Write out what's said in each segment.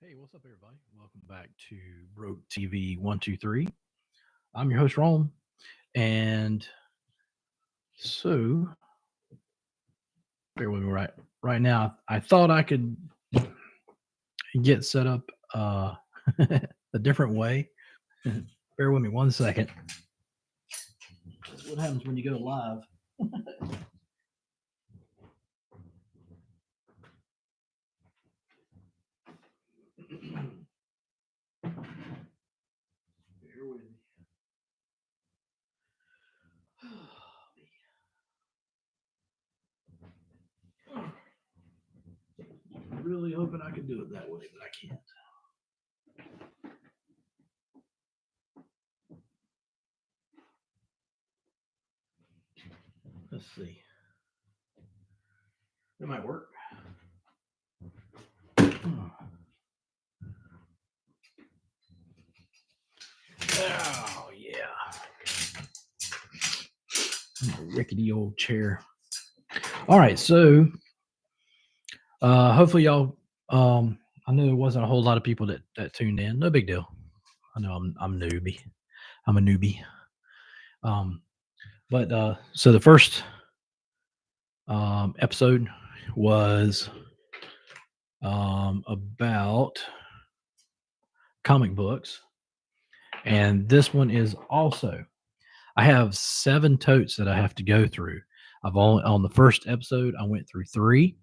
Hey, what's up, everybody? Welcome back to Broke TV 123. I'm your host, Rome. And so, bear with me right now. I thought I could get set up a different way. Bear with me 1 second. That's what happens when you go live. Bear with me. Really hoping I could do it that way, but I can't. Let's see. It might work. Oh, yeah. Rickety old chair. All right, so hopefully y'all I know there wasn't a whole lot of people that tuned in. No big deal. I know I'm newbie. I'm a newbie. But so the first episode was about comic books, and this one is also. I have 7 totes that I have to go through. I've only on the first episode I went through 3,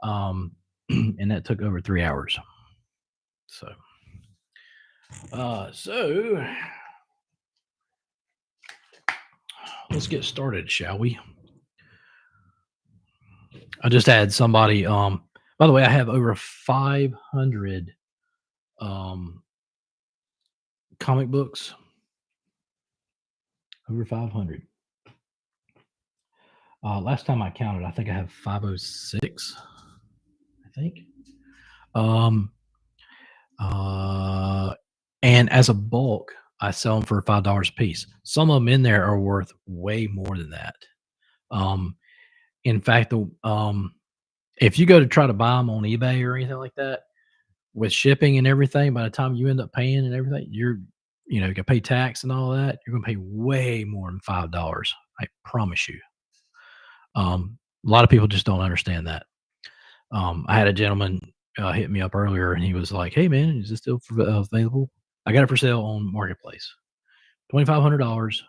and that took over 3 hours. So let's get started, shall we? I just had somebody. By the way, I have over 500 comic books. Over 500. Last time I counted, I think I have 506. I think. And as a bulk, I sell them for $5 a piece. Some of them in there are worth way more than that. In fact, if you go to try to buy them on eBay or anything like that, with shipping and everything, by the time you end up paying and everything, you got to pay tax and all that. You're going to pay way more than $5. I promise you. A lot of people just don't understand that. I had a gentleman hit me up earlier, and he was like, "Hey, man, is this still available? I got it for sale on Marketplace, $2,500.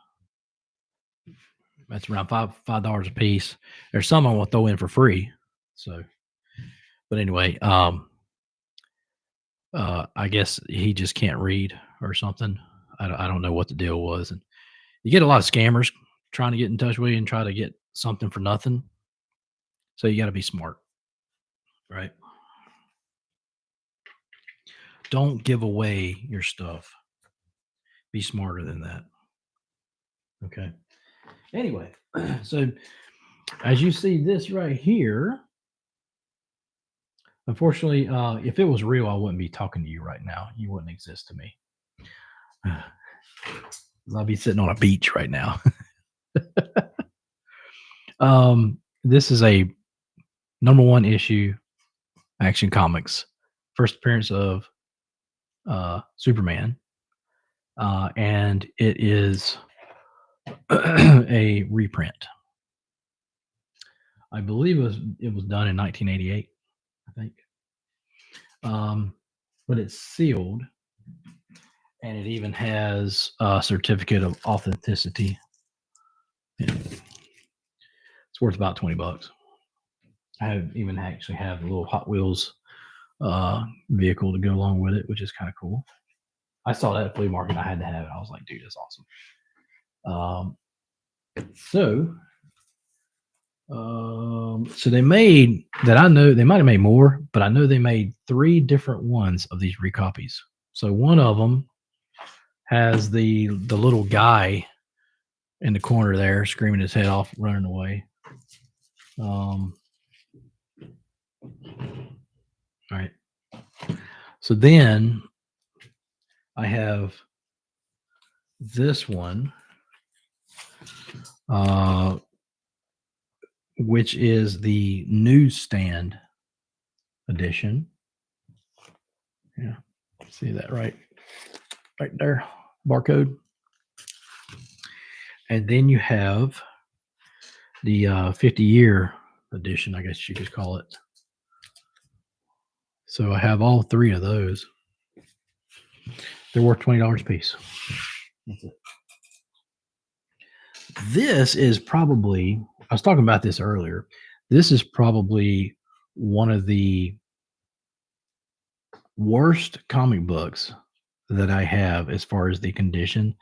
That's around $5 a piece. There's some I will throw in for free. So, but anyway, I guess he just can't read or something. I don't know what the deal was. And you get a lot of scammers trying to get in touch with you and try to get something for nothing. So you got to be smart, right? Don't give away your stuff. Be smarter than that. Okay. Anyway, so as you see this right here, unfortunately, if it was real, I wouldn't be talking to you right now. You wouldn't exist to me. I'll be sitting on a beach right now. This is a #1 issue Action Comics, first appearance of Superman, and it is a reprint. I believe it was done in 1988, I think. But it's sealed, and it even has a certificate of authenticity. It's worth about $20. I even actually have a little Hot Wheels vehicle to go along with it, which is kind of cool. I saw that at flea market. I had to have it. I was like, dude, that's awesome. So they made that. I know they might have made more, but I know they made 3 different ones of these recopies. So one of them has the little guy in the corner there screaming his head off, running away. All right. So then I have this one, which is the newsstand edition. Yeah, see that right there, barcode. And then you have the 50-year edition, I guess you could call it. So I have all three of those. They're worth $20 a piece. That's it. This is probably, I was talking about this earlier. This is probably one of the worst comic books that I have as far as the condition.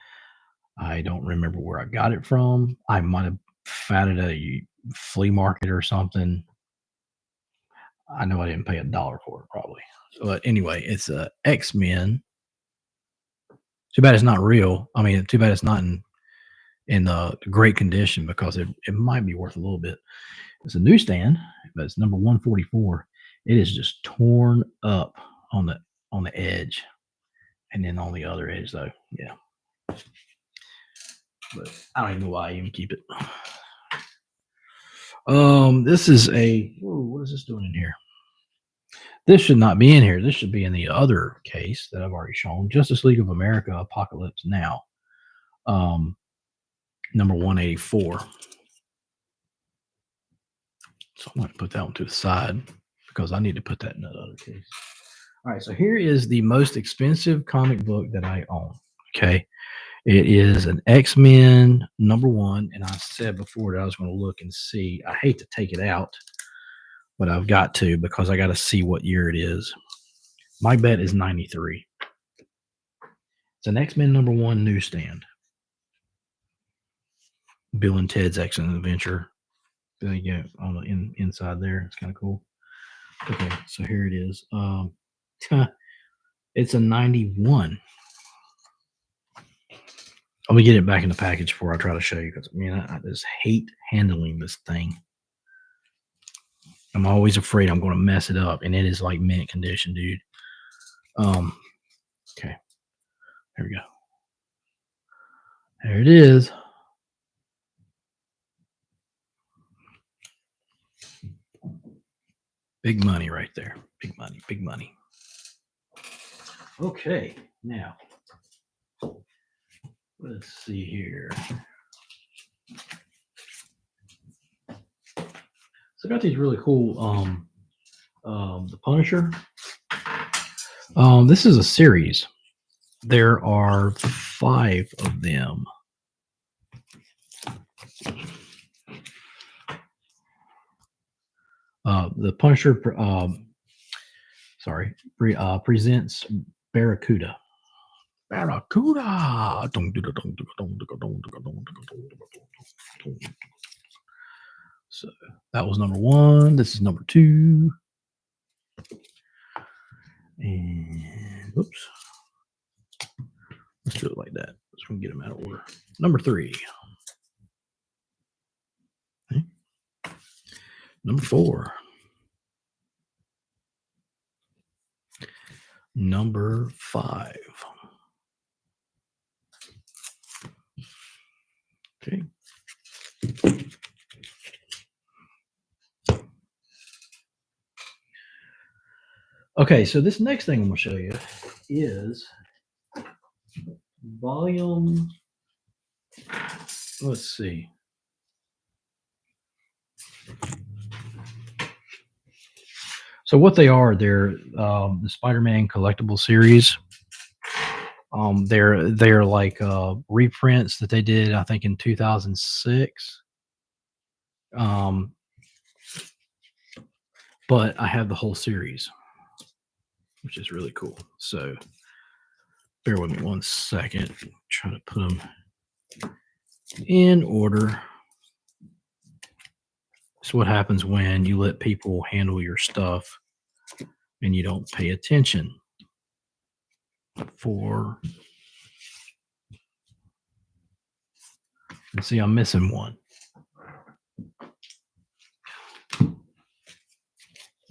I don't remember where I got it from. I might have found it at a flea market or something. I know I didn't pay $1 for it probably. But anyway, it's a X-Men. Too bad it's not real. I mean, too bad it's not in great condition because it might be worth a little bit. It's a newsstand, but it's number 144. It is just torn up on the edge, and then on the other edge though. Yeah. But I don't even know why I even keep it. This is what is this doing in here? This should not be in here. This should be in the other case that I've already shown. Justice League of America Apocalypse Now. Number 184. So I'm going to put that one to the side because I need to put that in that other case. All right, so here is the most expensive comic book that I own. Okay. It is an X-Men number 1. And I said before that I was going to look and see. I hate to take it out, but I've got to because I got to see what year it is. My bet is 93. It's an X-Men number 1 newsstand. Bill and Ted's Excellent Adventure. Yeah, on the inside there. It's kind of cool. Okay, so here it is. It's a 91. Let me get it back in the package before I try to show you because I just hate handling this thing. I'm always afraid I'm going to mess it up, and it is like mint condition, dude. Okay, there we go. There it is. Big money right there. Big money, big money. Okay, now let's see here. So I got these really cool The Punisher. This is a series. There are 5 of them. The Punisher presents Barracuda. Barracuda. So that was number 1. This is number 2. And oops. Let's do it like that. Let's get them out of order. Number 3. Okay. Number 4. Number 5. Okay. Okay, so this next thing I'm going to show you is volume. Let's see. So what they are, they're the Spider-Man collectible series. They're like reprints that they did, I think, in 2006. But I have the whole series, which is really cool. So bear with me one second. Try to put them in order. It's what happens when you let people handle your stuff and you don't pay attention. And see, I'm missing one.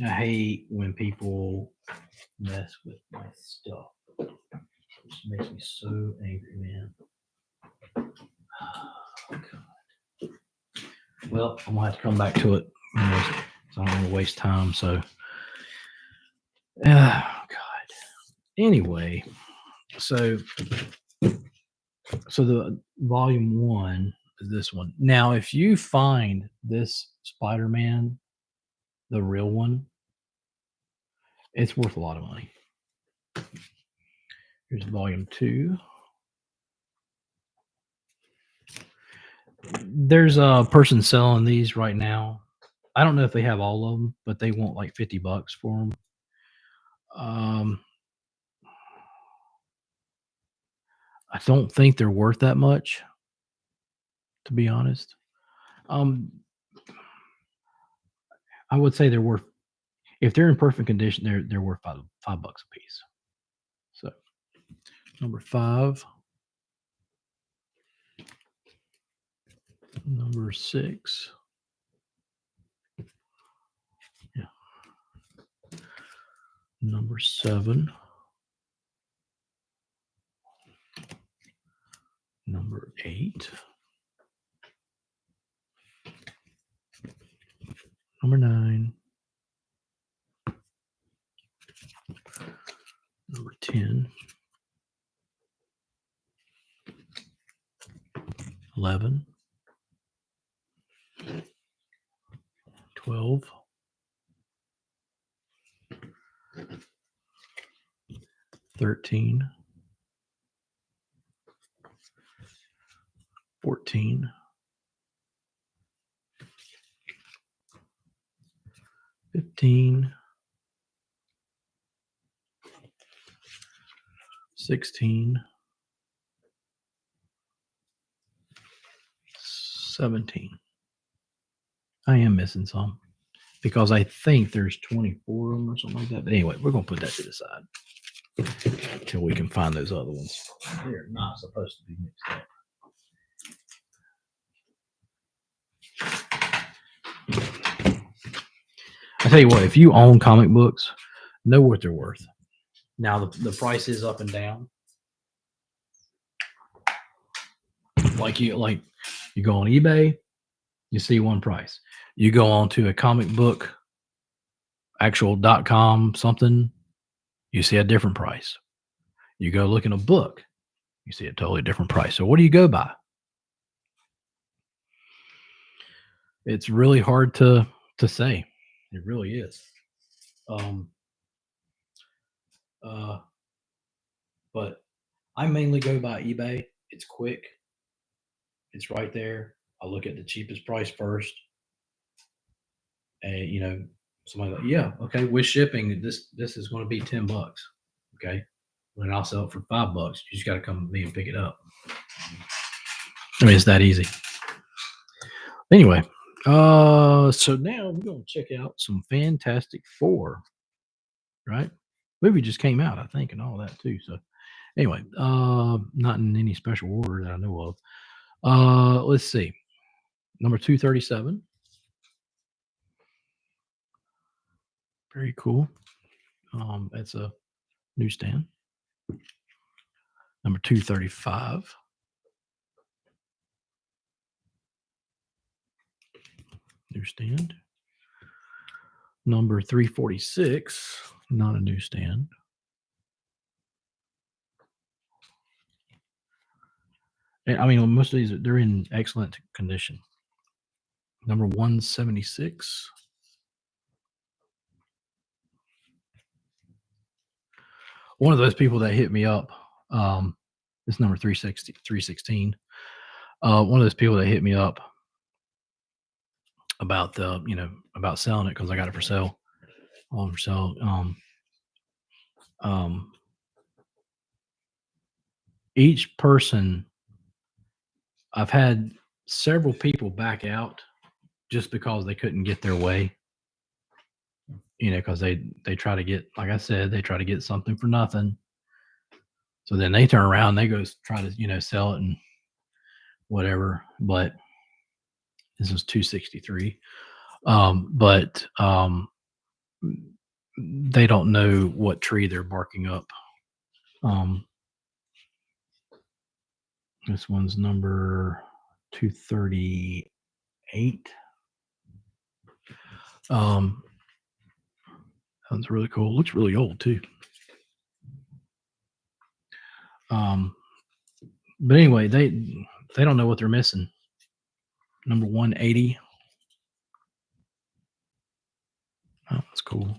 I hate when people mess with my stuff. It just makes me so angry, man. Oh, God. Well, I'm gonna have to come back to it. So I don't want to waste time. So, oh God. Anyway, so the volume one is this one. Now, if you find this Spider-Man, the real one, it's worth a lot of money. Here's volume two. There's a person selling these right now. I don't know if they have all of them, but they want like $50 for them. I don't think they're worth that much, to be honest. I would say they're worth, if they're in perfect condition, they're worth $5 a piece. So number 5, number 6, yeah, number 7, number 8, number 9, number 10, 11, 12, 13, 14, 15, 16, 17. I am missing some because I think there's 24 of them or something like that. But anyway, we're going to put that to the side until we can find those other ones. They're not supposed to be mixed up. I tell you what, if you own comic books, know what they're worth. Now the price is up and down. Like you go on eBay, you see one price. You go on to a comic book actual.com something, you see a different price. You go look in a book, you see a totally different price. So what do you go by? It's really hard to say. It really is. But I mainly go by eBay. It's quick. It's right there. I look at the cheapest price first. And somebody like, yeah, okay, with shipping, this is going to be $10. Okay. And I'll sell it for $5. You just got to come with me and pick it up. I mean, it's that easy. Anyway, so now we're going to check out some Fantastic Four, right? Movie just came out, I think, and all that too. So anyway, not in any special order that I know of. Let's see. Number 237. Very cool. It's a newsstand. Number 235. Newsstand. Number 346. Not a newsstand. And, I mean, most of these, they're in excellent condition. Number 176. One of those people that hit me up, this number 316. One of those people that hit me up about about selling it because I got it for sale. Each person, I've had several people back out just because they couldn't get their way. Because they try to get, like I said, they try to get something for nothing. So then they turn around, they go try to sell it and whatever. But this is 263. But they don't know what tree they're barking up. This one's number 238. Sounds really cool. Looks really old too. But anyway, they don't know what they're missing. Number 180. Oh, that's cool.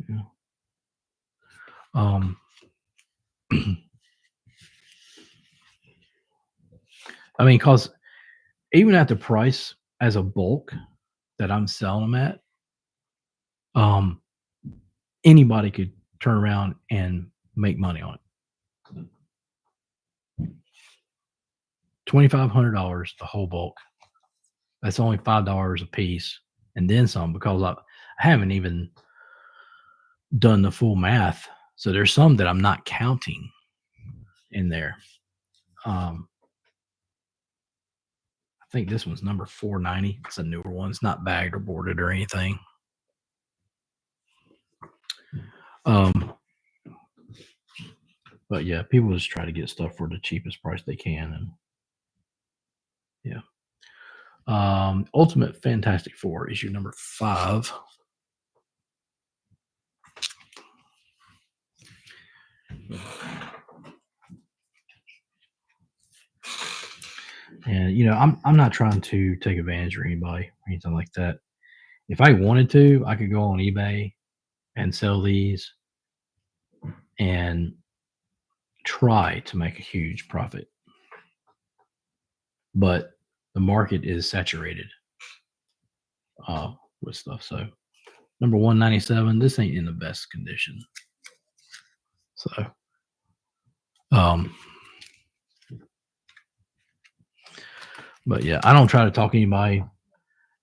Yeah. I mean, cause even at the price as a bulk that I'm selling them at, um, anybody could turn around and make money on it. $2,500 the whole bulk. That's only $5 a piece, and then some because I haven't even done the full math. So there's some that I'm not counting in there. I think this one's number 490. It's a newer one. It's not bagged or boarded or anything. But yeah, people just try to get stuff for the cheapest price they can, and yeah. Ultimate Fantastic Four issue number 5. And I'm not trying to take advantage of anybody or anything like that. If I wanted to, I could go on eBay and sell these and try to make a huge profit. But the market is saturated with stuff. So number 197, this ain't in the best condition. So but yeah, I don't try to talk anybody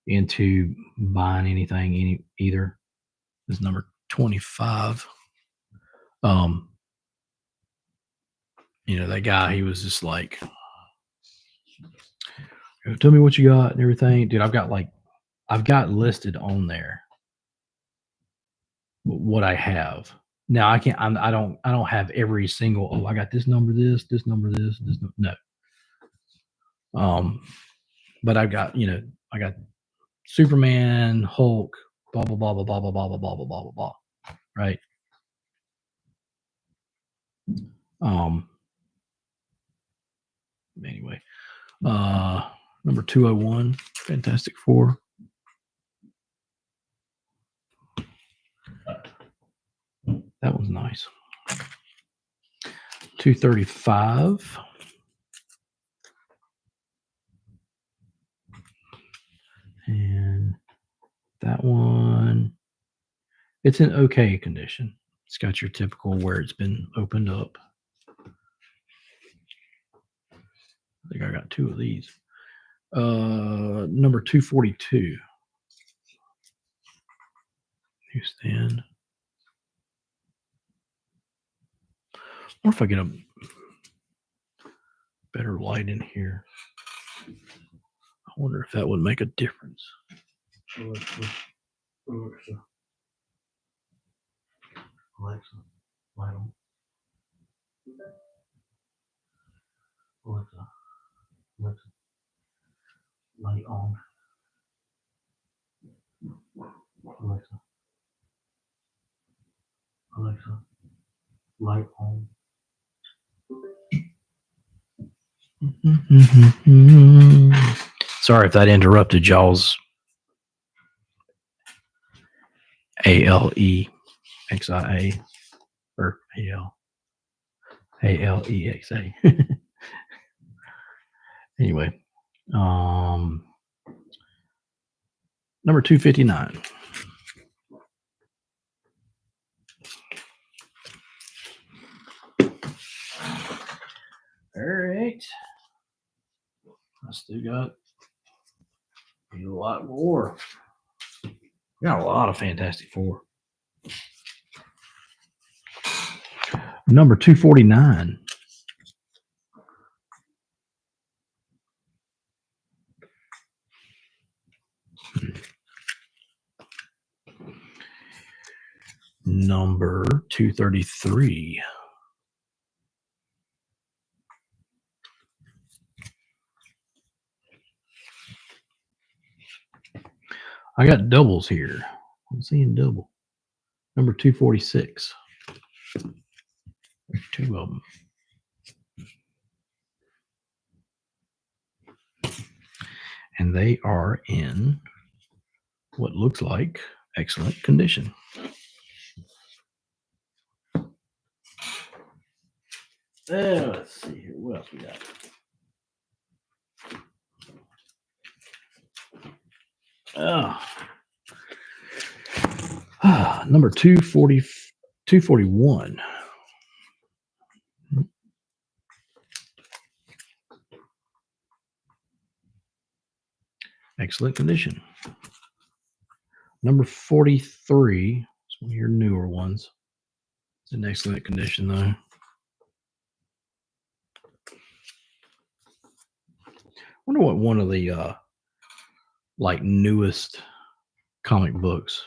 into buying anything either. This is number 25. That guy, he was just like, tell me what you got and everything. Dude, I've got listed on there what I have. Now I don't have every single, I got this number, this number, this no. But I got Superman, Hulk, blah blah blah blah blah blah blah blah blah blah blah blah. Right. Anyway, number 201, Fantastic Four. That was nice. 235. And that one, it's in okay condition. It's got your typical where it's been opened up. I think I got 2 of these. Number 242. Newsstand. Or if I get a better light in here, I wonder if that would make a difference. Alexa, light on. Alexa, light on. Alexa, light on. Sorry if that interrupted y'all's ALEXIA or ALEXA. Anyway, number 259. All right. I still got a lot more. Got a lot of Fantastic Four. Number 249. Number 233. I got doubles here. I'm seeing double. Number 246. There's two of them. And they are in what looks like excellent condition. Let's see here. What else we got? Number 241. Excellent condition. Number 43. It's one of your newer ones. It's in excellent condition, though. Wonder what one of the like newest comic books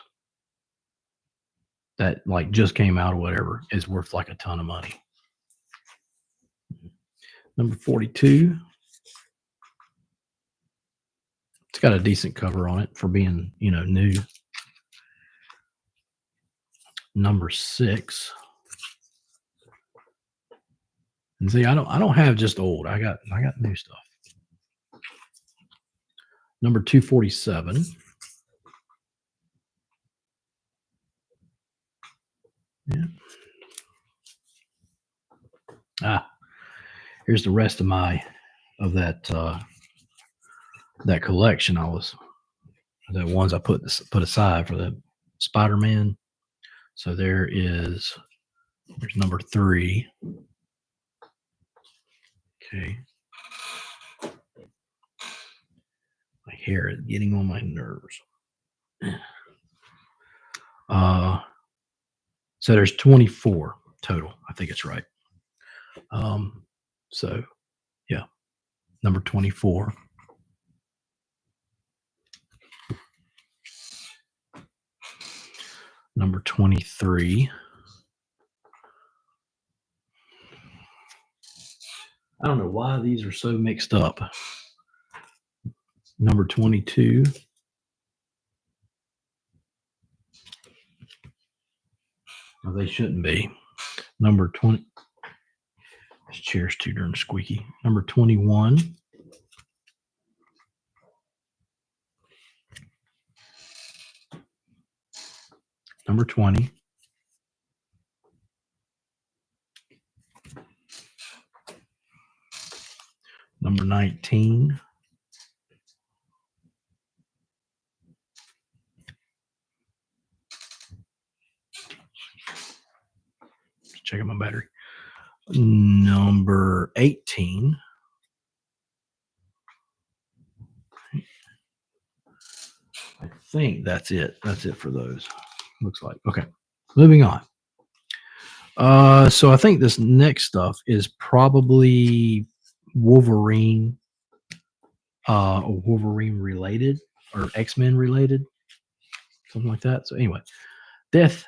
that like just came out or whatever is worth like a ton of money. Number 42. It's got a decent cover on it for being, new. Number 6. And see, I don't have just old. I got new stuff. Number 247. Yeah. Here's the rest of that collection. The ones I put aside for the Spider-Man. So there's number 3. Okay. My hair is getting on my nerves. So there's 24 total. I think it's right. So yeah, number 24. Number 23. I don't know why these are so mixed up. Number 22. No, they shouldn't be. Number 20. This chair's too darn squeaky. Number 21. Number 20. Number 19. Just checking my battery. Number 18. I think that's it. That's it for those. Looks like. Okay. Moving on. So I think this next stuff is probably Wolverine, Wolverine related or X-Men related, something like that. So anyway, Death's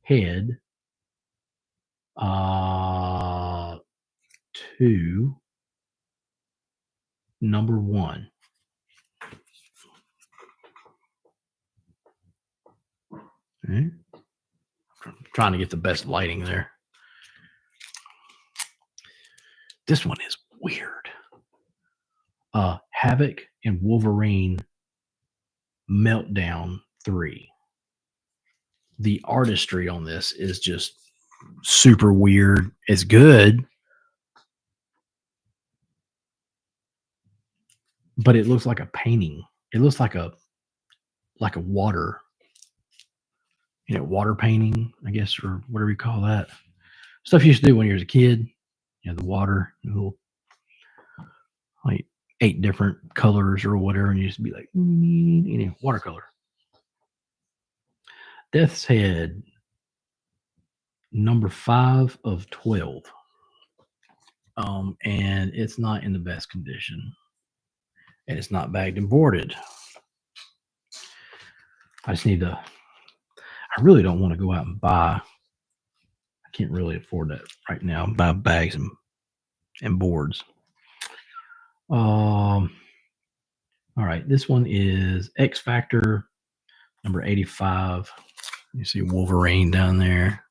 Head 2, number 1. Okay. I'm trying to get the best lighting there. This one is weird. Havoc and Wolverine Meltdown 3. The artistry on this is just super weird. It's good, but it looks like a painting. It looks like a water, water painting, I guess, or whatever you call that. Stuff you used to do when you was a kid. The water, little, like 8 different colors or whatever, and you used to be like, watercolor. Death's Head, number 5 of 12. And it's not in the best condition. And it's not bagged and boarded. I really don't want to go out and buy. I can't really afford that right now. Buy bags and boards. All right. This one is X Factor, number 85. You see Wolverine down there.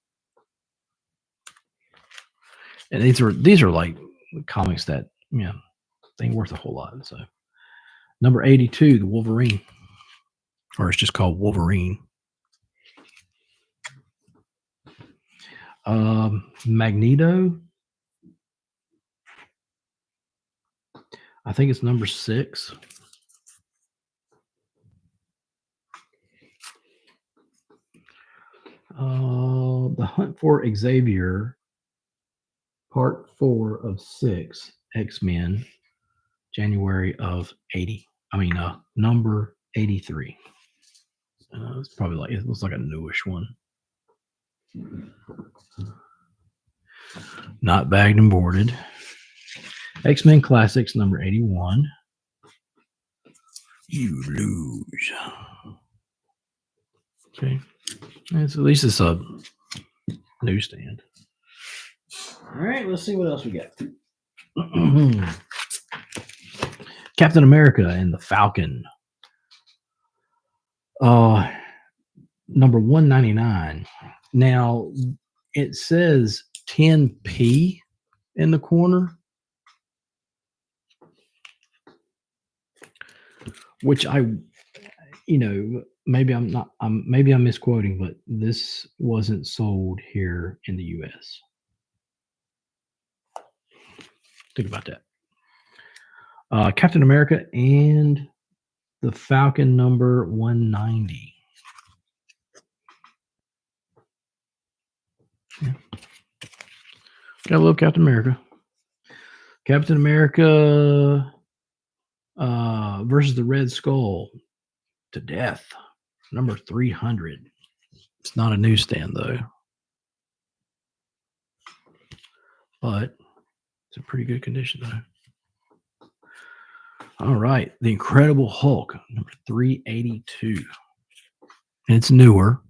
And these are like comics that they ain't worth a whole lot. So number 82, the Wolverine, or it's just called Wolverine. Magneto, I think it's number 6. The Hunt for Xavier, Part 4 of 6, X-Men, January of 80. Number 83. It's probably like, it looks like a newish one. Not bagged and boarded. X-Men Classics, number 81. You lose. Okay. At least it's a newsstand. All right, let's see what else we got. Captain America and the Falcon. Number 199. Now, it says 10p in the corner, which maybe I'm misquoting, but this wasn't sold here in the US. Think about that. Captain America and the Falcon, number 190. Yeah. Got a little Captain America. Captain America versus the Red Skull to death, number 300. It's not a newsstand though, but it's a pretty good condition though. All right, the Incredible Hulk, number 382. And it's newer.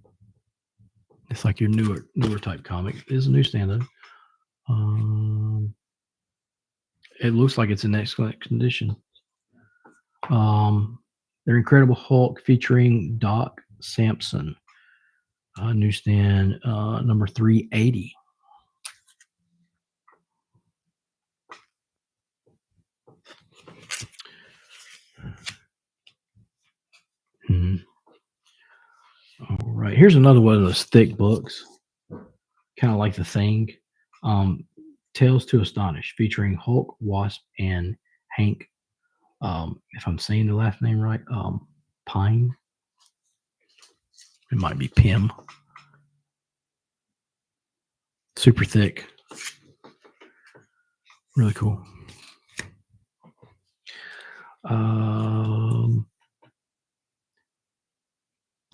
It's like your newer type comic. It is a newsstand though. It looks like it's in excellent condition. Their Incredible Hulk featuring Doc Samson. Newsstand number 380. All right, here's another one of those thick books, kind of like The Thing. Tales to Astonish, featuring Hulk, Wasp, and Hank. If I'm saying the last name right, Pine. It might be Pym. Super thick. Really cool.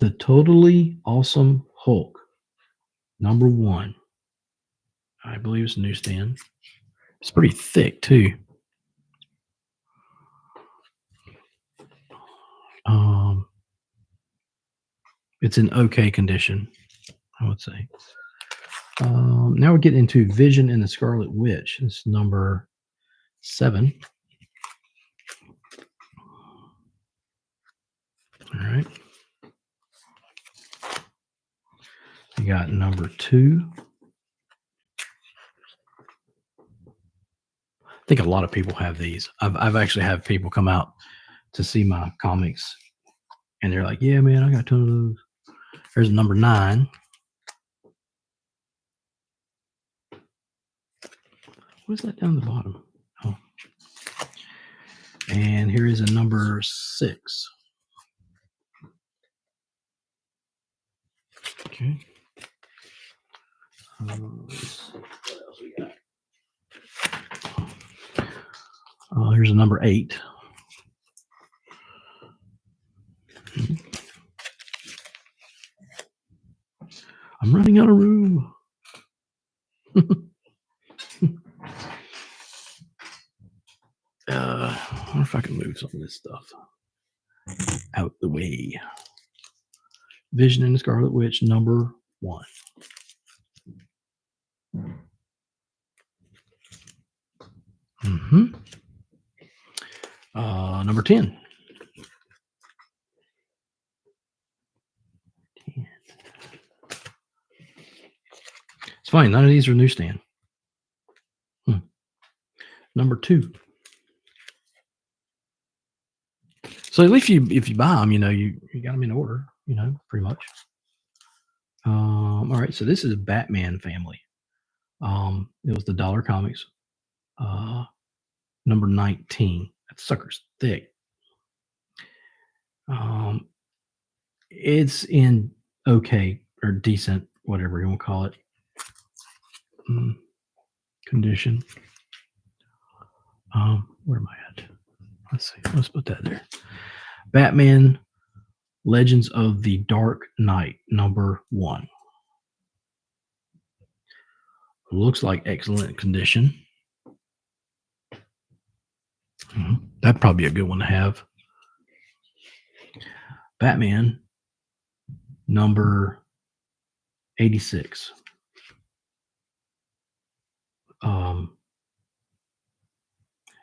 The Totally Awesome Hulk, number 1. I believe it's a newsstand. It's pretty thick too. It's in okay condition, I would say. Now we're getting into Vision and the Scarlet Witch. It's number 7. All right. You got number 2. I think a lot of people have these. I've actually had people come out to see my comics, and they're like, "Yeah, man, I got a ton of those." There's number 9. What's that down the bottom? Oh, and here is a number 6. Okay. What else we got? Here's a number 8. I'm running out of room. I wonder if I can move some of this stuff out the way. Vision and the Scarlet Witch, number 1. Number 10. It's fine. None of these are newsstand. Number 2. So at least if you buy them, you got them in order, pretty much. All right, so this is Batman family. It was the Dollar Comics, uh, number 19. That sucker's thick. Um, it's in okay or decent, whatever you want to call it, condition. Where am I at? Let's see. Let's put that there. Batman Legends of the Dark Knight, number 1. Looks like excellent condition. That'd probably be a good one to have. Batman number 86.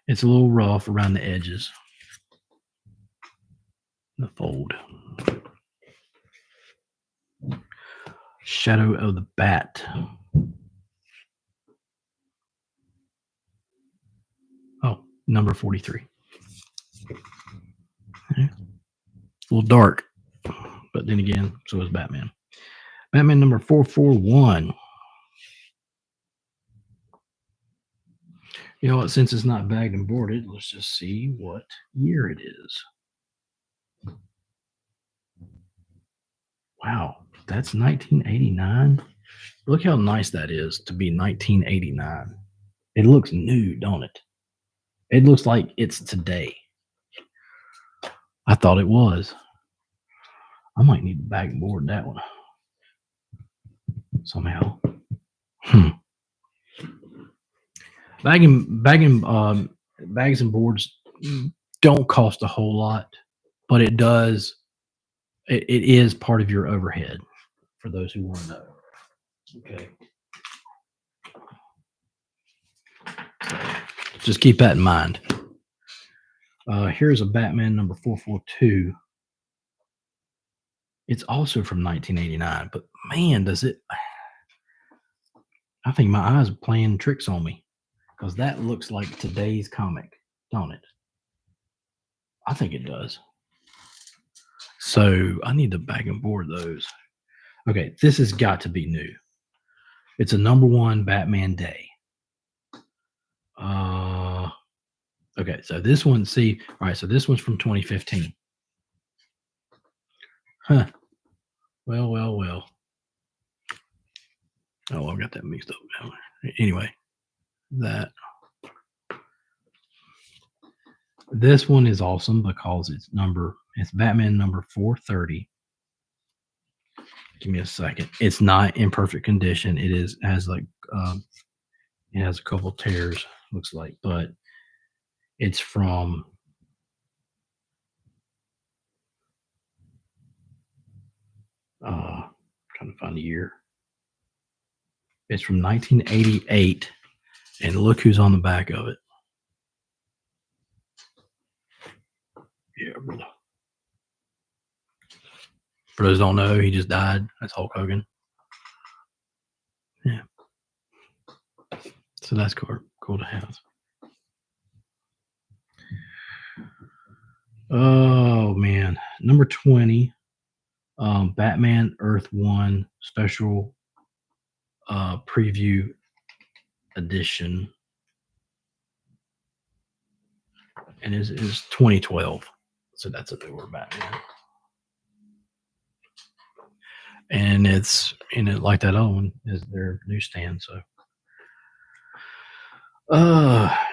It's a little rough around the edges. The fold. Shadow of the Bat. Oh, number 43. Okay. A little dark, but then again, so is Batman. Batman number 441. You know what? Since it's not bagged and boarded, let's just see what year it is. Wow, that's 1989. Look how nice that is to be 1989. It looks new, don't it? It looks like it's today. I thought it was. I might need to bag and board that one somehow. Bags and boards don't cost a whole lot, but it does. It is part of your overhead for those who want to know. Okay. Just keep that in mind. Here's a Batman number 442. It's also from 1989, but man, does it. I think my eyes are playing tricks on me because that looks like today's comic, don't it? I think it does. So I need to bag and board those. Okay, this has got to be new. It's a number 1 Batman Day. Okay, so this one, all right, so this one's from 2015. Huh. Well. Oh, I've got that mixed up now. Anyway, this one is awesome because it's Batman number 430. Give me a second. It's not in perfect condition. It has a couple tears, looks like, but it's from trying to find the year. It's from 1988, and look who's on the back of it. Yeah, brother. For those who don't know, he just died. That's Hulk Hogan. Yeah. So that's cool to have. Oh man, number 20, Batman Earth 1 special preview edition, and is 2012. So that's a newer Batman, and it's like that other one is their newsstand. So,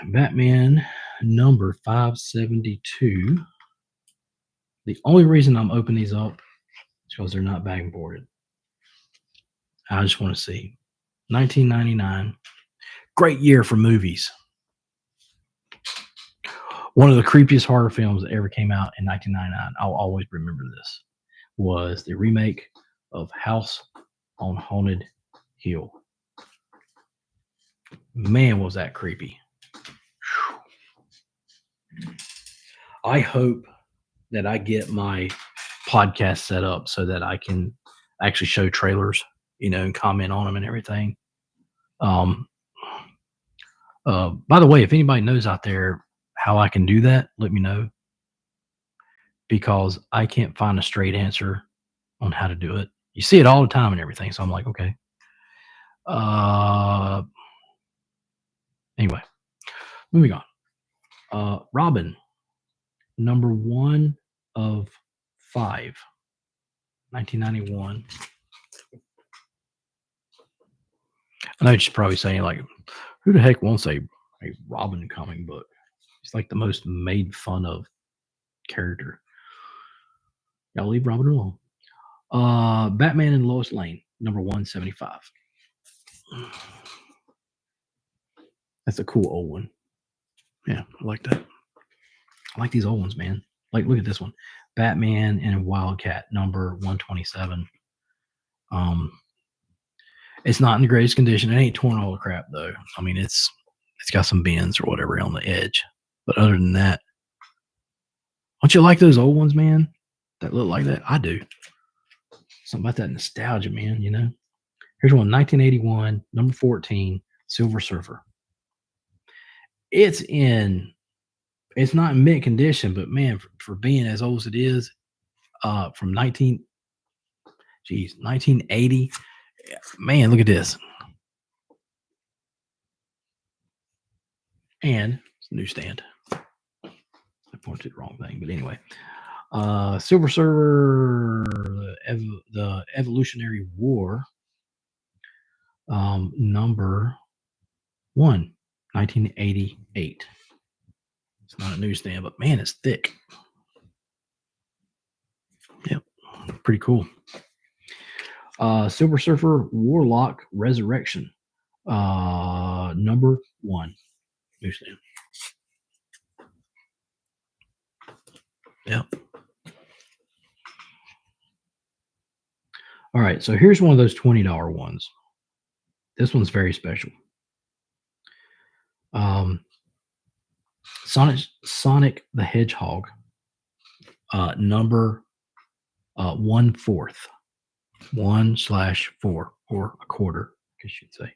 Batman number 572. The only reason I'm opening these up is because they're not bag and boarded. I just want to see. 1999. Great year for movies. One of the creepiest horror films that ever came out in 1999, I'll always remember this, was the remake of House on Haunted Hill. Man, was that creepy. I hope that I get my podcast set up so that I can actually show trailers, and comment on them and everything. By the way, if anybody knows out there how I can do that, let me know because I can't find a straight answer on how to do it. You see it all the time and everything, so I'm like, okay. Uh, anyway, moving on. Robin, number one of five, 1991. I know you're probably saying like, who the heck wants a Robin comic book? It's like the most made fun of character. Gotta leave Robin alone. Batman and Lois Lane, number 175. That's a cool old one. Yeah, I like that. I like these old ones, man. Like, look at this one. Batman and Wildcat, number 127. Um, it's not in the greatest condition. It ain't torn all the crap though. I mean, it's got some bends or whatever on the edge. But other than that, don't you like those old ones, man? That look like that? I do. Something about that nostalgia, man, you know? Here's one, 1981, number 14, Silver Surfer. It's not in mint condition, but man, for being as old as it is, from 1980. Man, look at this. And it's a newsstand. I pointed to the wrong thing, but anyway. Silver Surfer, the Evolutionary War, number 1, 1988. It's not a newsstand, but man, it's thick. Yep, pretty cool. Silver Surfer Warlock Resurrection, number 1, newsstand. Yep. All right, so here's one of those $20 ones. This one's very special. Sonic the Hedgehog, number 1/4, 1/4, or a quarter, I guess you'd say.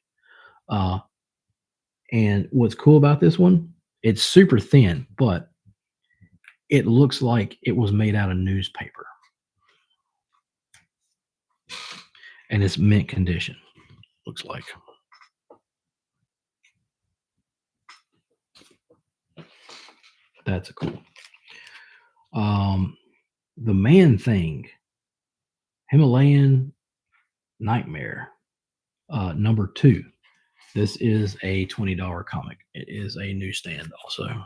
And what's cool about this one, it's super thin, but it looks like it was made out of newspaper. And it's mint condition, looks like. That's cool. The Man Thing, Himalayan Nightmare, number 2. This is a $20 comic. It is a newsstand also.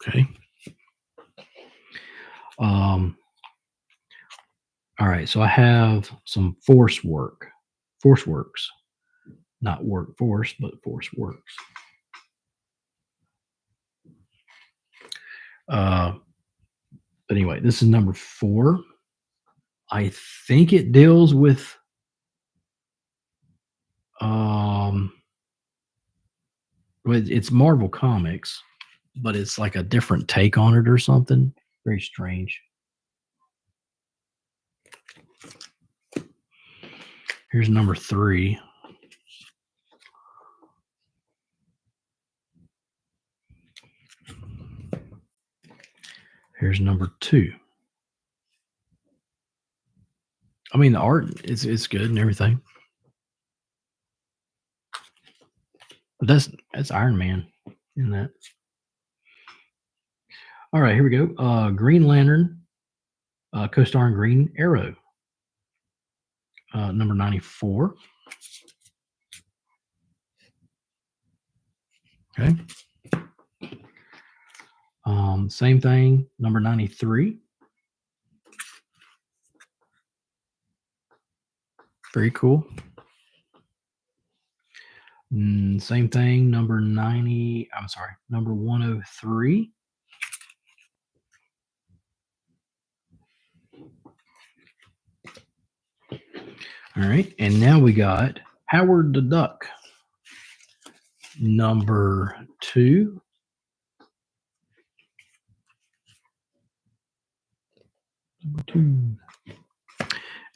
Okay. All right. So I have some Force Works, not workforce, but Force Works. But anyway, this is number 4. I think it deals with it's Marvel Comics, but it's like a different take on it or something. Very strange. Here's number 3. Here's number 2. I mean, the art is good and everything. But that's Iron Man in that. All right, here we go. Green Lantern, co-starring Green Arrow, number 94. Okay. Same thing, number 93. Very cool. Same thing, number 103. All right, and now we got Howard the Duck, number 2. Number 2.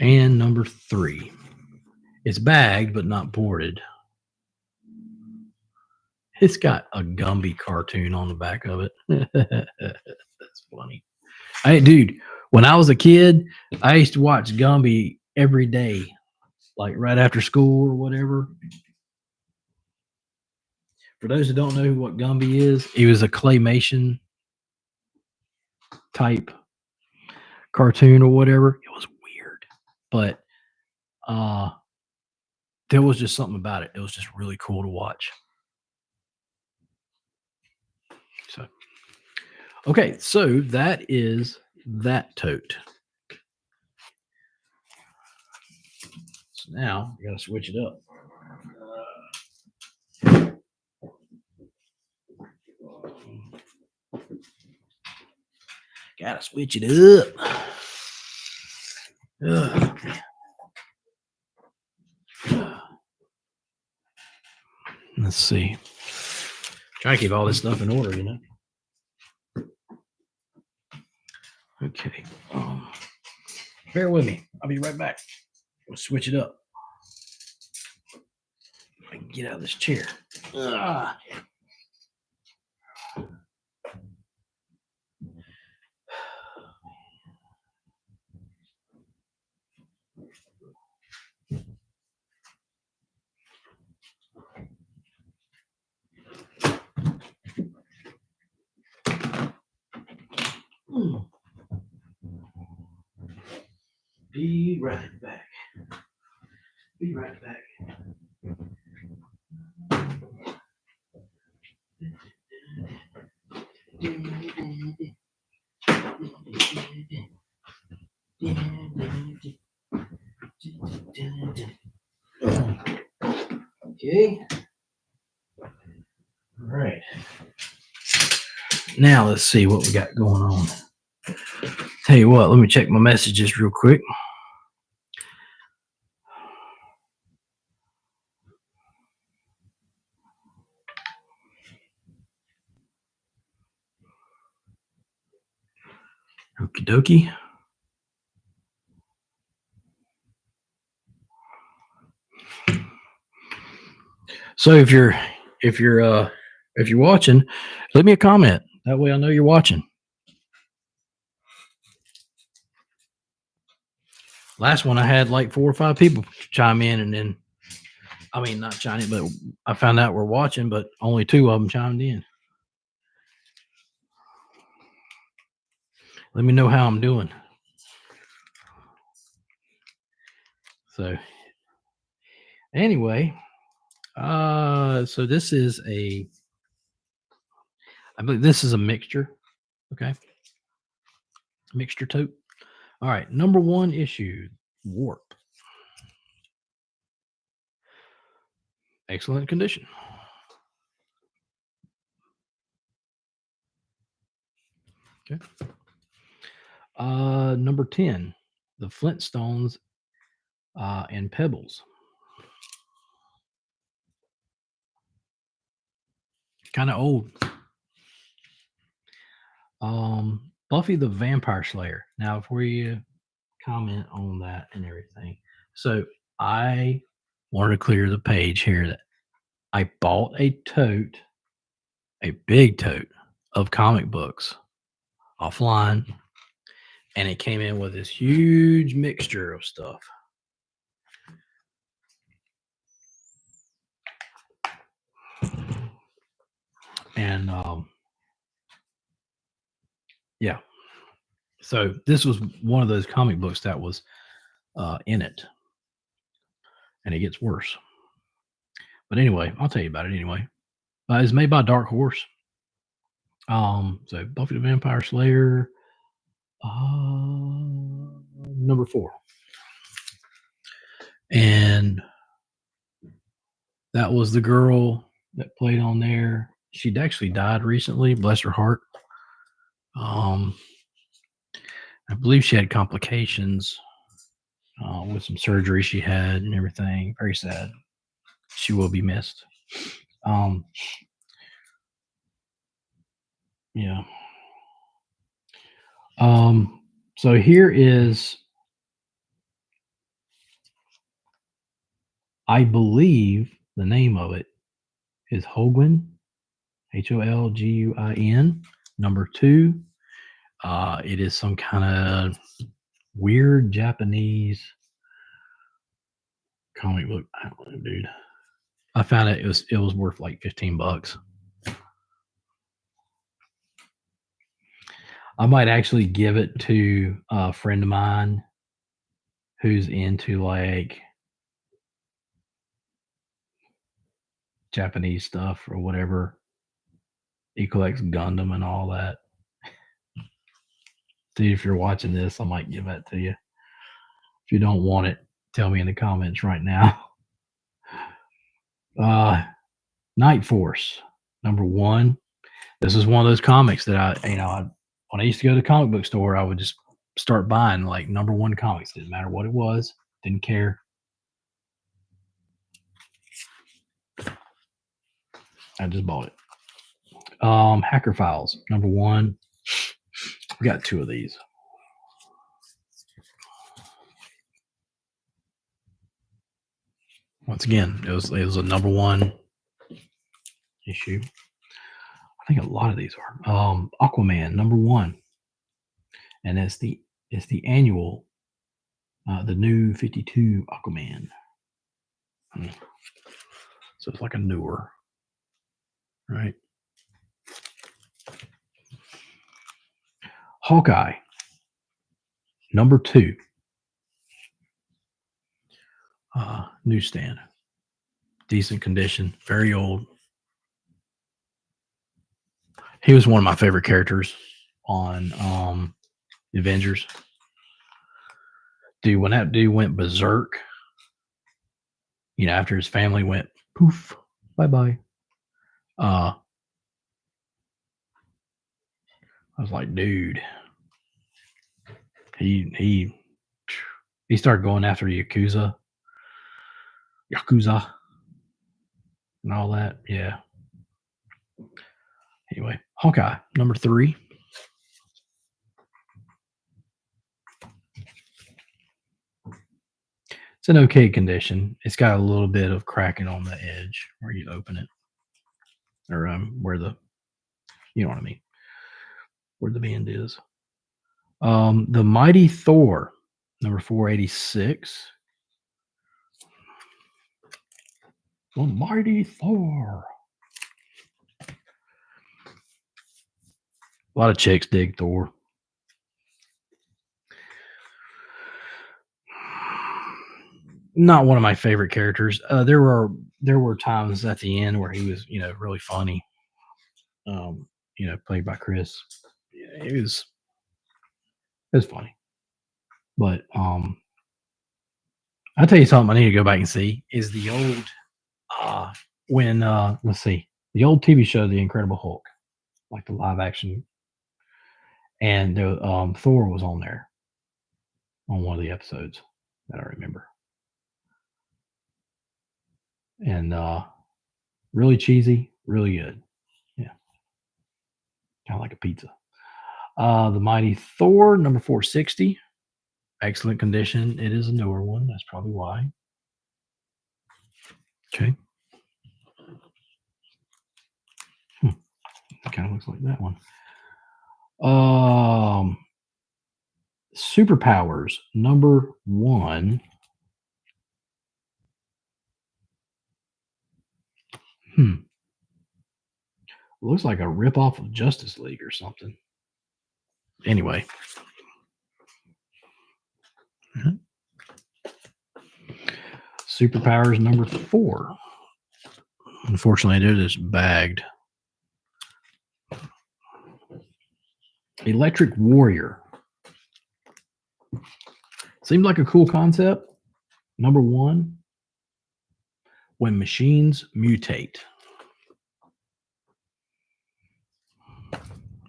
And number 3. It's bagged but not boarded. It's got a Gumby cartoon on the back of it. That's funny. Hey, dude, when I was a kid, I used to watch Gumby every day, like right after school or whatever. For those who don't know what Gumby is, it was a claymation type cartoon or whatever. It was weird, but uh, there was just something about it. It was just really cool to watch. So, okay, so that is that tote. So now we got to switch it up. Gotta switch it up. Ugh. Let's see. Try to keep all this stuff in order, you know. Okay. Bear with me. I'll be right back. We'll switch it up. I can get out of this chair. Ah. Be right back. Be right back. Okay. All right. Now let's see what we got going on. Tell you what, let me check my messages real quick. Okie dokie. So if you're watching, leave me a comment. That way I know you're watching. Last one I had like 4 or 5 people chime in, and then not chime in, but I found out we're watching, but only 2 of them chimed in. Let me know how I'm doing. So anyway, so this is I believe this is a mixture. Okay. Mixture tote. All right. Number 1 issue, warp. Excellent condition. Okay. Number 10, the Flintstones and Pebbles. Kind of old. Buffy the Vampire Slayer. Now, before you comment on that and everything, so I wanted to clear the page here that I bought a tote, a big tote of comic books offline, and it came in with this huge mixture of stuff. And yeah, so this was one of those comic books that was in it, and it gets worse. But anyway, I'll tell you about it anyway. It's made by Dark Horse. So Buffy the Vampire Slayer, number 4, and that was the girl that played on there. She'd actually died recently, bless her heart. I believe she had complications with some surgery she had and everything. Very sad. She will be missed. Yeah. So here is I believe the name of it is Holguin, Holguin, number 2. It is some kind of weird Japanese comic book. I don't know, dude. I found it. It was worth like $15. I might actually give it to a friend of mine who's into like Japanese stuff or whatever. He collects Gundam and all that. Dude, if you're watching this, I might give that to you. If you don't want it, tell me in the comments right now. Night Force, number 1. This is one of those comics that when I used to go to the comic book store, I would just start buying like number 1 comics. Didn't matter what it was, didn't care. I just bought it. Hacker Files, number 1. We got 2 of these. Once again, it was a number 1 issue. I think a lot of these are. Aquaman, number 1. And it's the annual, the new 52 Aquaman. So it's like a newer, right? Hawkeye, number 2. Newsstand. Decent condition, very old. He was one of my favorite characters on the Avengers. Dude, when that dude went berserk, after his family went poof, bye-bye. I was like, dude, he started going after Yakuza and all that. Yeah. Anyway, Hawkeye, number 3. It's in okay condition. It's got a little bit of cracking on the edge where you open it, or where you know what I mean, where the bend is. The Mighty Thor, number 486. The Mighty Thor. A lot of chicks dig Thor. Not one of my favorite characters. There were times at the end where he was, really funny. Played by Chris. Yeah, it was funny. But I'll tell you something I need to go back and see is the old let's see, the old TV show The Incredible Hulk, like the live action, and the Thor was on there on one of the episodes that I remember. And really cheesy, really good. Yeah. Kind of like a pizza. The Mighty Thor, number 460. Excellent condition. It is a newer one. That's probably why. Okay. It kind of looks like that one. Superpowers, number 1. Looks like a ripoff of Justice League or something. Anyway. Superpowers, number 4. Unfortunately, they're just bagged. Electric Warrior. Seems like a cool concept. Number 1. When machines mutate.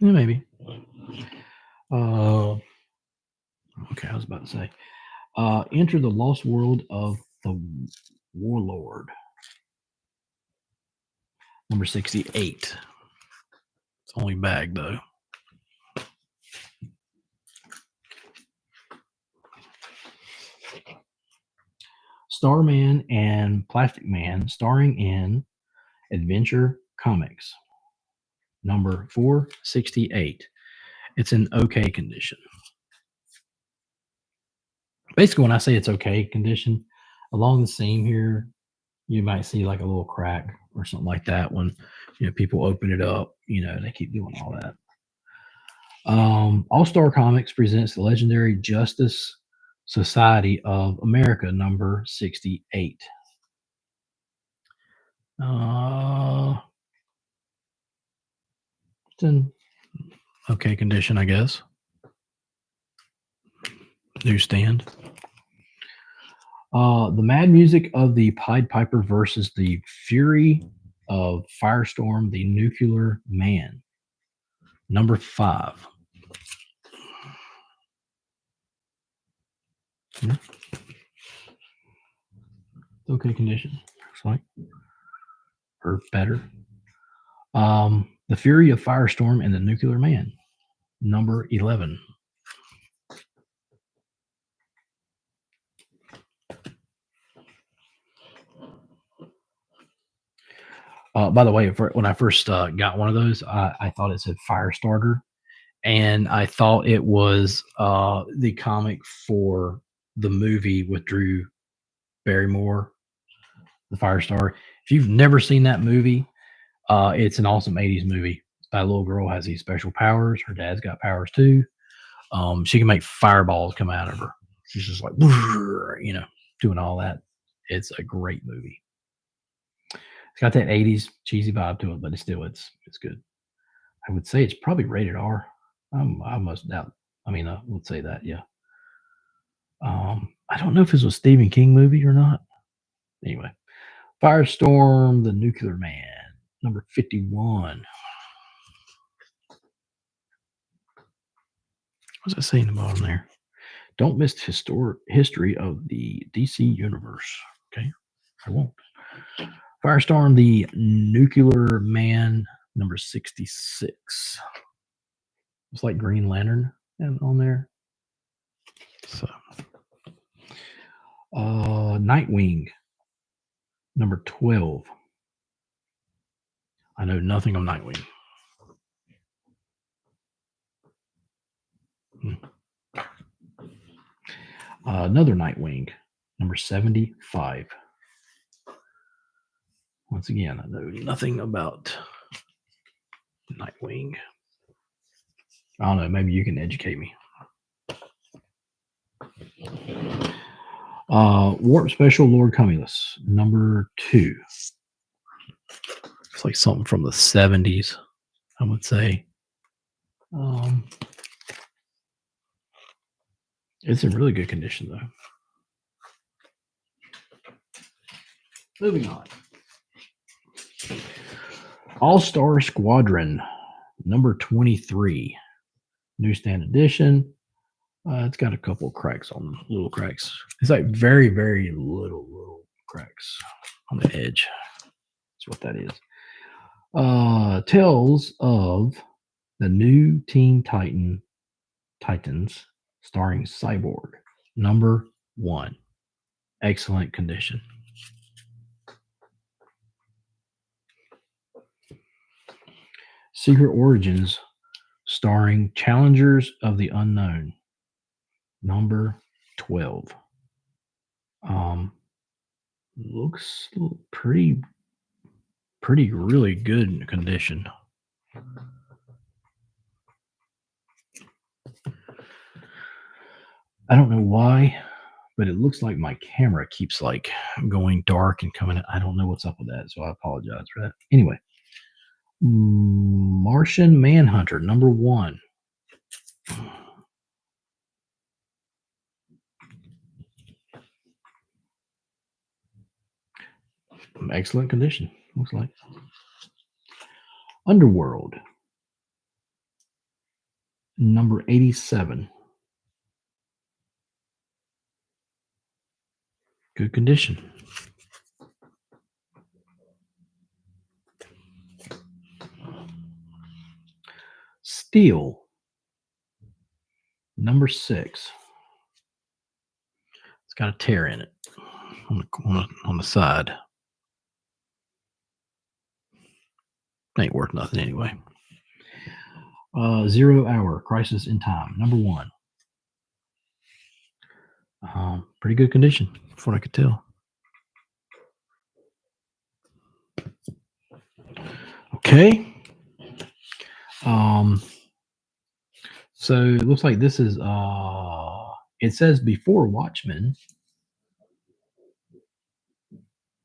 Yeah, maybe. Okay, I was about to say. Enter the lost world of the Warlord. Number 68. It's only bagged, though. Starman and Plastic Man, starring in Adventure Comics, number 468. It's in okay condition. Basically, when I say it's okay condition, along the seam here, you might see like a little crack or something like that when people open it up. They keep doing all that. All Star Comics presents the legendary Justice Society of America, number 68. It's in okay condition, I guess. Newsstand. The Mad Music of the Pied Piper versus the Fury of Firestorm, the Nuclear Man, number 5. Okay condition, looks like, or better. The Fury of Firestorm and the Nuclear Man, number 11. By the way, when I first got one of those, I thought it said Firestarter, and I thought it was the comic for the movie with Drew Barrymore, the Firestar. If you've never seen that movie, it's an awesome 80s movie. That little girl has these special powers. Her dad's got powers too. She can make fireballs come out of her. She's just like, doing all that. It's a great movie. It's got that 80s cheesy vibe to it, but it's good. I would say it's probably rated R. I must doubt. Let's say that, yeah. I don't know if it's a Stephen King movie or not. Anyway, Firestorm, the Nuclear Man, number 51. What's that saying in the bottom there? Don't miss history of the DC universe. Okay, I won't. Firestorm, the Nuclear Man, number 66. It's like Green Lantern on there. So, Nightwing, number 12. I know nothing of Nightwing. Another Nightwing, number 75. Once again, I know nothing about Nightwing. I don't know. Maybe you can educate me. Warp Special Lord Cumulus, number 2. It's like something from the 70s, I would say. It's in really good condition, though. Moving on. All-Star Squadron, number 23. Newsstand edition. It's got a couple of cracks on them, little cracks. It's like very, very little cracks on the edge. That's what that is. Tales of the new Teen Titans, starring Cyborg, number 1. Excellent condition. Secret Origins, starring Challengers of the Unknown, number 12. Looks pretty really good condition. I don't know why, but it looks like my camera keeps like going dark and coming in. I don't know what's up with that, so I apologize for that. Anyway, Martian Manhunter, number 1. Excellent condition, looks like. Underworld, number 87. Good condition. Steel, number 6. It's got a tear in it on the side. Ain't worth nothing anyway. 0 Hour, Crisis in Time, number 1. Pretty good condition, from what I could tell. Okay. So it looks like this is it says before Watchmen.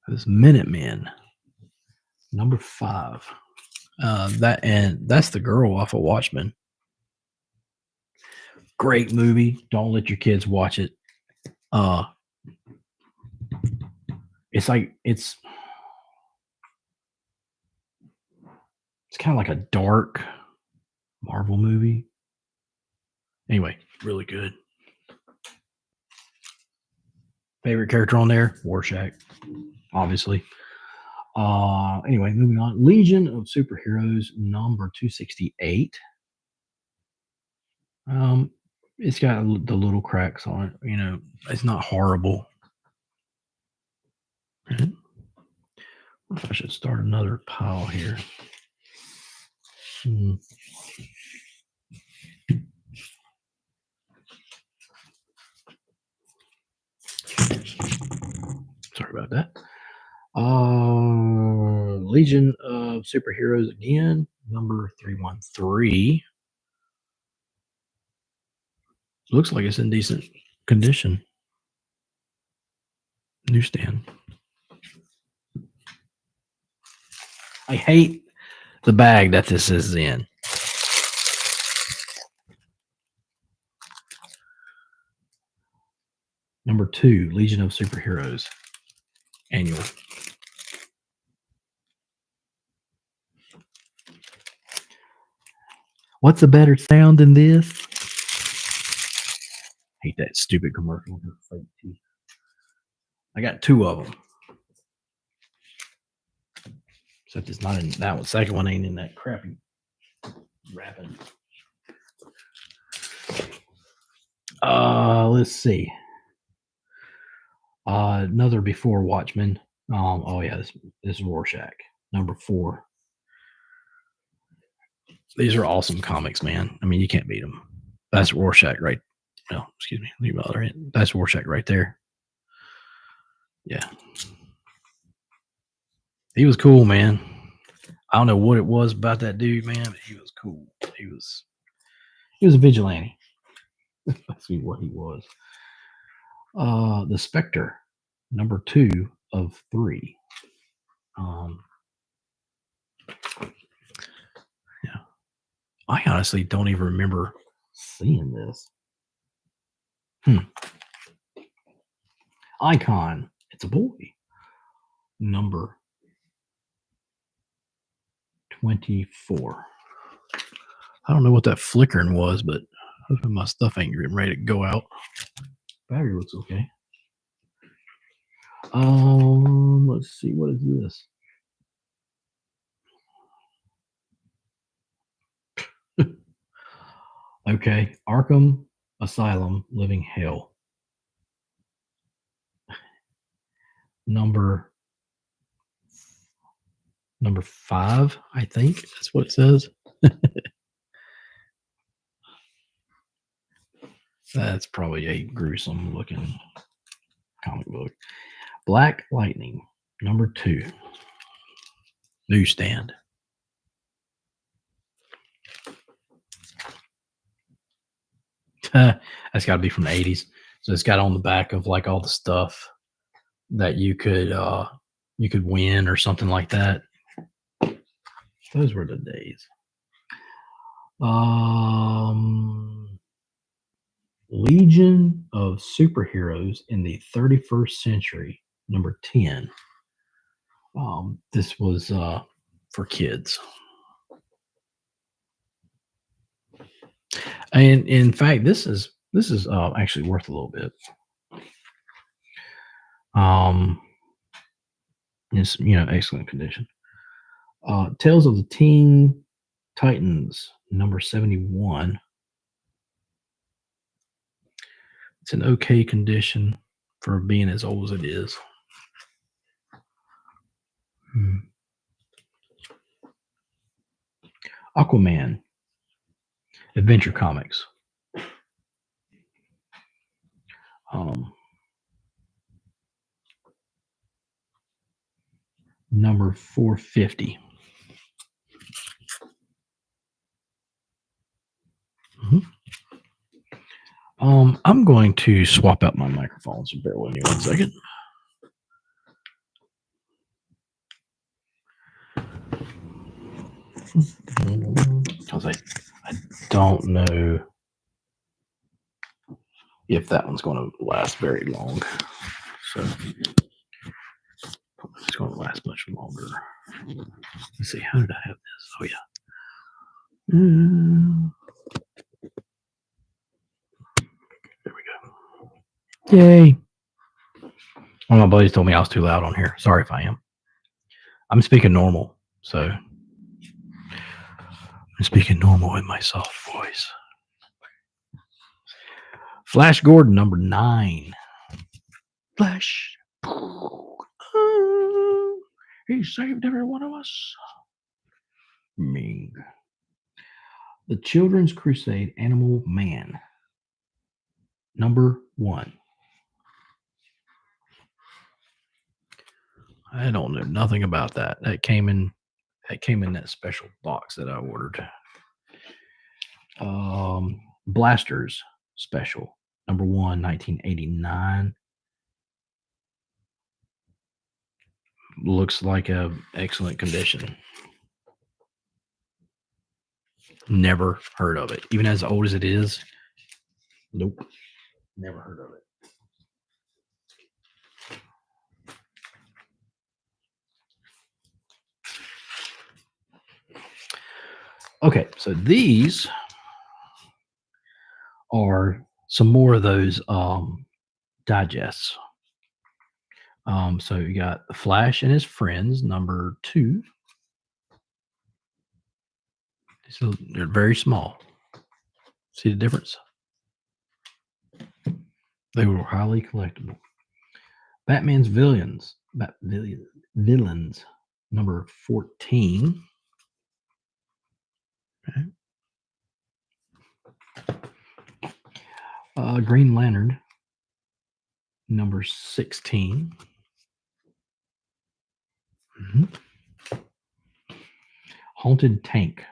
This Minutemen, number 5. That's the girl off of Watchmen. Great movie. Don't let your kids watch it. It's like it's kind of like a dark Marvel movie. Anyway, really good. Favorite character on there? Rorschach, obviously. Anyway, moving on. Legion of Superheroes, number 268. It's got the little cracks on it. You know, it's not horrible. I should start another pile here. Sorry about that. Legion of Superheroes again, number 313. Looks like it's in decent condition. Newsstand. I hate the bag that this is in. Number 2, Legion of Superheroes annual. What's a better sound than this? Hate that stupid commercial with fake teeth. I got 2 of them. Except it's not in that one. Second one ain't in that crappy wrapping. Let's see. Another before Watchmen. Oh yeah, this is Rorschach, number 4. These are awesome comics, man. I mean, you can't beat them. That's Rorschach, right? No, excuse me. Leave my other hand. That's Rorschach right there. Yeah, he was cool, man. I don't know what it was about that dude, man, but he was cool. He was a vigilante. That's what he was. The Spectre, number 2 of 3. Yeah, I honestly don't even remember seeing this. Icon, it's a boy. Number 24. I don't know what that flickering was, but hopefully my stuff ain't getting ready to go out. Battery looks okay. Let's see, what is this? Okay, Arkham Asylum, Living Hell. Number 5, I think that's what it says. That's probably a gruesome looking comic book. Black Lightning, number 2. Newsstand. That's got to be from the 80s. So it's got on the back of like all the stuff that you could win or something like that. Those were the days. Legion of Superheroes in the 31st Century, number 10. This was for kids. And in fact, this is actually worth a little bit. It's excellent condition. Tales of the Teen Titans, number 71. It's in okay condition for being as old as it is. Aquaman, Adventure Comics. Number 450. I'm going to swap out my microphone, so bear with me 1 second. Because I don't know if that one's going to last very long. So it's going to last much longer. Let's see, how did I have this? Oh, yeah. There we go. Yay. One of my buddies told me I was too loud on here. Sorry if I am. I'm speaking normal, so I'm speaking normal in my soft voice. Flash Gordon, number 9. Flash. He saved every one of us. Ming. The Children's Crusade Animal Man, number 1. I don't know nothing about that. That came in that special box that I ordered. Blasters special, number 1, 1989. Looks like a excellent condition. Never heard of it. Even as old as it is. Nope. Never heard of it. Okay, so these are some more of those digests. So you got The Flash and His Friends, number 2. So they're very small. See the difference? They were highly collectible. Batman's Villains, Villains, number 14. Okay. Green Lantern, number 16. Haunted Tank,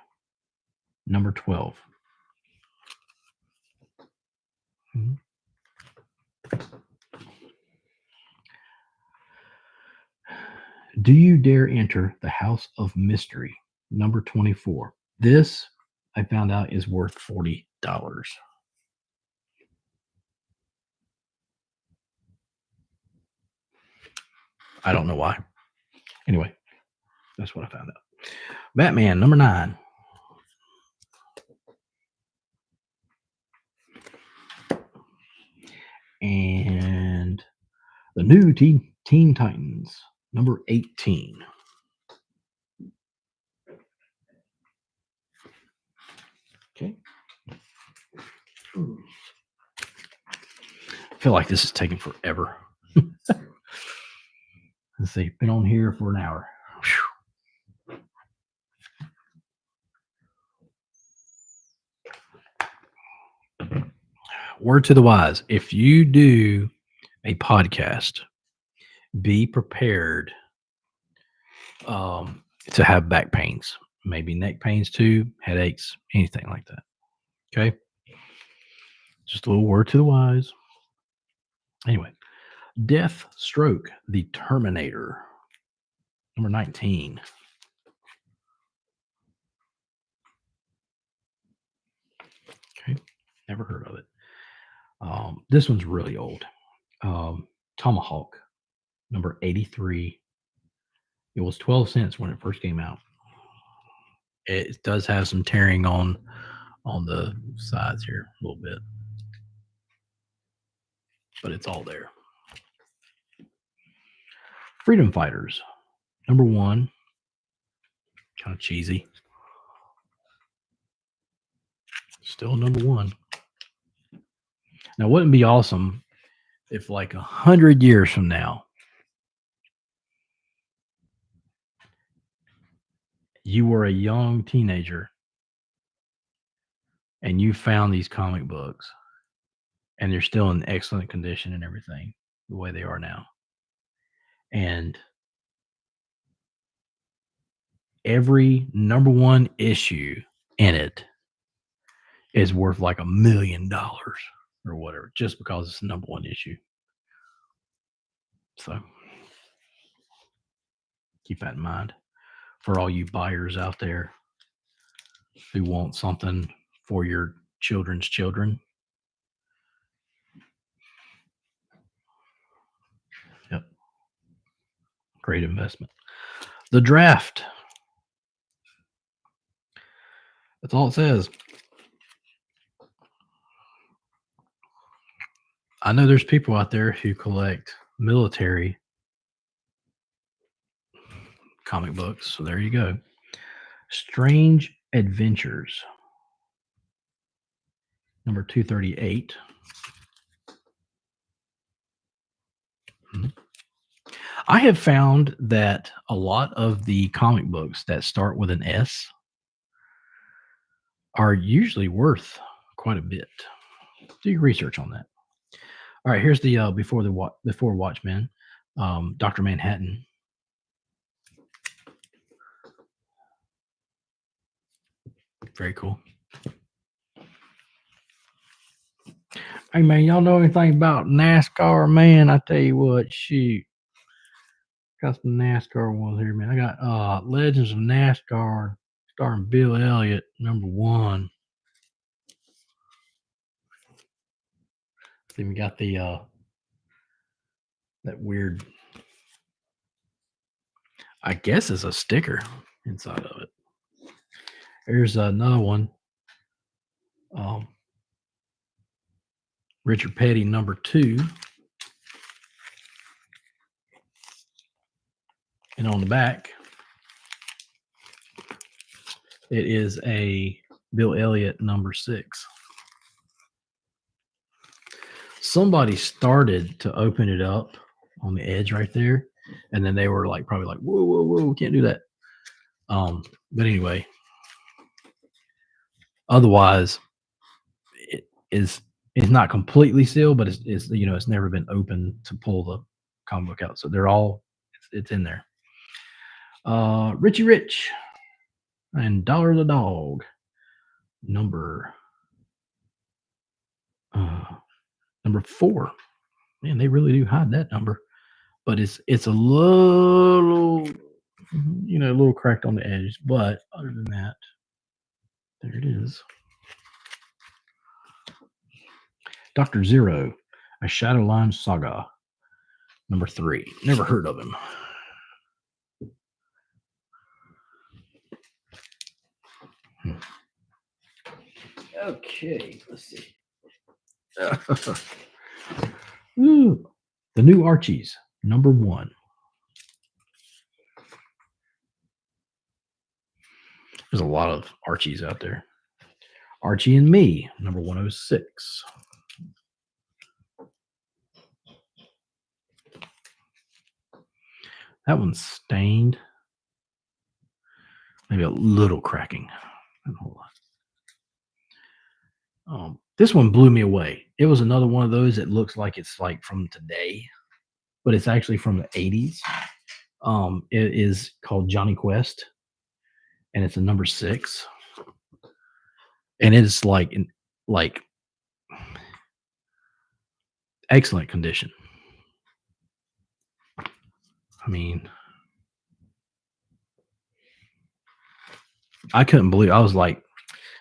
number 12. Do You Dare Enter the House of Mystery, number 24. This, I found out, is worth $40. I don't know why. Anyway, that's what I found out. Batman, number 9. And the new Teen Titans, number 18. Okay. I feel like this is taking forever. Let's see, been on here for an hour. Word to the wise, if you do a podcast, be prepared to have back pains, maybe neck pains too, headaches, anything like that. Okay. Just a little word to the wise. Anyway, Deathstroke, the Terminator, number 19. Okay. Never heard of it. This one's really old. Tomahawk, number 83. It was 12 cents when it first came out. It does have some tearing on the sides here a little bit, but it's all there. Freedom Fighters, number 1. Kind of cheesy. Still number 1. Now, wouldn't it be awesome if, like 100 years from now, you were a young teenager and you found these comic books and they're still in excellent condition and everything the way they are now. And every number one issue in it is worth like $1 million or whatever, just because it's the number one issue. So keep that in mind for all you buyers out there who want something for your children's children. Yep. Great investment. The draft. That's all it says. I know there's people out there who collect military comic books. So there you go. Strange Adventures, number 238. I have found that a lot of the comic books that start with an S are usually worth quite a bit. Do your research on that. All right, here's the before Watchmen, Dr. Manhattan. Very cool. Hey man, y'all know anything about NASCAR? Man, I tell you what, shoot. Got some NASCAR ones here, man. I got Legends of NASCAR starring Bill Elliott, number 1. Then we got the that weird, I guess it's a sticker inside of it. Here's another one. Richard Petty, number 2. And on the back, it is a Bill Elliott, number 6. Somebody started to open it up on the edge right there, and then they were like, probably like, whoa, whoa, whoa, we can't do that. But anyway, otherwise, it's not completely sealed, but it's it's never been open to pull the comic book out. So they're all it's in there. Richie Rich and Dollar the Dog, number 4. Man, they really do hide that number, but it's a little a little cracked on the edge. But other than that, there it is. Dr. Zero, a Shadowline Saga, number 3. Never heard of him. Okay, let's see. Ooh, the new Archies, number 1. There's a lot of Archies out there. Archie and Me, number 106. That one's stained. Maybe a little cracking. Hold on. This one blew me away. It was another one of those that looks like it's like from today, but it's actually from the 80s. It is called Johnny Quest, and it's a number 6. And it's like excellent condition. I mean, I couldn't believe. I was like,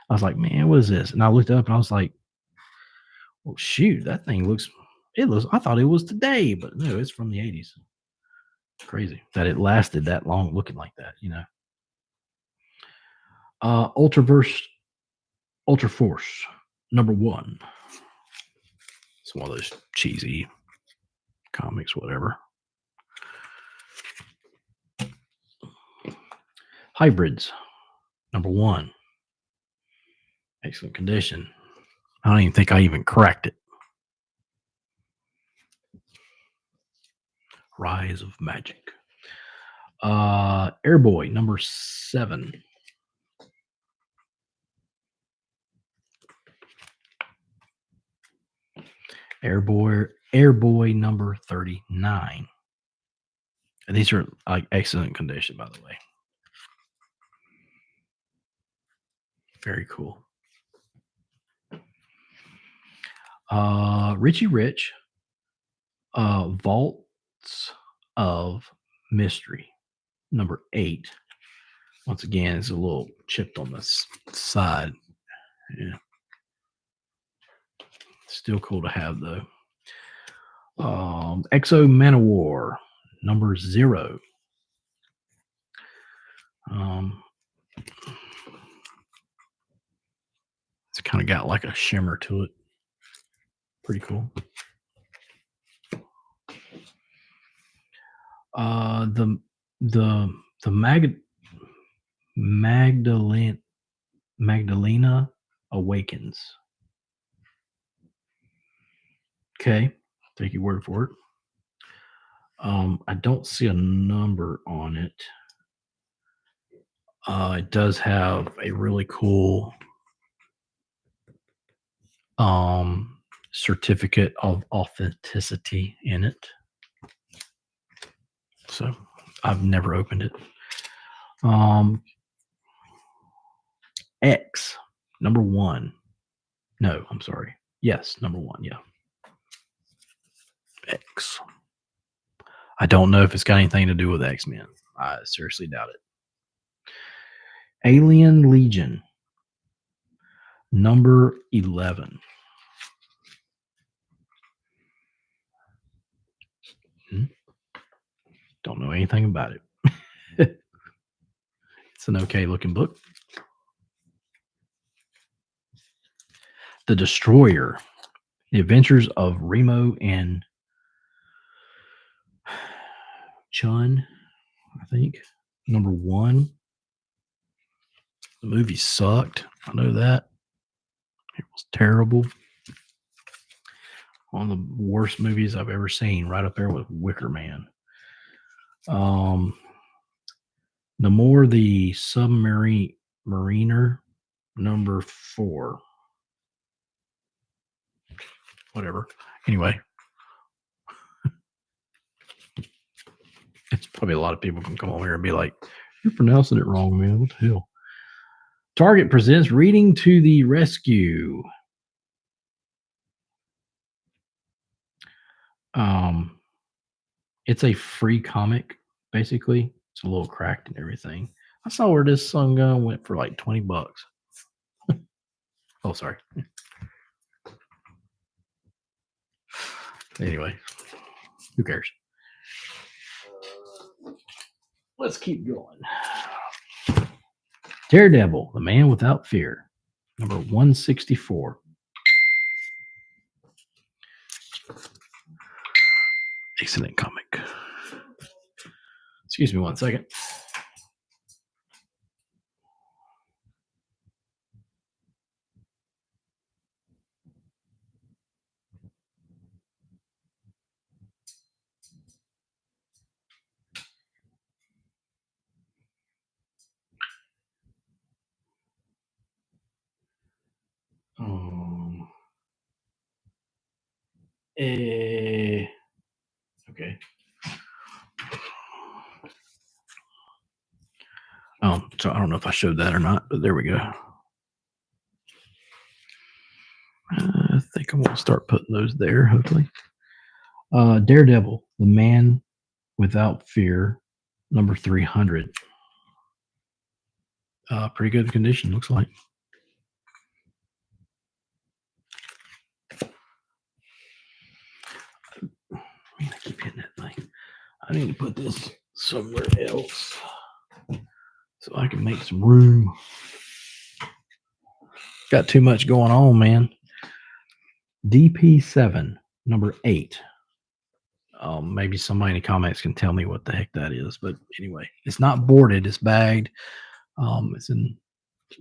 man, what is this? And I looked up and I was like, well, shoot, that thing looks. I thought it was today, but no, it's from the 80s. Crazy that it lasted that long, looking like that. Ultra Force, number 1. It's one of those cheesy comics, whatever. Hybrids, number 1. Excellent condition. I don't even think I even cracked it. Rise of Magic. Airboy number 7. Airboy number 39. And these are like excellent condition, by the way. Very cool. Richie Rich, Vaults of Mystery, number 8. Once again, it's a little chipped on the side. Yeah. Still cool to have, though. Exo Manowar, number 0. It's kind of got like a shimmer to it. Pretty cool. The Magdalena Awakens. Okay, take your word for it. I don't see a number on it. It does have a really cool certificate of authenticity in it. So I've never opened it. X number 1. No, I'm sorry. Yes, number 1. Yeah. X. I don't know if it's got anything to do with X-Men. I seriously doubt it. Alien Legion number 11. Don't know anything about it. It's an okay looking book. The Destroyer, The Adventures of Remo and Chun, I think, number 1. The movie sucked. I know that. It was terrible. One of the worst movies I've ever seen, right up there with Wicker Man. Namor the Submariner, number 4. Whatever. Anyway. It's probably a lot of people can come over here and be like, "You're pronouncing it wrong, man. What the hell?" Target presents Reading to the Rescue. It's a free comic, basically. It's a little cracked and everything. I saw where this Sun Gun went for like $20. Oh, sorry. Anyway, who cares? Let's keep going. Daredevil, The Man Without Fear, number 164. Excellent comic. Excuse me 1 second. Okay. So I don't know if I showed that or not, but there we go. I think I'm going to start putting those there, hopefully. Daredevil, The Man Without Fear, number 300. Pretty good condition, looks like. Man, I keep hitting that thing. I need to put this somewhere else so I can make some room. Got too much going on, man. DP7, number 8. Maybe somebody in the comments can tell me what the heck that is. But anyway, it's not boarded. It's bagged. It's in,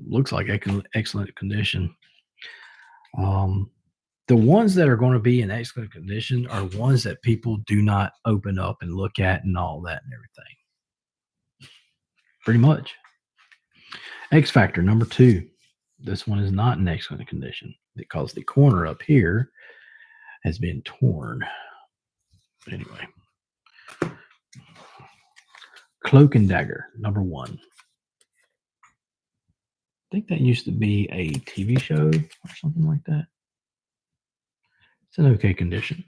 looks like excellent condition. The ones that are going to be in excellent condition are ones that people do not open up and look at and all that and everything. pretty much. X Factor number 2. This one is not in excellent condition because the corner up here has been torn. Anyway, Cloak and Dagger number 1. I think that used to be a TV show or something like that. It's in okay condition.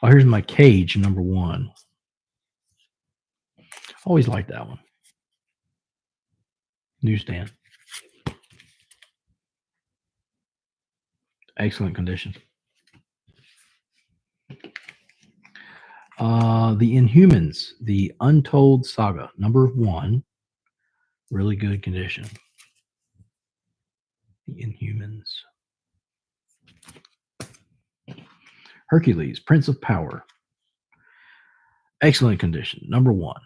Oh, here's my Cage number 1. Always liked that one. Newsstand. Excellent condition. The Inhumans, The Untold Saga, number 1. Really good condition. The Inhumans. Hercules, Prince of Power. Excellent condition, number 1.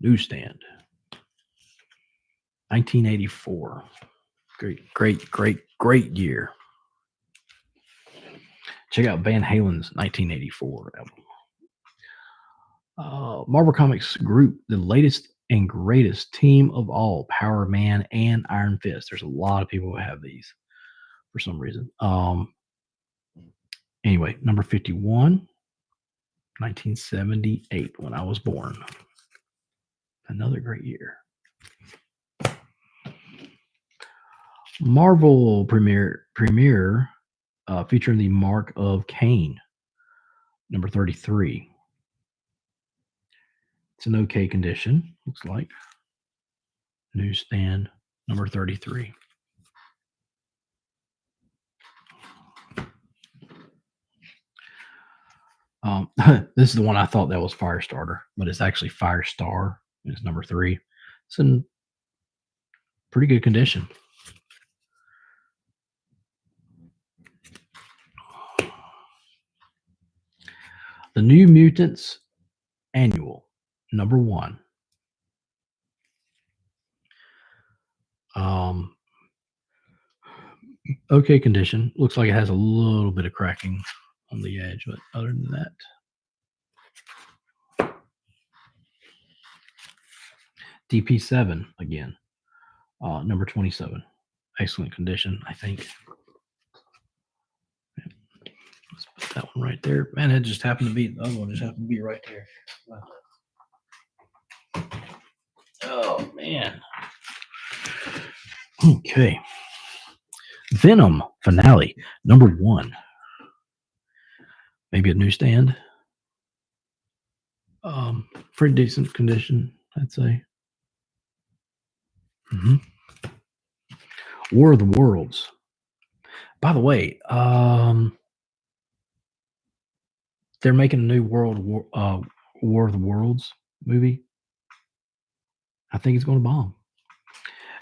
Newsstand. 1984. Great year. Check out Van Halen's 1984 album. Marvel Comics Group, the latest and greatest team of all, Power Man and Iron Fist. There's a lot of people who have these for some reason. Anyway, number 51, 1978, when I was born. Another great year. Marvel premiere featuring the Mark of Cain, number 33. It's in okay condition, looks like. Newsstand, number 33. This is the one I thought that was Firestarter, but it's actually Firestar. It's number 3. It's in pretty good condition. The New Mutants Annual, number 1. Okay condition. Looks like it has a little bit of cracking on the edge, but other than that. DP7 again, number 27. Excellent condition, I think. Let's put that one right there. Man, it just happened to be, the other one just happened to be right there. Wow. Oh, man. Okay. Venom Finale, number 1. Maybe a newsstand. Pretty decent condition, I'd say. War of the Worlds. By the way, they're making a new War of the Worlds movie. I think it's going to bomb.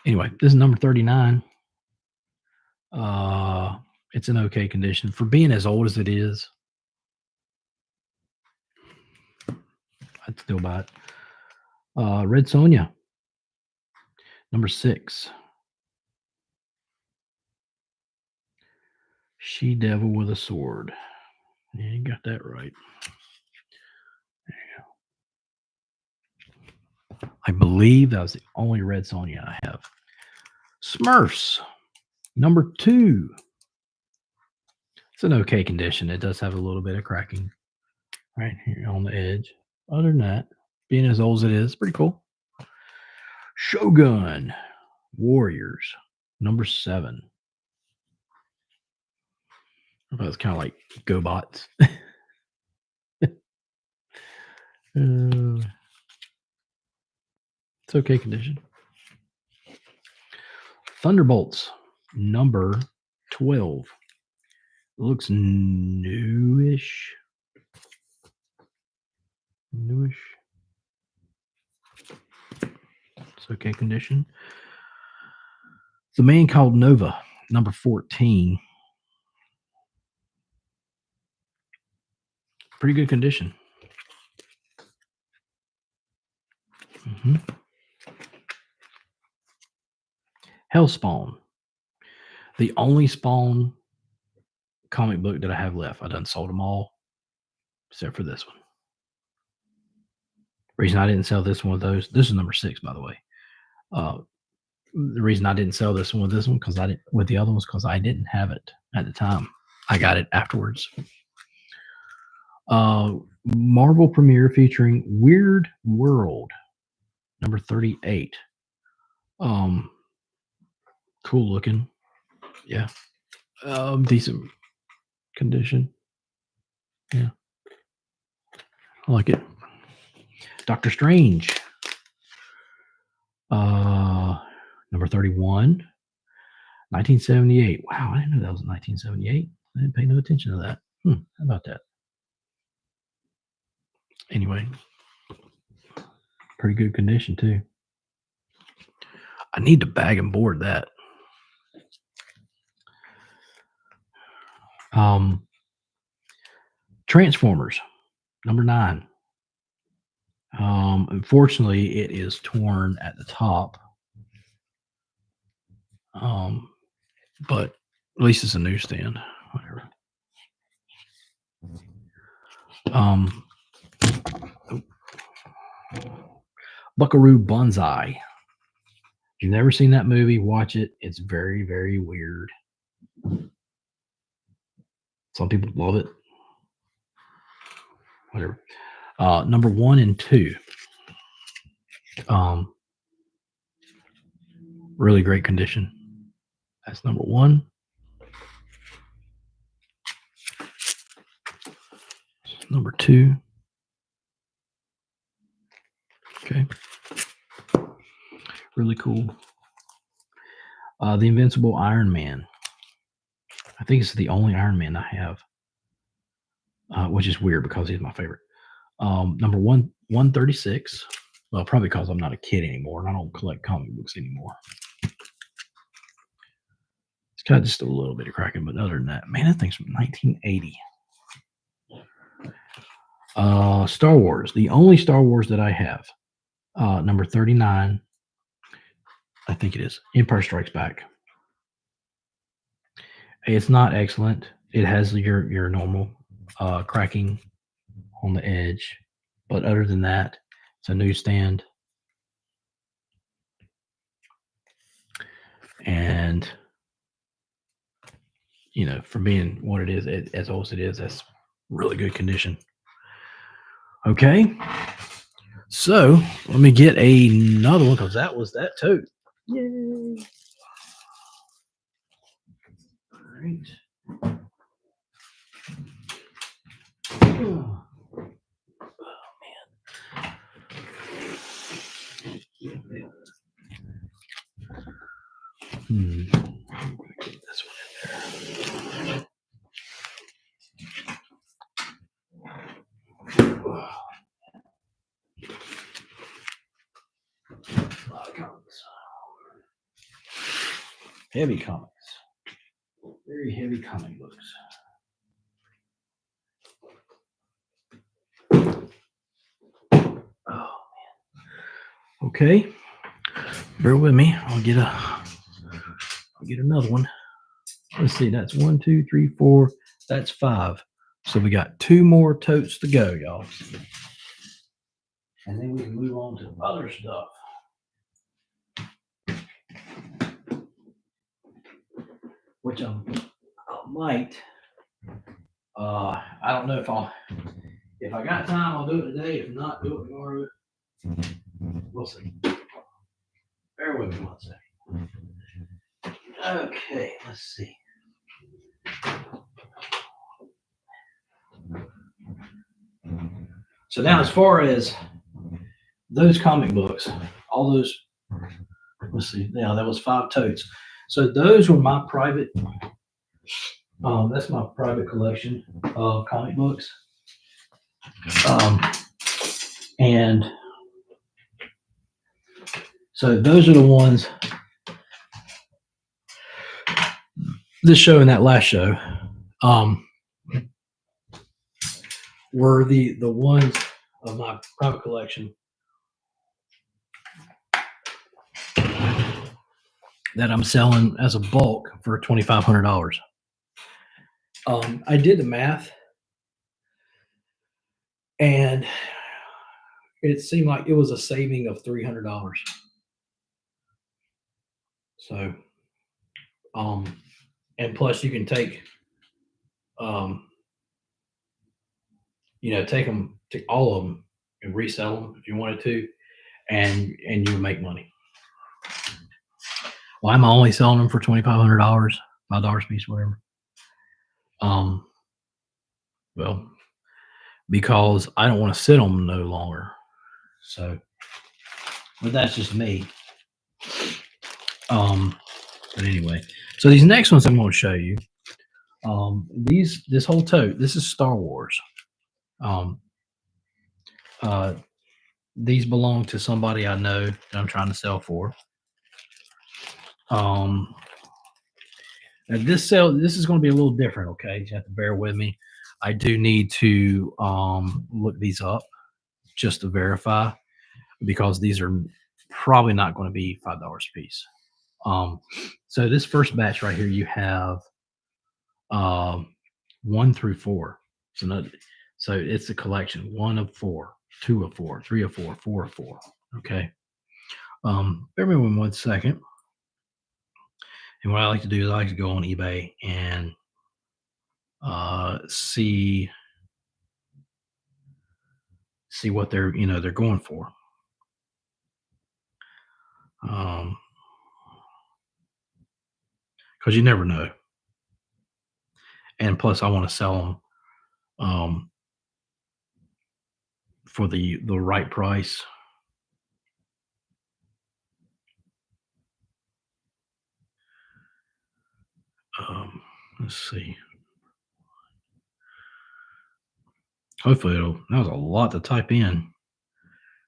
Anyway, this is number 39. It's in okay condition for being as old as it is. I'd still buy it. Red Sonja, number 6. She Devil with a Sword. Yeah, you got that right. There you go. I believe that was the only Red Sonja I have. Smurfs, number 2. It's in okay condition. It does have a little bit of cracking right here on the edge. Other than that, being as old as it is, pretty cool. Shogun Warriors, number 7. It's kind of like GoBots. It's okay condition. Thunderbolts, number 12. It looks newish. It's okay condition. The Man Called Nova, number 14. Pretty good condition. Hellspawn. The only Spawn comic book that I have left. I done sold them all, except for this one. Reason I didn't sell this one with those. This is number 6, by the way. The reason I didn't sell this one with this one because I didn't with the other ones because I didn't have it at the time. I got it afterwards. Marvel premiere featuring Weird World, number 38. Cool looking. Yeah. Decent condition. Yeah. I like it. Doctor Strange. Number 31. 1978. Wow, I didn't know that was 1978. I didn't pay no attention to that. How about that? Anyway, pretty good condition too. I need to bag and board that. Transformers, number 9. Unfortunately, it is torn at the top. But at least it's a newsstand. Whatever. Buckaroo Banzai. If you've never seen that movie, watch it. It's very, very weird. Some people love it. Whatever. Number 1 and 2. Really great condition. That's number 1. Number 2. Okay. Really cool. The Invincible Iron Man. I think it's the only Iron Man I have, which is weird because he's my favorite. Number 136. Well, probably because I'm not a kid anymore and I don't collect comic books anymore. It's got just a little bit of cracking, but other than that, man, that thing's from 1980. Star Wars. The only Star Wars that I have. Number 39. I think it is. Empire Strikes Back. It's not excellent. It has your normal cracking on the edge, but other than that, it's a newsstand. And for being what it is, as old as it is, that's really good condition. Okay, so let me get another one because that was that tote. Yay! All right. Oh man. Put this one in there. A lot of comics. Heavy comics. Very heavy comic books. Oh man. Okay. Bear with me. I'll get another one. Let's see. That's 1, 2, 3, 4. That's 5. So we got 2 more totes to go, y'all. And then we can move on to other stuff. Which I might. I don't know if I got time, I'll do it today. If not, do it tomorrow. We'll see. Bear with me 1 second. Okay, let's see. So now, as far as those comic books, all those, let's see, yeah, that was 5 totes. So those were my private, that's my private collection of comic books. And so those are the ones, this show and that last show, were the ones of my private collection that I'm selling as a bulk for $2,500. I did the math, and It seemed like it was a saving of $300. So, um, and plus you can take, um, take them, take all of them and resell them if you wanted to, and you make money. Why am I only selling them for $2,500, $5 a piece, whatever? Um, well, because I don't want to sit on them no longer. So, but that's just me. But anyway, so these next ones I'm going to show you. This whole tote, this is Star Wars. Um, uh, these belong to somebody I know that I'm trying to sell for. Now this is going to be a little different. Okay, you have to bear with me. I do need to look these up just to verify, because these are probably not going to be $5 a piece. So this first batch right here, you have 1 through 4. So it's a collection: 1 of 4, 2 of 4, 3 of 4, 4 of 4. Okay. Bear with me 1 second. And what I like to do is I like to go on eBay and see what they're going for. Because you never know. And plus, I want to sell them for the right price. Let's see. Hopefully, that was a lot to type in.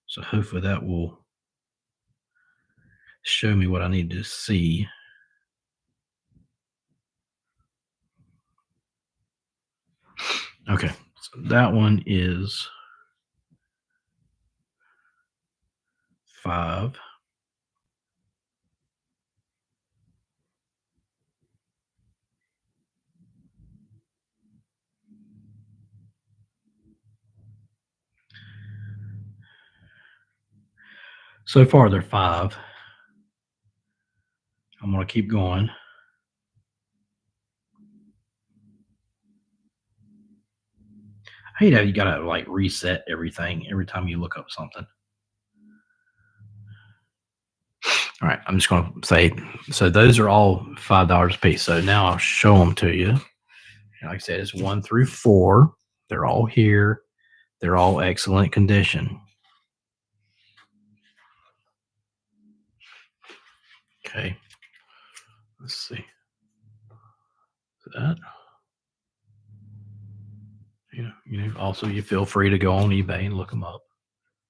So hopefully that will show me what I need to see. Okay, so that one is 5. So far, they're 5. I'm going to keep going. I hate how you got to like reset everything every time you look up something. All right, I'm just going to say, so those are all $5 a piece. So now I'll show them to you. Like I said, it's 1 through 4. They're all here. They're all excellent condition. Okay. Let's see. That. Also you feel free to go on eBay and look them up.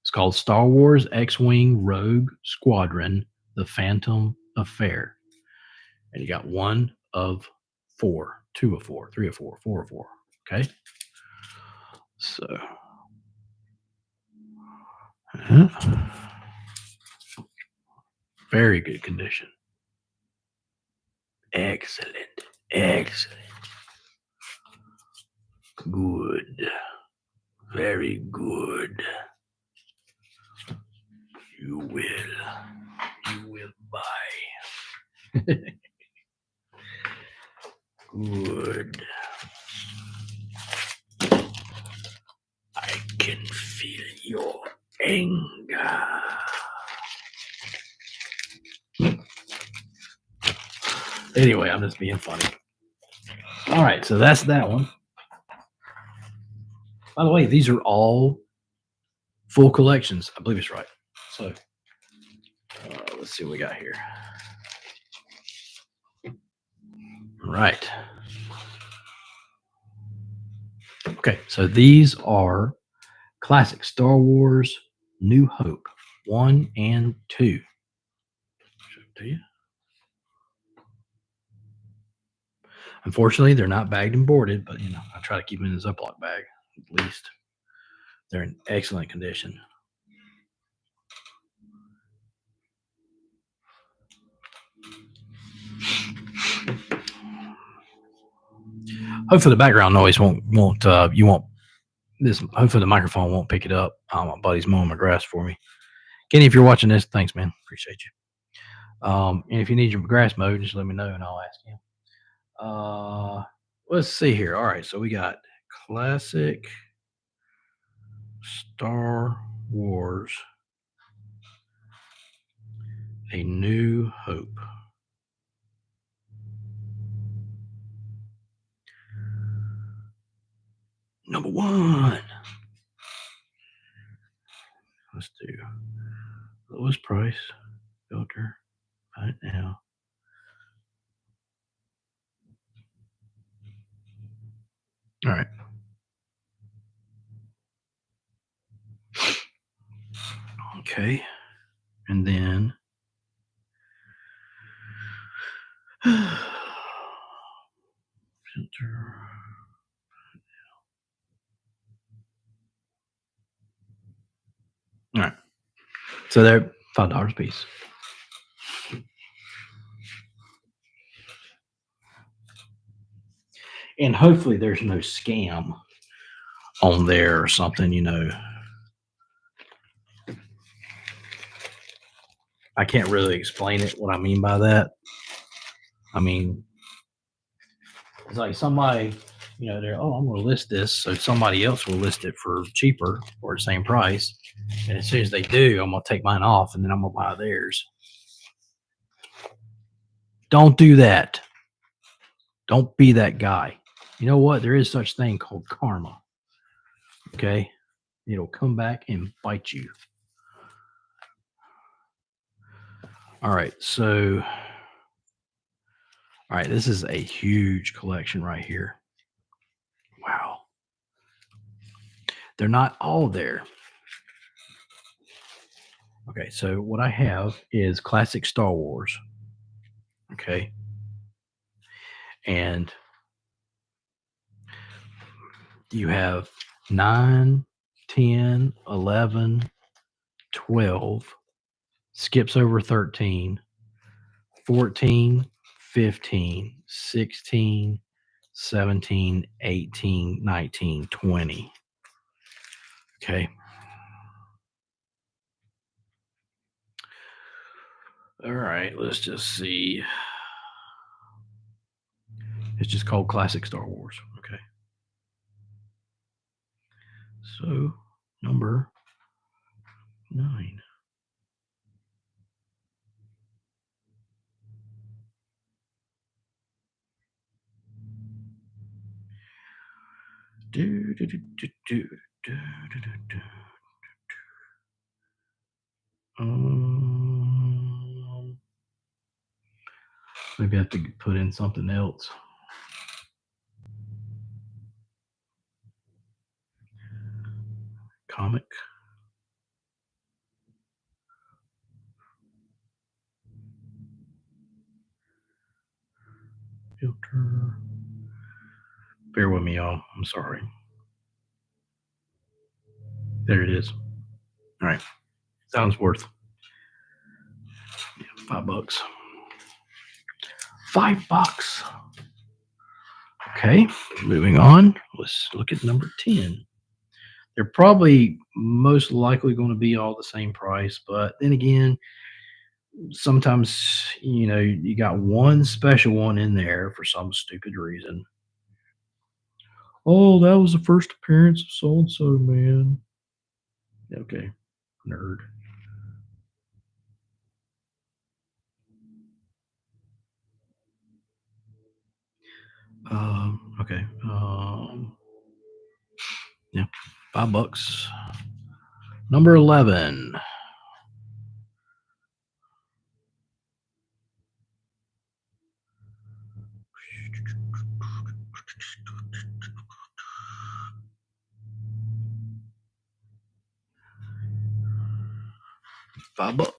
It's called Star Wars X-Wing Rogue Squadron: The Phantom Affair. And you got 1 of 4, 2 of 4, 3 of 4, 4 of 4. Okay. So very good condition. Excellent. Excellent. Good. Very good. You will buy. Good. I can feel your anger. Anyway, I'm just being funny. All right, so that's that one. By the way, these are all full collections. I believe it's right. So let's see what we got here. Right. Okay, so these are classic Star Wars New Hope 1 and 2. Show it to you. Unfortunately, they're not bagged and boarded, but I try to keep them in a Ziploc bag at least. They're in excellent condition. Hopefully, the background noise won't This hopefully the microphone won't pick it up. My buddy's mowing my grass for me. Kenny, if you're watching this, thanks, man. Appreciate you. And if you need your grass mowed, just let me know and I'll ask him. Let's see here. All right, so we got classic Star Wars, A New Hope. Number one. Let's do lowest price filter right now. All right. Okay. And then filter. All right. So they're $5 a piece. And hopefully there's no scam on there or something, you know. I can't really explain it, what I mean by that. I mean, it's like somebody, you know, they're, oh, I'm going to list this. So somebody else will list it for cheaper or the same price. And as soon as they do, I'm going to take mine off and then I'm going to buy theirs. Don't do that. Don't be that guy. You know what? There is such thing called karma. Okay. It'll come back and bite you. All right. So, all right. This is a huge collection right here. Wow. They're not all there. Okay. So, what I have is classic Star Wars. Okay. And you have 9, 10, 11, 12, skips over 13, 14, 15, 16, 17, 18, 19, 20. Okay. All right. Let's just see. It's just called Classic Star Wars. Okay. So, number 9. Do, do, do, do, do, do, do, do. Maybe I have to put in something else. Comic. Filter. Bear with me, y'all. I'm sorry. There it is. All right. Sounds worth $5. $5. Okay. Moving on. Let's look at number 10. They're probably most likely going to be all the same price, but then again, sometimes you know you got one special one in there for some stupid reason. Oh, that was the first appearance of so and so, man. Okay, nerd. Okay. Yeah, $5. Number 11. $5.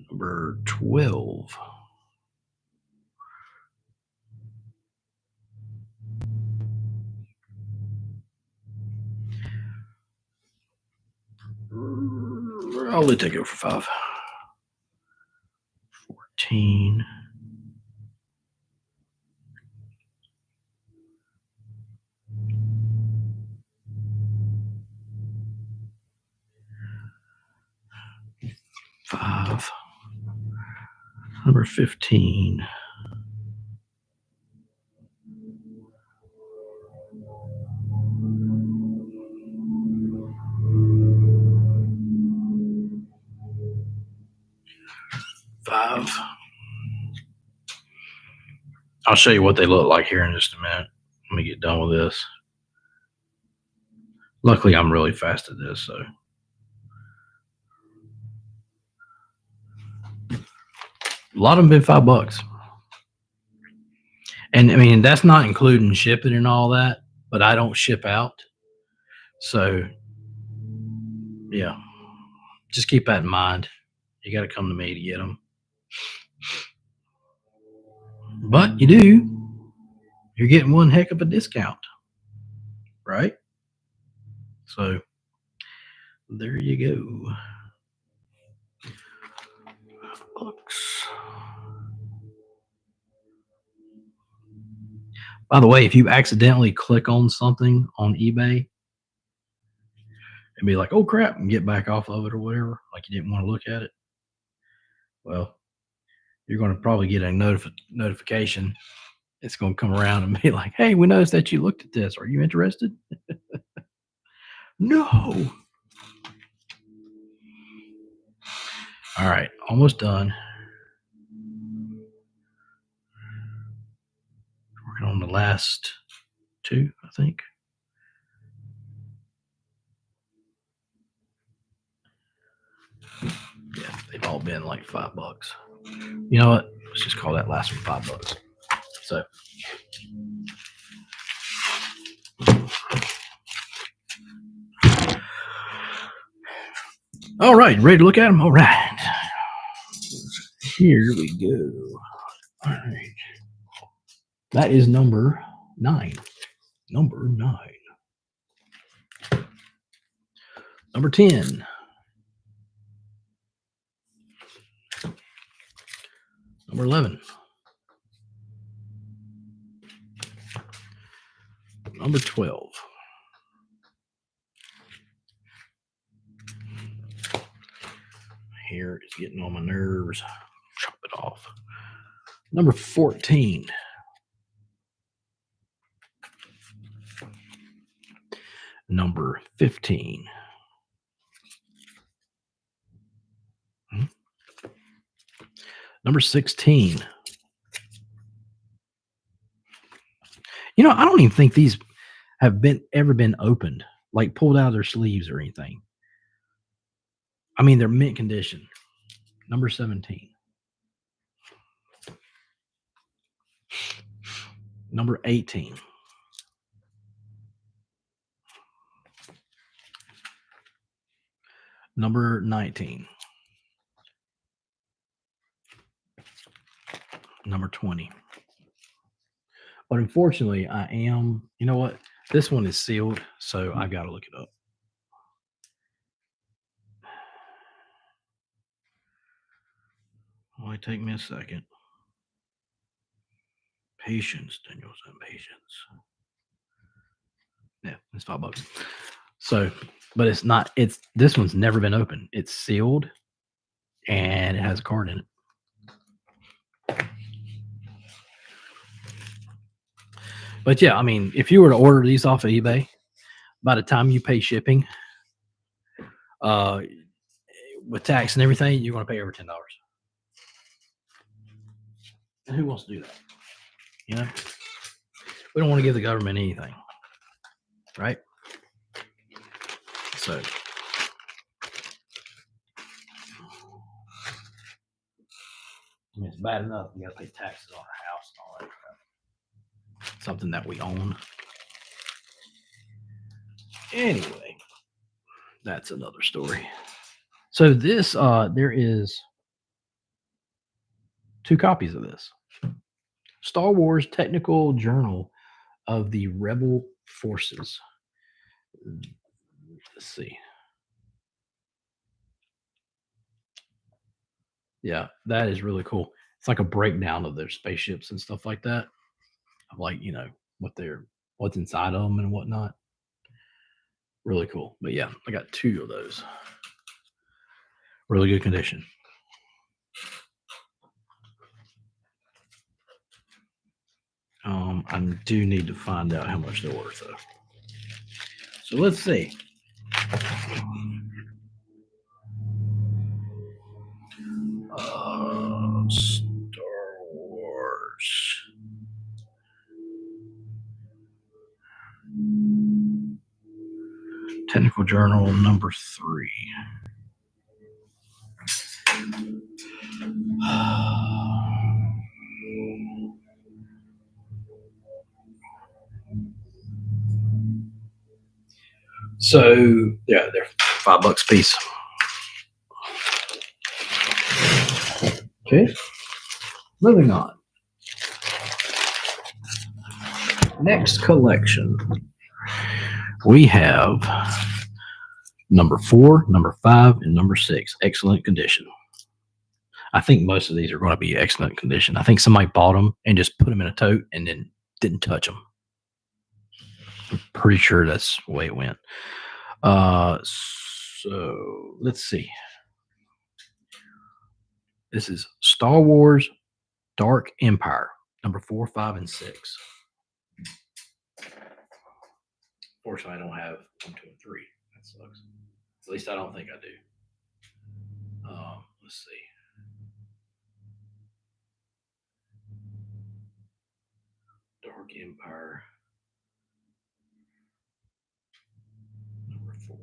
Number 12. I'll let that go for 5. 14. 5. Number 15. Five. I'll show you what they look like here in just a minute. Let me get done with this. Luckily, I'm really fast at this, so. A lot of them been $5. And I mean, that's not including shipping and all that, but I don't ship out. So, yeah, just keep that in mind. You got to come to me to get them. But you do, you're getting one heck of a discount, right? So, there you go. Books. By the way, if you accidentally click on something on eBay and be like, oh crap, and get back off of it or whatever, like you didn't want to look at it, well, you're going to probably get a notification. It's going to come around and be like, hey, we noticed that you looked at this. Are you interested? No. All right, almost done. Working on the last 2, I think. Yeah, they've all been like $5. You know what? Let's just call that last one $5. So, all right, ready to look at them? All right. Here we go. All right. That is number 9. Number 9. Number 10. Number 11. Number 12. Hair is getting on my nerves. Chop it off. Number 14. Number 15. Number 16. You know, I don't even think these have ever been opened, like pulled out of their sleeves or anything. I mean, they're mint condition. Number 17. Number 18. Number 19. Number 20. But unfortunately, you know what? This one is sealed, so I got to look it up. Only take me a second. Patience, Daniels, and patience. Yeah, it's $5. So, but it's not. This one's never been opened. It's sealed, and it has a card in it. But yeah, I mean, if you were to order these off of eBay, by the time you pay shipping, with tax and everything, you're going to pay over $10. And who wants to do that? You know, we don't want to give the government anything, right? So, I mean, it's bad enough we got to pay taxes on our house and all that crap. Something that we own. Anyway, that's another story. So this, there is 2 copies of this. Star Wars Technical Journal of the Rebel Forces. Let's see. Yeah, that is really cool. It's like a breakdown of their spaceships and stuff like that. Of like, you know, what's inside of them and whatnot. Really cool. But yeah, I got 2 of those. Really good condition. I do need to find out how much they're worth, though. So let's see. Star Wars. Technical Journal number 3. So yeah, they're $5 a piece. Okay, moving on. Next collection, we have number 4, number 5, and number 6. Excellent condition. I think most of these are going to be excellent condition. I think somebody bought them and just put them in a tote and then didn't touch them. I'm pretty sure that's the way it went. So let's see. This is Star Wars Dark Empire, number 4, 5, and 6. Fortunately, I don't have 1, 2, and 3. That sucks. At least I don't think I do. Let's see. Dark Empire, number 4.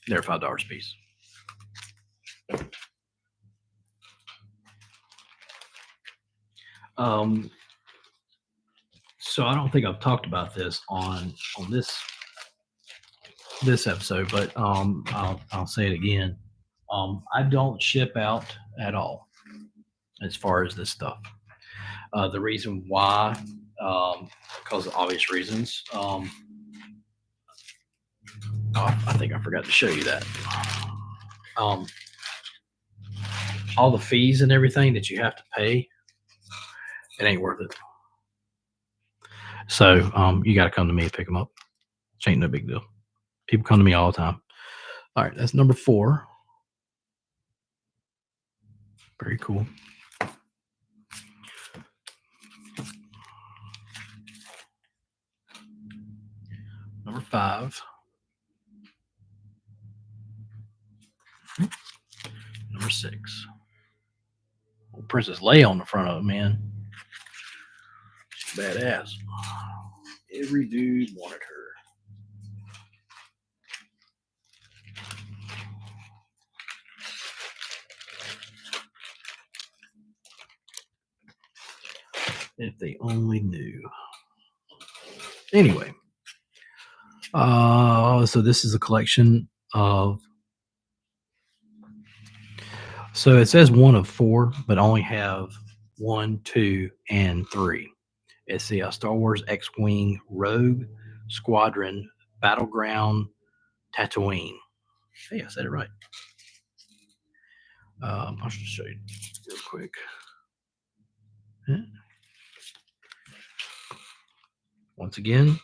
They're $5 a piece. So I don't think I've talked about this on this episode, but I'll say it again. I don't ship out at all as far as this stuff. The reason why, because of obvious reasons. I think I forgot to show you that. All the fees and everything that you have to pay, it ain't worth it. So you got to come to me to pick them up. It ain't no big deal. People come to me all the time. All right, that's number 4. Very cool. Number 5. Number 6. Well, Princess Leia on the front of it, man. She's badass. Every dude wanted her. If they only knew. Anyway, so this is a collection of. So it says 1 of 4, but only have 1, 2, and 3. It's the Star Wars X-Wing Rogue Squadron Battleground Tatooine. Hey, I said it right. I'll just show you real quick. Yeah. Once again,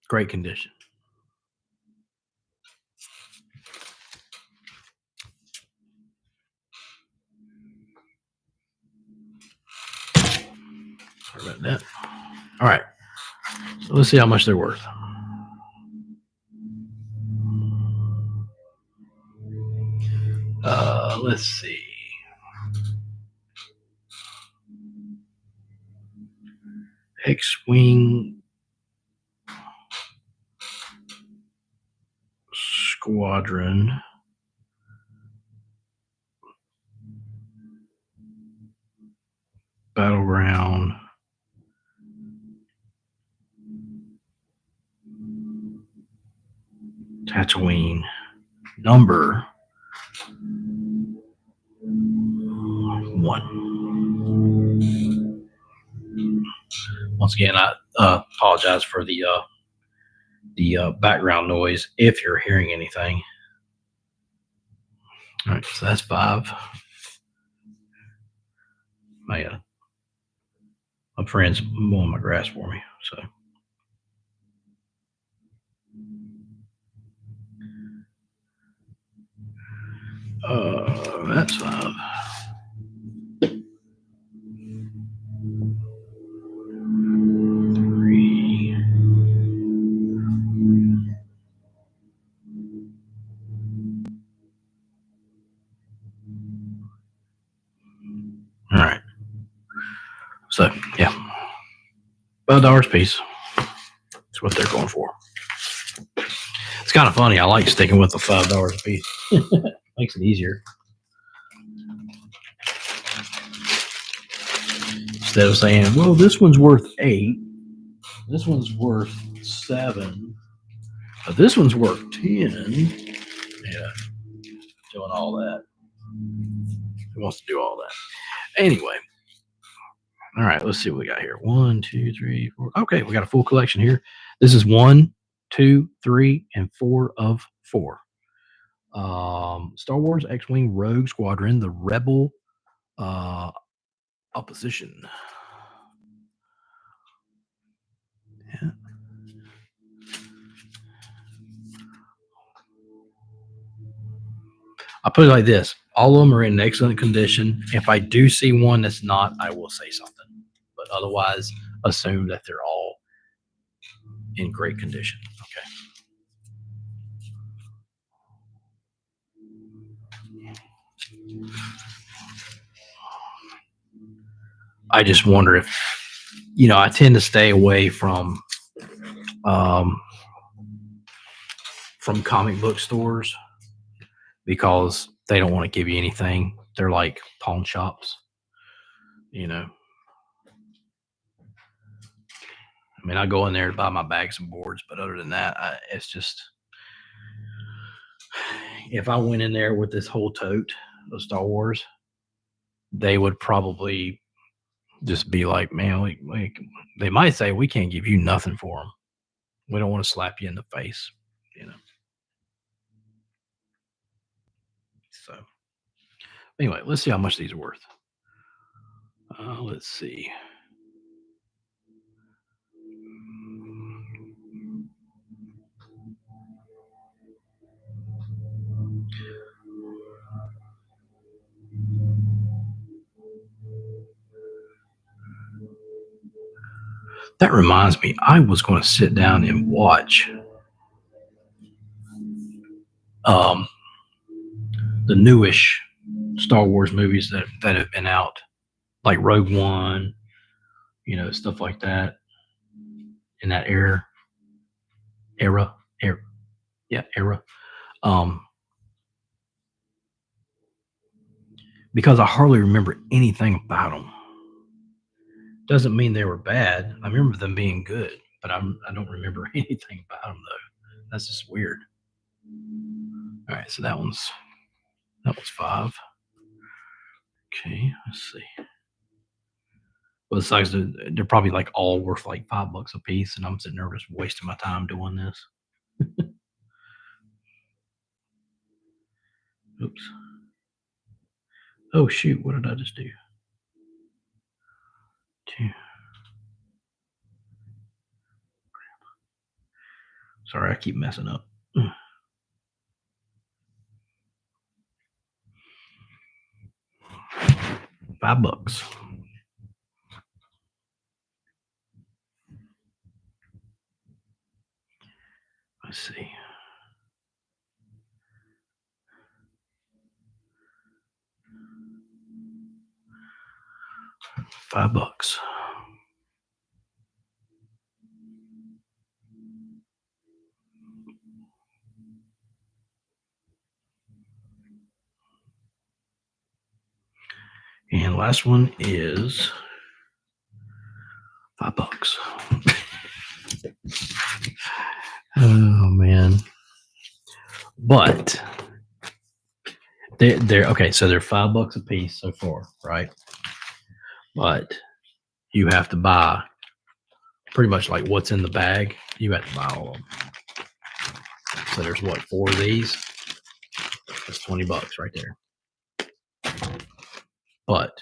great condition. Sorry about that. All right. So let's see how much they're worth. Let's see. X-Wing Squadron. Battleground. Tatooine. Number 1. Once again, I apologize for the background noise if you're hearing anything. All right, so that's 5. My friend's mowing my grass for me, so. That's 5. Three. All right. So yeah, $5 a piece. That's what they're going for. It's kind of funny. I like sticking with the $5 a piece. Makes it easier. Instead of saying, well, this one's worth 8, this one's worth 7, but this one's worth 10. Yeah, doing all that. Who wants to do all that? Anyway. All right, let's see what we got here. 1, 2, 3, 4. Okay, we got a full collection here. This is 1, 2, 3, and 4 of 4. Star Wars X-Wing Rogue Squadron, the Rebel Opposition. Yeah. I'll put it like this. All of them are in excellent condition. If I do see one that's not, I will say something. But otherwise, assume that they're all in great condition. Okay. I just wonder if, I tend to stay away from comic book stores because they don't want to give you anything. They're like pawn shops, I mean, I go in there to buy my bags and boards, but other than that, it's just, if I went in there with this whole tote of Star Wars, they would probably just be like, man, they might say, we can't give you nothing for them. We don't want to slap you in the face, So anyway, let's see how much these are worth. Let's see. That reminds me, I was going to sit down and watch the newish Star Wars movies that have been out, like Rogue One, stuff like that, in that era. Um, because I hardly remember anything about them. Doesn't mean they were bad. I remember them being good, but I don't remember anything about them though. That's just weird. All right, so that was 5. Okay, let's see. Well, the sucks, they're probably like all worth like $5 a piece, and I'm sitting there just wasting my time doing this. Oops. Oh shoot! What did I just do? 2. Sorry, I keep messing up. $5. Let's see. $5. And last one is $5. Oh man. But they're okay, so they're $5 a piece so far, right? But you have to buy pretty much like what's in the bag. You have to buy all of them. So there's what, 4 of these? That's $20 right there. But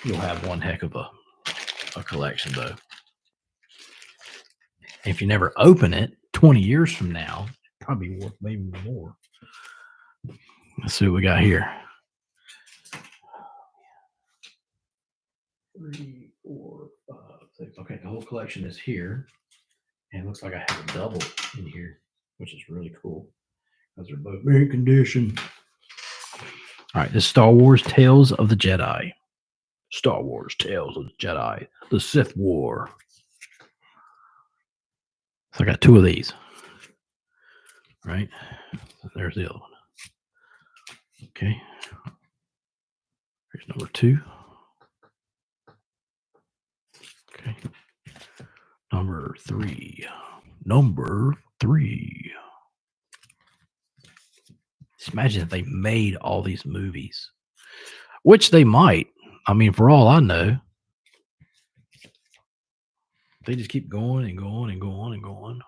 you'll have one heck of a collection though. And if you never open it, 20 years from now, probably worth maybe more. Let's see what we got here. 3, 4, 5, 6. Okay, the whole collection is here. And it looks like I have a double in here, which is really cool. Because they're both very condition. All right, this is Star Wars Tales of the Jedi. Star Wars Tales of the Jedi. The Sith War. So I got 2 of these. Right? There's the other one. Okay. Here's number 2. Okay. Number 3. Number 3. Just imagine if they made all these movies, which they might. I mean, for all I know, they just keep going and going and going and going.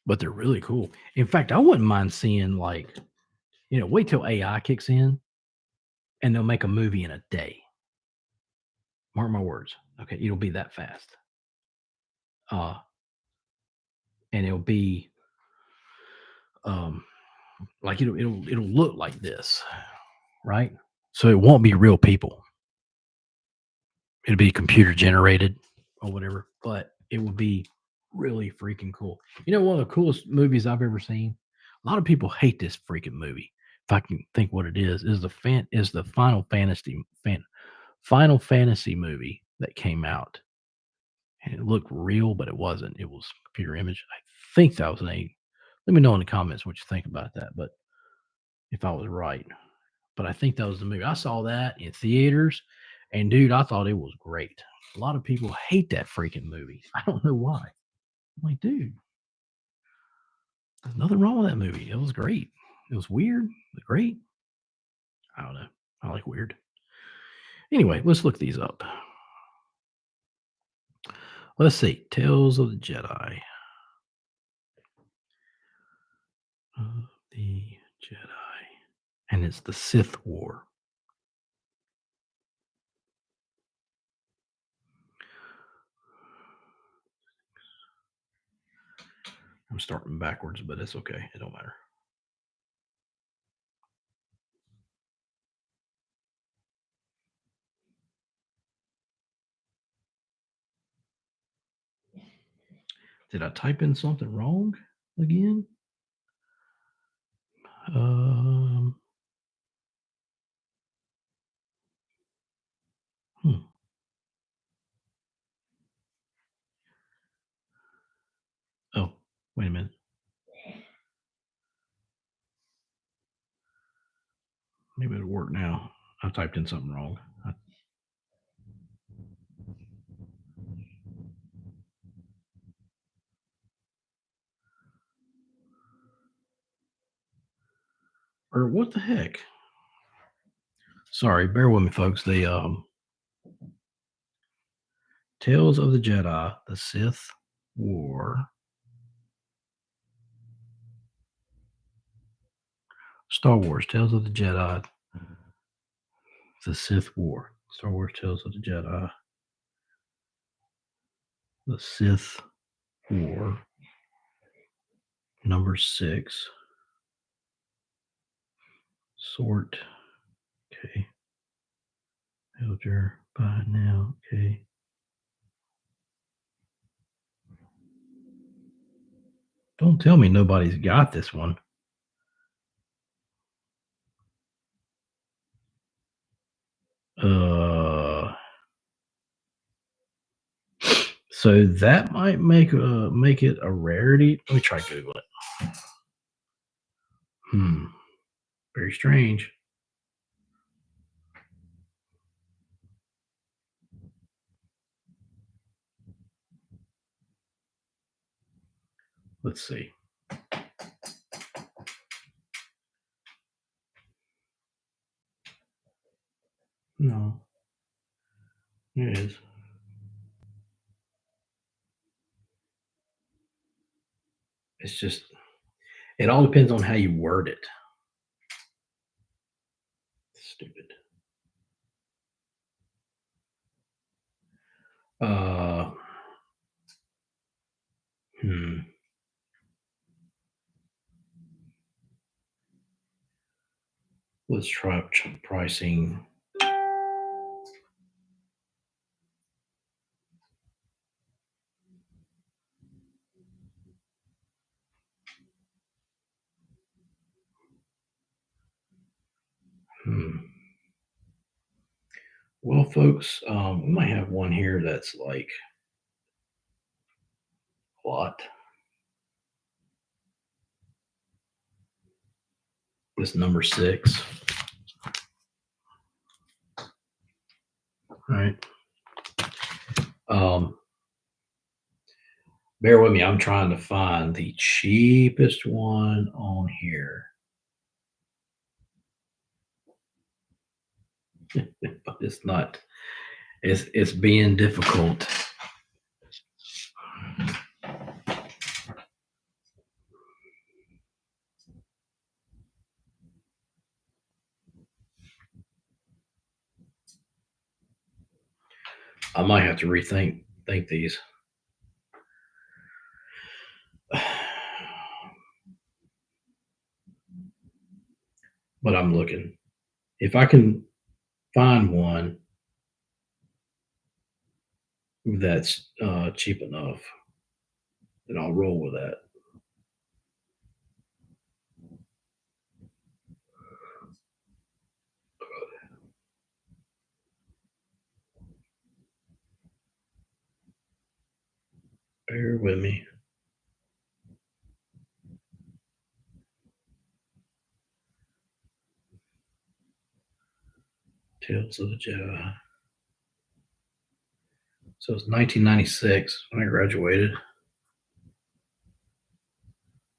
But they're really cool. In fact, I wouldn't mind seeing like, wait till AI kicks in and they'll make a movie in a day. Mark my words. Okay, it'll be that fast. And it'll be like it'll look like this, right? So it won't be real people. It'll be computer generated or whatever, but it will be really freaking cool. One of the coolest movies I've ever seen. A lot of people hate this freaking movie. If I can think what it is the Final Fantasy movie that came out, and it looked real, but it wasn't. It was computer image. I think that was let me know in the comments what you think about that. But if I was right, but I think that was the movie. I saw that in theaters, and dude, I thought it was great. A lot of people hate that freaking movie. I don't know why. I'm like, dude, there's nothing wrong with that movie. It was great. It was weird, but great. I don't know. I like weird. Anyway, let's look these up. Let's see. Tales of the Jedi. Of the Jedi. And it's the Sith War. I'm starting backwards, but it's okay. It don't matter. Did I type in something wrong again? Hmm. Oh, wait a minute. Maybe it'll work now. I typed in something wrong. Or what the heck? Sorry, bear with me, folks. The Tales of the Jedi, the Sith War, Star Wars, Tales of the Jedi, the Sith War, Star Wars, Tales of the Jedi, the Sith War, number 6, sort, okay, Elder, by now, okay. Don't tell me nobody's got this one. So that might make it a rarity. Let me try Google it. Very strange. Let's see. No, it is. It's just, it all depends on how you word it. Stupid. Uh, hmm. Let's try pricing. Hmm. Well, folks, we might have one here that's like a lot. This number 6. All right. Um, Bear with me. I'm trying to find the cheapest one on here. But it's not. It's being difficult. I might have to think these. But I'm looking. If I can find one that's cheap enough, then I'll roll with that. Bear with me. Tales of the Jedi. So it's 1996 when I graduated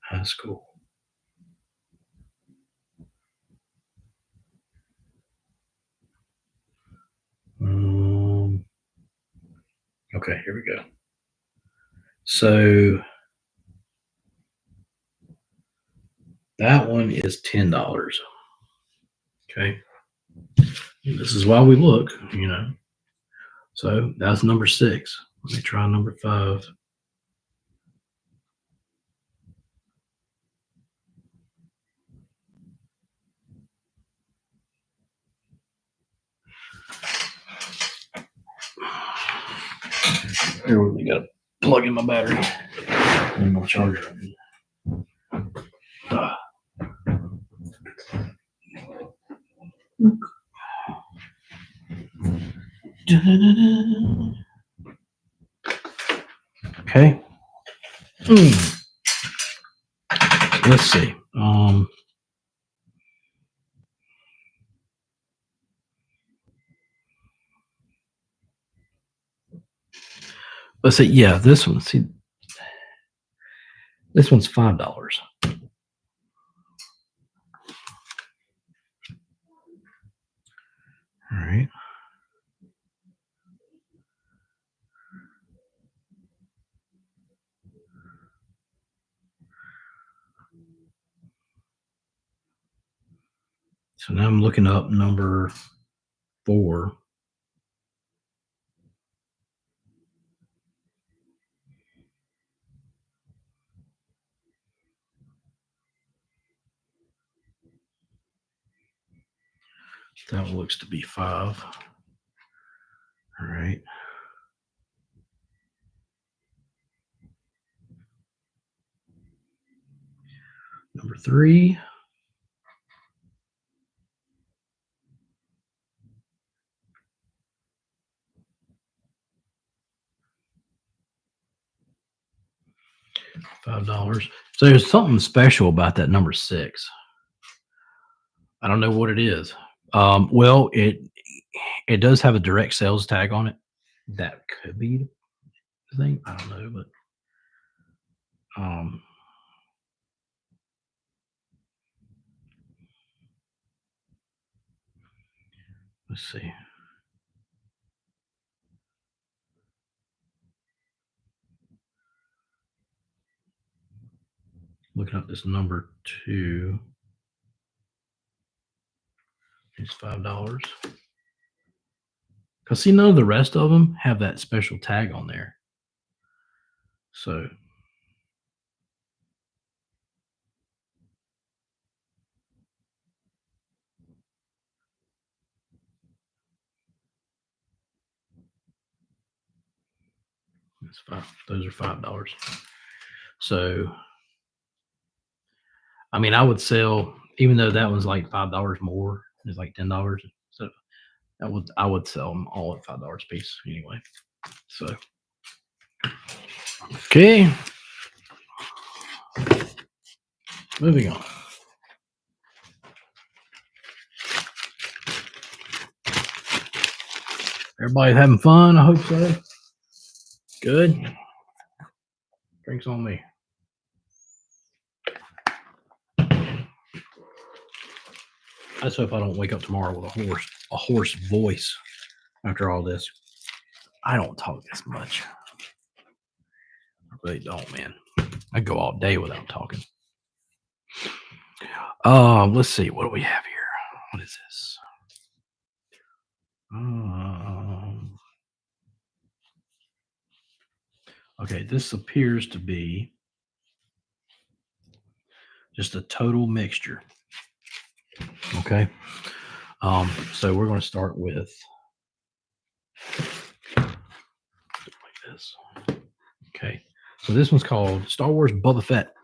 high school. Okay, here we go. So that one is $10. Okay. This is why we look, So that's number 6. Let me try number 5. Here we got to plug in my battery and my charger. Okay. Let's see. Let's see. Yeah, this one. See, this one's $5. All right. So now I'm looking up number 4. That one looks to be 5. All right. Number 3. $5. So there's something special about that number 6. I don't know what it is. Well, it does have a direct sales tag on it. That could be the thing. I don't know, but um, let's see. Looking up this number two. It's $5. Cause see, none of the rest of them have that special tag on there. So it's five. Those are $5. So I mean, I would sell, even though that was like $5 more. It's like $10. So I would sell them all at $5 a piece anyway. So okay, moving on. Everybody having fun? I hope so. Good. Drinks on me. Let's hope I don't wake up tomorrow with a hoarse voice after all this. I don't talk this much. I really don't, man. I go all day without talking. Let's see. What do we have here? What is this? Okay, this appears to be just a total mixture. Okay. So we're going to start with like this. Okay. So this one's called Star Wars Boba Fett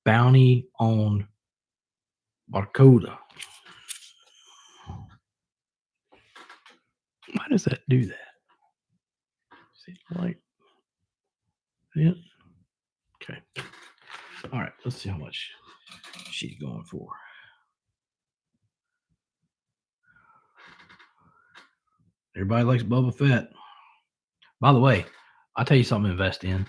Bounty on Barracuda. Why does that do that? See, like, yeah. Okay. All right. Let's see how much she's going for. Everybody likes Boba Fett. By the way, I'll tell you something to invest in.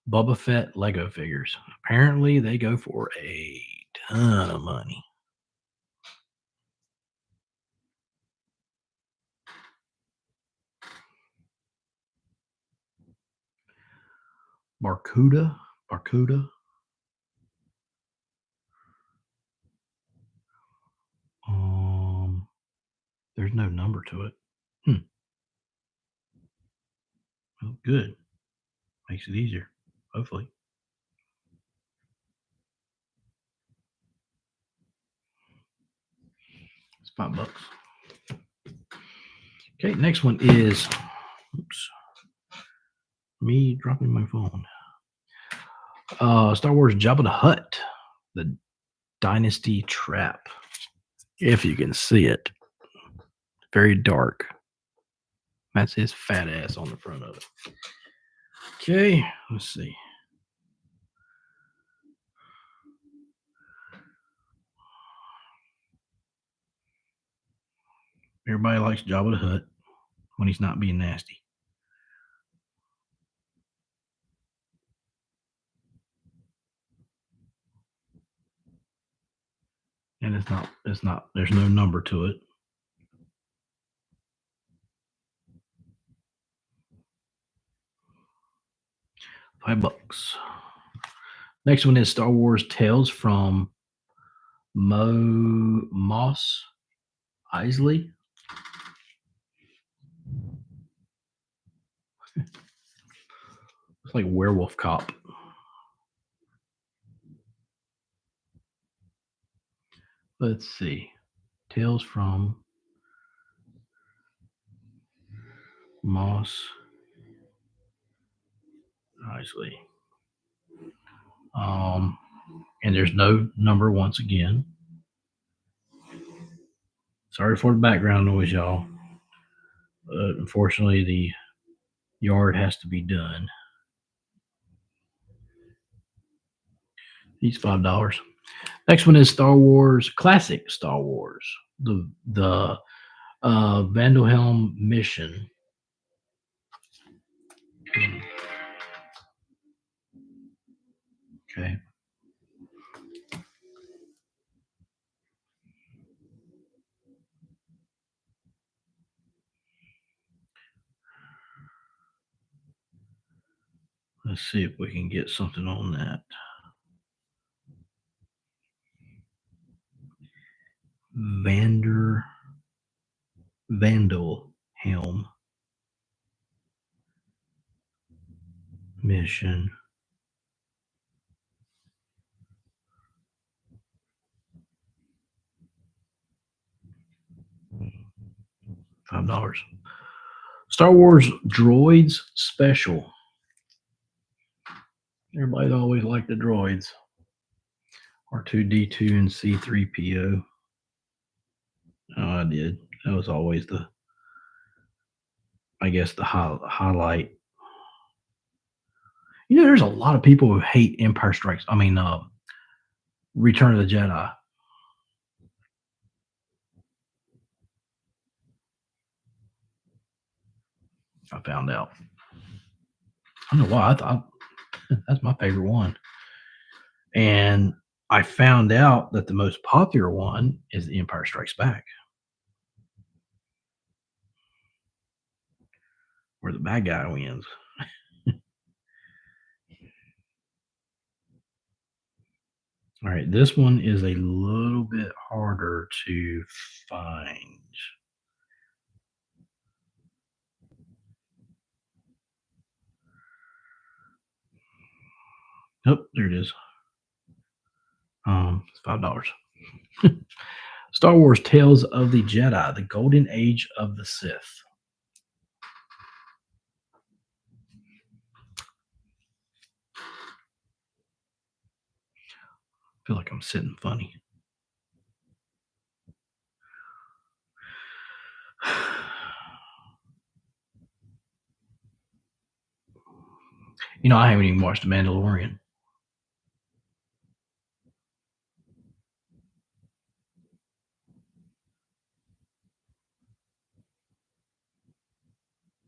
Boba Fett Lego figures. Apparently, they go for a ton of money. Barracuda. There's no number to it. Well, good. Makes it easier. Hopefully. It's $5. Okay, next one is me dropping my phone. Star Wars Jabba the Hutt, the Dynasty Trap. If you can see it. Very dark. That's his fat ass on the front of it. Okay, let's see. Everybody likes Jabba the Hutt when he's not being nasty. And there's no number to it. $5. Next one is Star Wars Tales from Moss Eisley. It's like Werewolf Cop. Let's see. Tales from Moss Eisley. And there's no number once again. Sorry for the background noise, y'all. But unfortunately, the yard has to be done. He's $5. Next one is Star Wars, classic Star Wars, the Vandelhelm mission. Okay. Let's see if we can get something on that. Vandelhelm mission. $5. Star Wars droids special. Everybody's always liked the droids. R2D2 and C3PO. Oh, I did. That was always I guess, the highlight. You know, there's a lot of people who hate Empire Strikes. I mean, Return of the Jedi. I found out. I don't know why. I thought that's my favorite one. And I found out that the most popular one is The Empire Strikes Back, where the bad guy wins. All right, this one is a little bit harder to find. Oh, there it is. It's $5. Star Wars Tales of the Jedi, the Golden Age of the Sith. I feel like I'm sitting funny. You know, I haven't even watched The Mandalorian.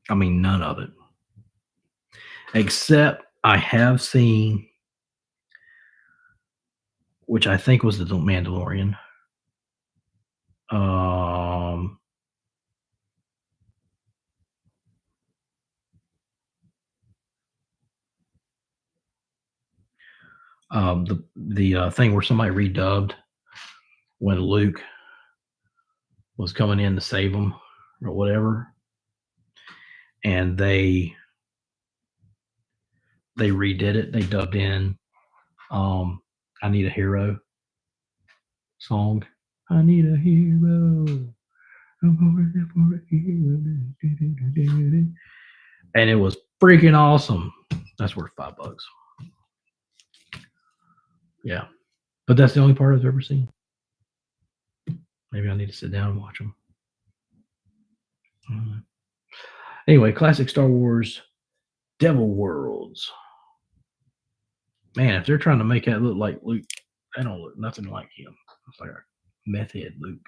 I mean, none of it. Except I have seen, which I think was The Mandalorian. The thing where somebody redubbed when Luke was coming in to save him or whatever, and they redid it. They dubbed in "I Need a Hero" song. I need a hero. I'm for a hero. And it was freaking awesome. That's worth $5. Yeah, but that's the only part I've ever seen. Maybe I need to sit down and watch them. Anyway, classic Star Wars, Devil Worlds. Man, if they're trying to make that look like Luke, they don't look nothing like him. It's like a meth head Luke.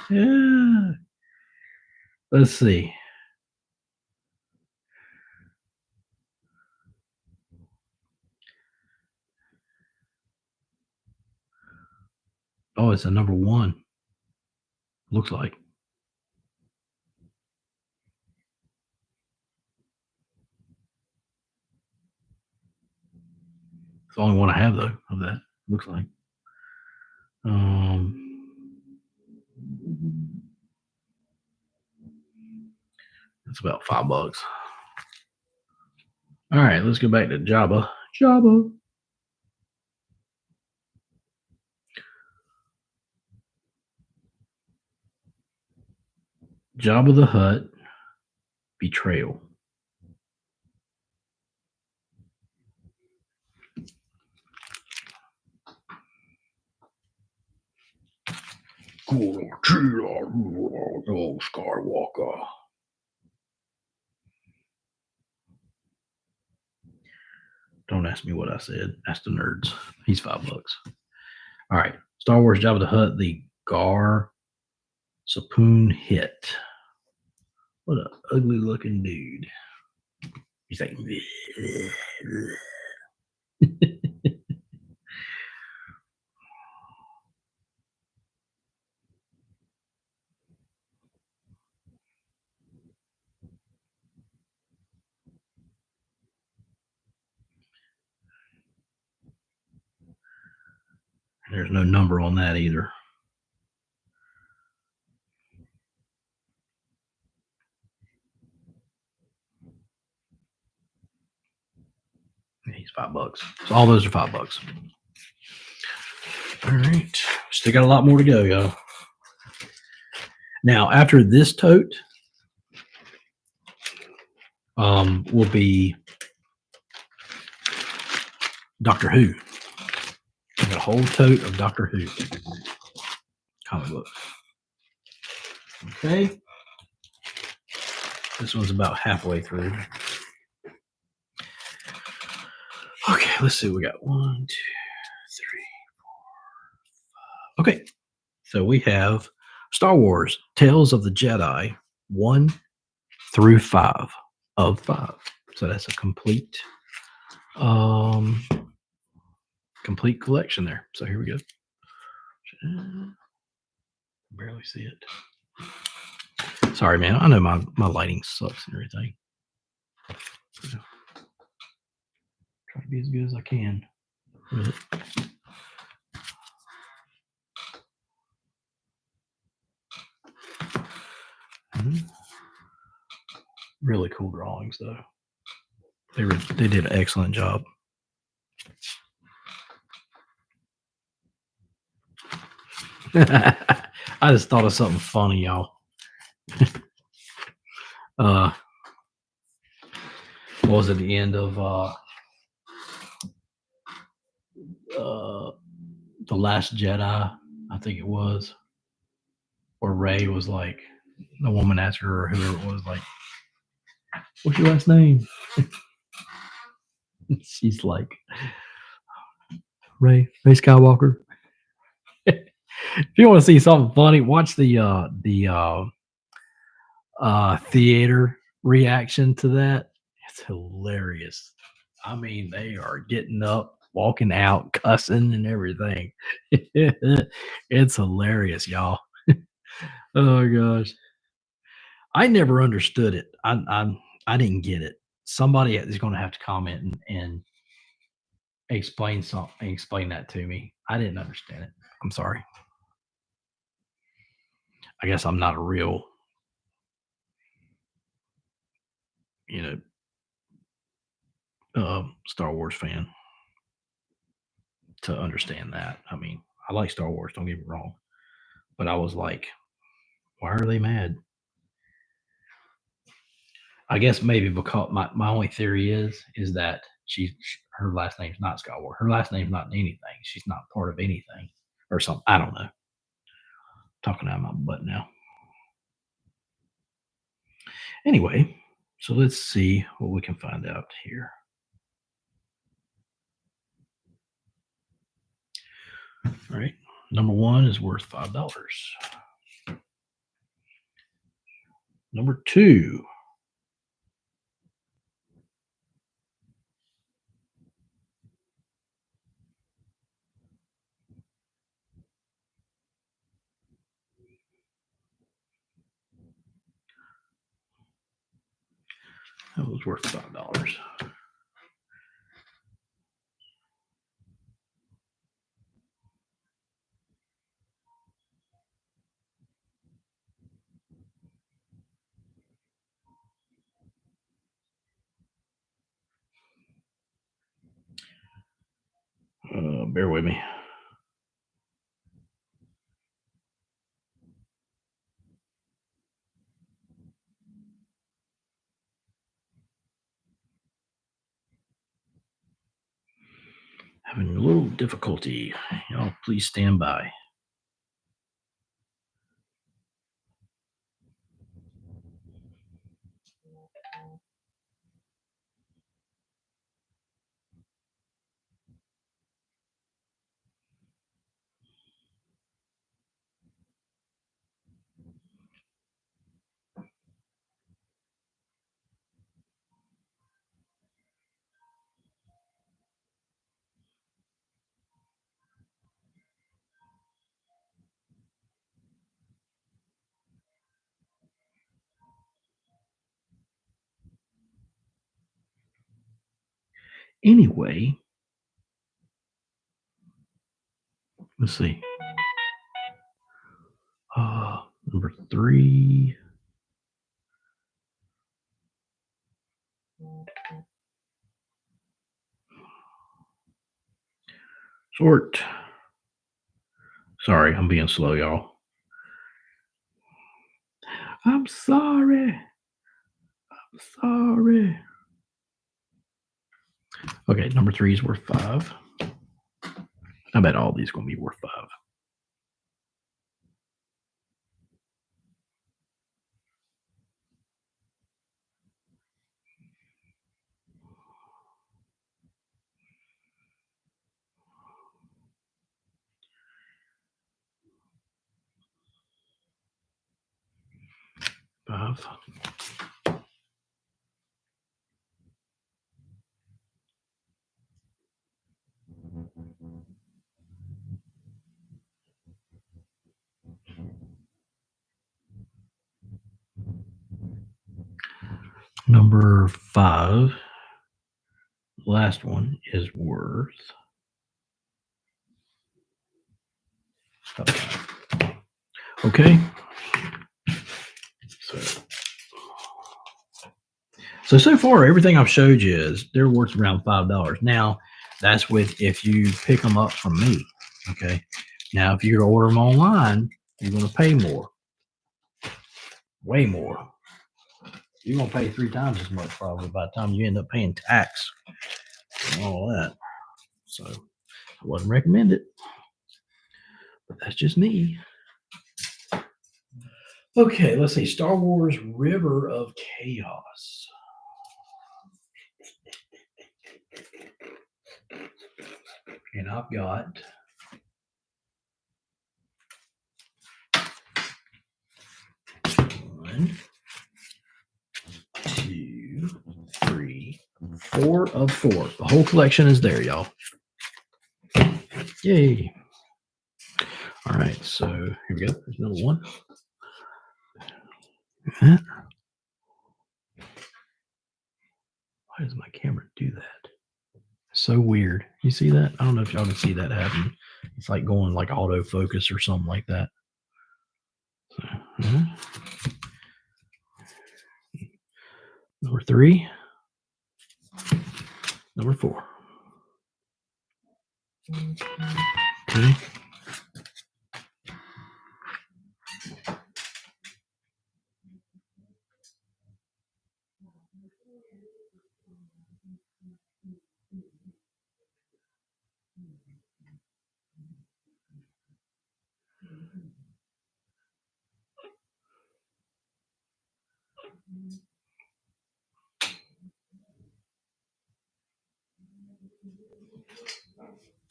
Yeah. Let's see. Oh, it's a number one. Looks like. It's the only one I have though of that. Looks like. It's about $5. All right, let's go back to Jabba. Jabba. Jabba the Hutt. Betrayal. Skywalker. Don't ask me what I said. Ask the nerds. He's $5. All right. Star Wars Jabba the Hutt, the Gar Sapoon hit. What an ugly looking dude. He's like, there's no number on that either. He's $5. So all those are $5. All right. Still got a lot more to go, y'all. Now, after this tote, will be Doctor Who. I got a whole tote of Doctor Who comic books. Okay. This one's about halfway through. Okay, let's see. We got 1, 2, 3, 4, 5. Okay. So we have Star Wars Tales of the Jedi 1 through 5 of 5. So that's a complete complete collection there. So here we go. Barely see it. Sorry, man. I know my lighting sucks and everything. So, try to be as good as I can with it. Really cool drawings, though. They did an excellent job. I just thought of something funny, y'all. What was at the end of The Last Jedi, I think it was, where Rey was like, the woman asked her or whoever it was, like, what's your last name? She's like, Rey Skywalker. If you want to see something funny, watch the theater reaction to that. It's hilarious. I mean, they are getting up, walking out, cussing, and everything. It's hilarious, y'all. Oh gosh, I never understood it. I didn't get it. Somebody is going to have to comment and explain that to me. I didn't understand it. I'm sorry. I guess I'm not a real, Star Wars fan to understand that. I mean, I like Star Wars, don't get me wrong, but I was like, why are they mad? I guess maybe because my only theory is that her last name's not Skywalker. Her last name's not anything. She's not part of anything or something. I don't know. Talking out of my butt now. Anyway, so let's see what we can find out here. All right. Number 1 is worth $5. Number 2. That was worth $5. Bear with me. Having a little difficulty. Y'all, please stand by. Anyway, let's see. Number 3. Sort. Sorry, I'm being slow, y'all. I'm sorry. I'm sorry. Okay, number 3 is worth 5. I bet all these going to be worth 5. Five. Number 5. The last one is worth. Okay. So far, everything I've showed you is they're worth around $5. Now, that's with if you pick them up from me. Okay. Now, if you order them online, you're going to pay more, way more. You're going to pay 3 times as much probably by the time you end up paying tax and all that. So, I wouldn't recommend it, but that's just me. Okay, let's see. Star Wars River of Chaos. And I've got 1, 2, 3, 4 of 4. The whole collection is there, y'all. Yay. All right, so here we go. There's another one. Why does my camera do that? So weird. You see that? I don't know if y'all can see that happen. It's like going like autofocus or something like that. So, Number 3. Number 4. Okay.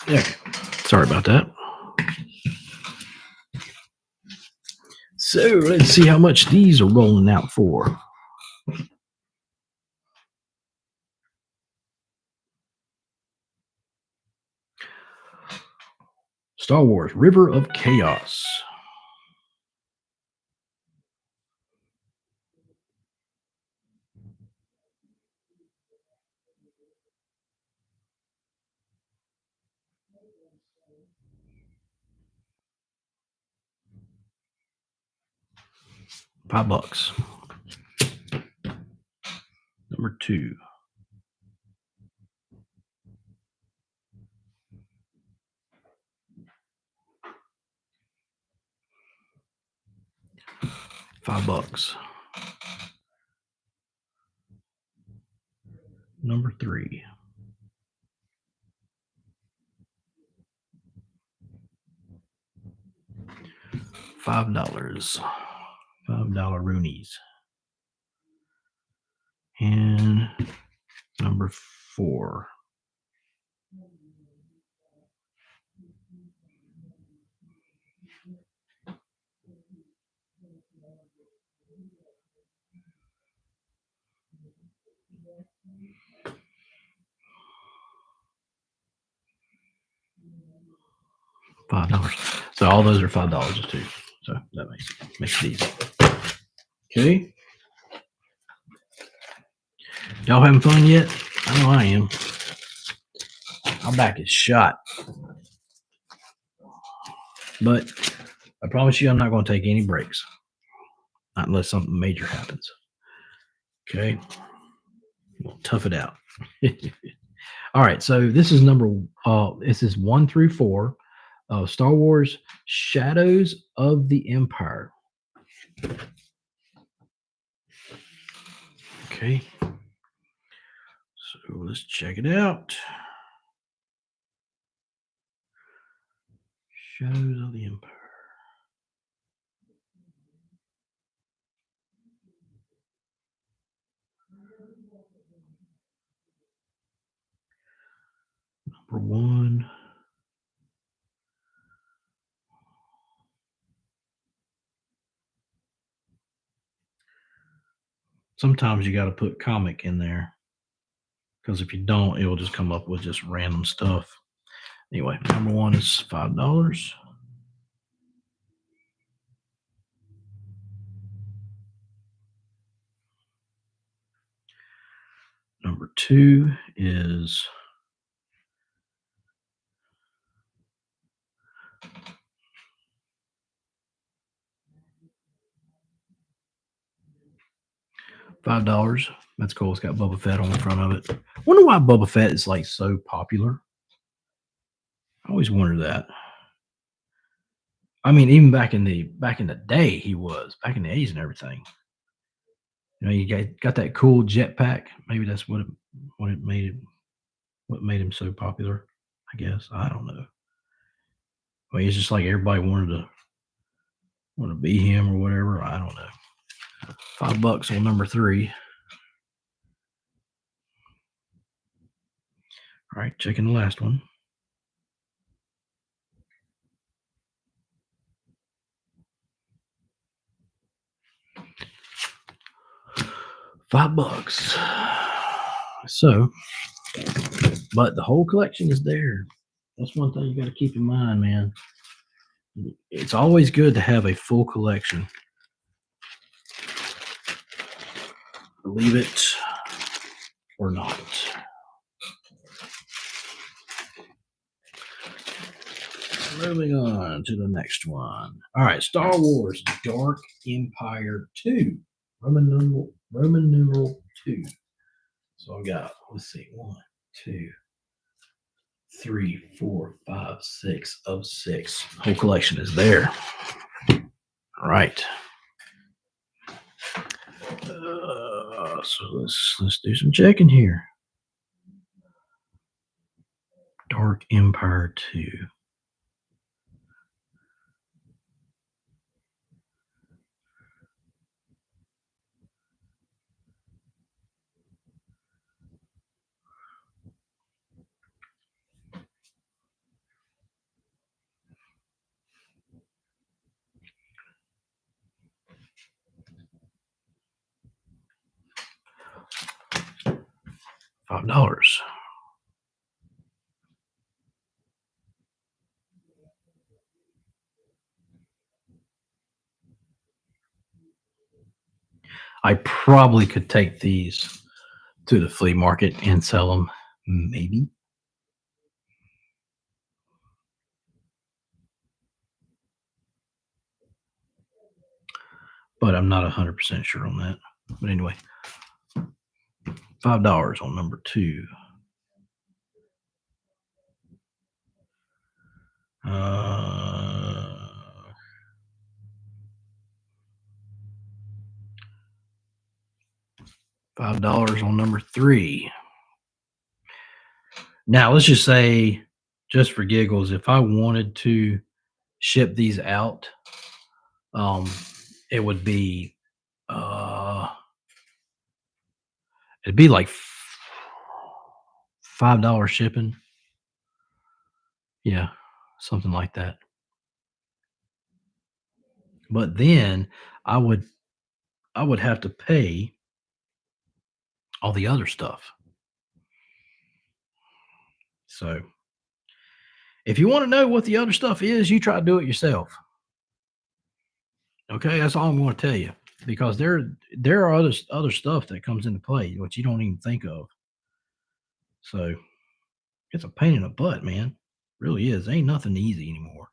Okay. Sorry about that. So let's see how much these are rolling out for. Star Wars River of Chaos. $5. Number 2. $5. Number 3. $5. $5 Roonies. And number 4. $5. So all those are $5 too. So that makes it easy. Okay. Y'all having fun yet? I know I am. My back is shot. But I promise you, I'm not going to take any breaks. Not unless something major happens. Okay. We'll tough it out. All right. So this is this is 1 through 4. Star Wars Shadows of the Empire. Okay. So let's check it out. Shadows of the Empire. Number 1. Sometimes you got to put comic in there because if you don't, it will just come up with just random stuff. Anyway, number 1 is $5. Number 2 is $5. That's cool. It's got Boba Fett on the front of it. Wonder why Boba Fett is like so popular. I always wondered that. I mean, even back in the day, he was back in the 80s and everything. You know, you got that cool jetpack. Maybe that's what made him so popular. I guess I don't know. I mean, it's just like everybody wanted to be him or whatever. I don't know. $5 on number 3. All right, checking the last one. $5. So, but the whole collection is there. That's one thing you got to keep in mind, man. It's always good to have a full collection. Believe it or not. Moving on to the next one. All right, Star Wars Dark Empire 2. Roman numeral 2. So I got, let's see, 1, 2, 3, 4, 5, 6 of 6. Whole collection is there. All right. So let's do some checking here. Dark Empire 2. $5. I probably could take these to the flea market and sell them, maybe. But I'm not 100% sure on that. But anyway, $5 on number 2. $5 on number 3. Now, let's just say, just for giggles, if I wanted to ship these out, it would be it'd be like $5 shipping. Yeah, something like that. But then I would have to pay all the other stuff. So if you want to know what the other stuff is, you try to do it yourself. Okay, that's all I'm going to tell you because there are other stuff that comes into play which you don't even think of. So It's a pain in the butt, man. Really is. Ain't nothing easy anymore.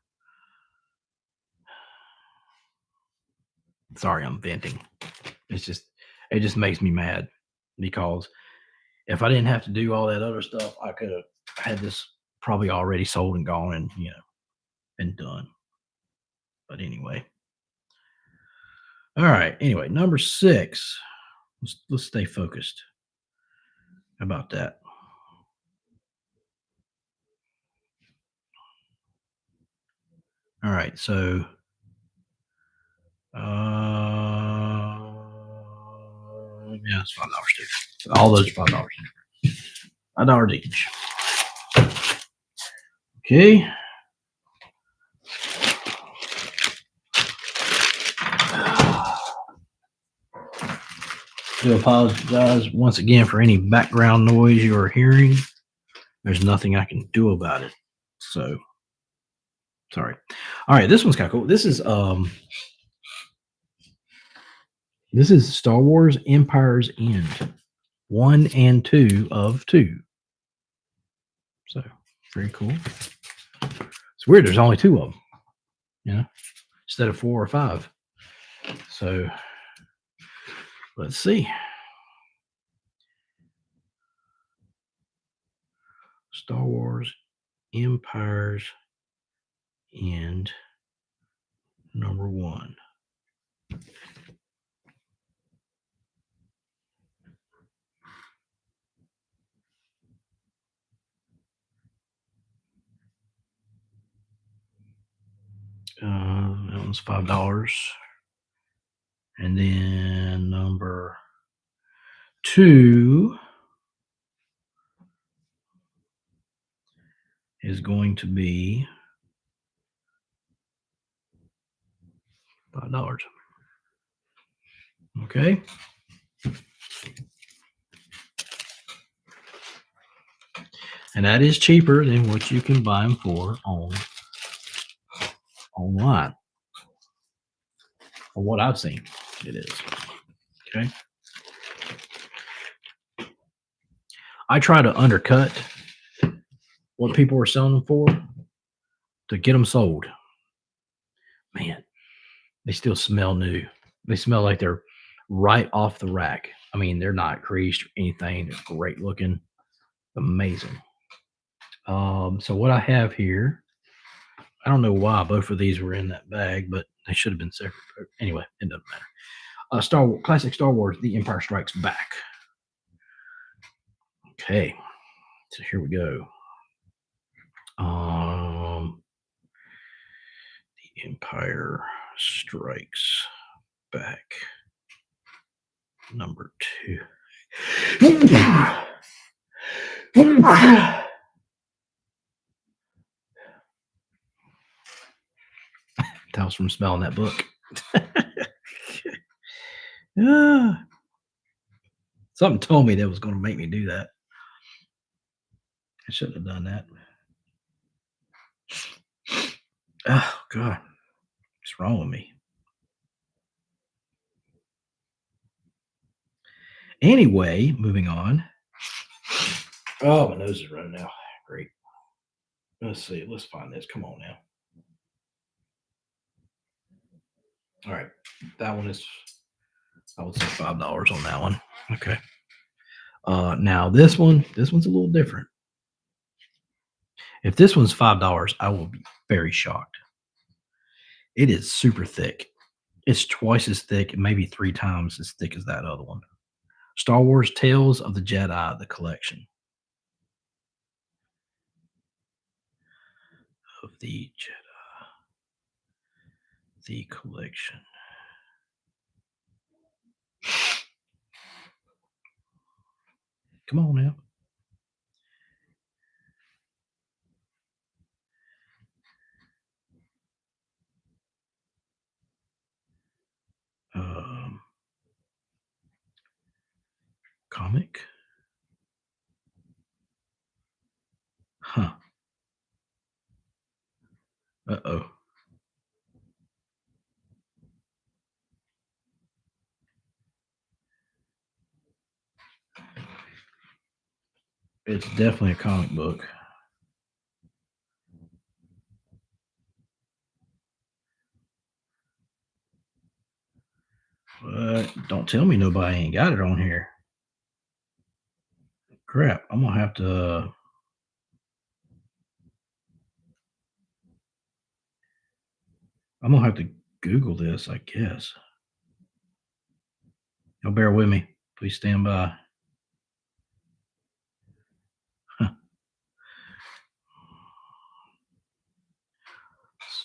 Sorry, I'm venting. It's just it just makes me mad because if I didn't have to do all that other stuff, I could have had this probably already sold and gone and been done. But anyway. All right. Anyway, number 6. Let's stay focused. How about that? All right. So yeah, it's $5 too. All those are $5. $5 each. Okay. Do apologize once again for any background noise you are hearing. There's nothing I can do about it. So sorry. All right, this one's kind of cool. This is Star Wars Empire's End. 1 and 2 of 2. So very cool. It's weird there's only 2 of them, instead of 4 or 5. So let's see. Star Wars Empire's End number 1. That one's $5. And then number 2 is going to be $5. Okay. And that is cheaper than what you can buy them for online. From what I've seen, it is. Okay. I try to undercut what people are selling them for to get them sold. Man, they still smell new. They smell like they're right off the rack. I mean, they're not creased or anything. They're great looking. Amazing. So what I have here, I don't know why both of these were in that bag, but they should have been separate. Anyway, it doesn't matter. Classic Star Wars, The Empire Strikes Back. Okay, so here we go. The Empire Strikes Back, number 2. That was from smelling that book. Something told me that was going to make me do that. I shouldn't have done that. Oh, God. What's wrong with me? Anyway, moving on. Oh, my nose is running now. Great. Let's see. Let's find this. Come on now. All right. That one is, I would say $5 on that one. Okay. Now this one's a little different. If this one's $5, I will be very shocked. It is super thick. It's twice as thick, maybe 3 times as thick as that other one. Star Wars Tales of the Jedi, the collection. Of the Jedi. The collection. Come on now. Comic. Huh. Uh-oh. It's definitely a comic book. Don't tell me nobody ain't got it on here. Crap, I'm gonna have to. I'm gonna have to Google this, I guess. Y'all bear with me. Please stand by.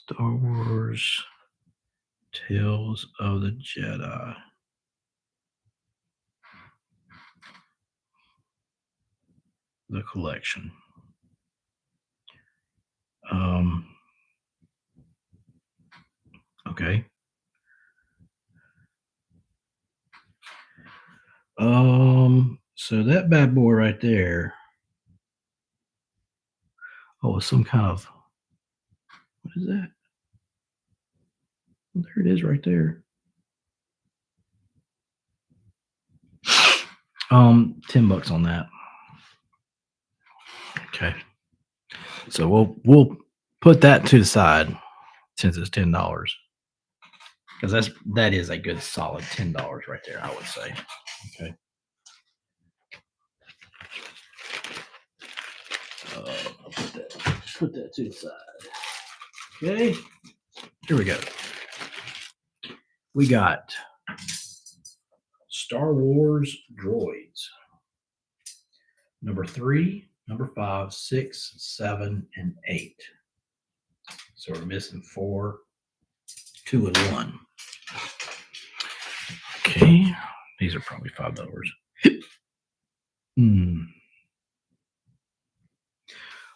Star Wars Tales of the Jedi. The collection. Okay. So that bad boy right there. Oh, it's some kind of, what is that? Well, there it is right there. $10 on that. Okay. So we'll put that to the side since it's $10. Because that is a good solid $10 right there, I would say. Okay. I'll put that to the side. Okay. Here we go. We got Star Wars droids. Number 3, number 5, 6, 7, and 8. So we're missing 4, 2, and 1. Okay. These are probably $5.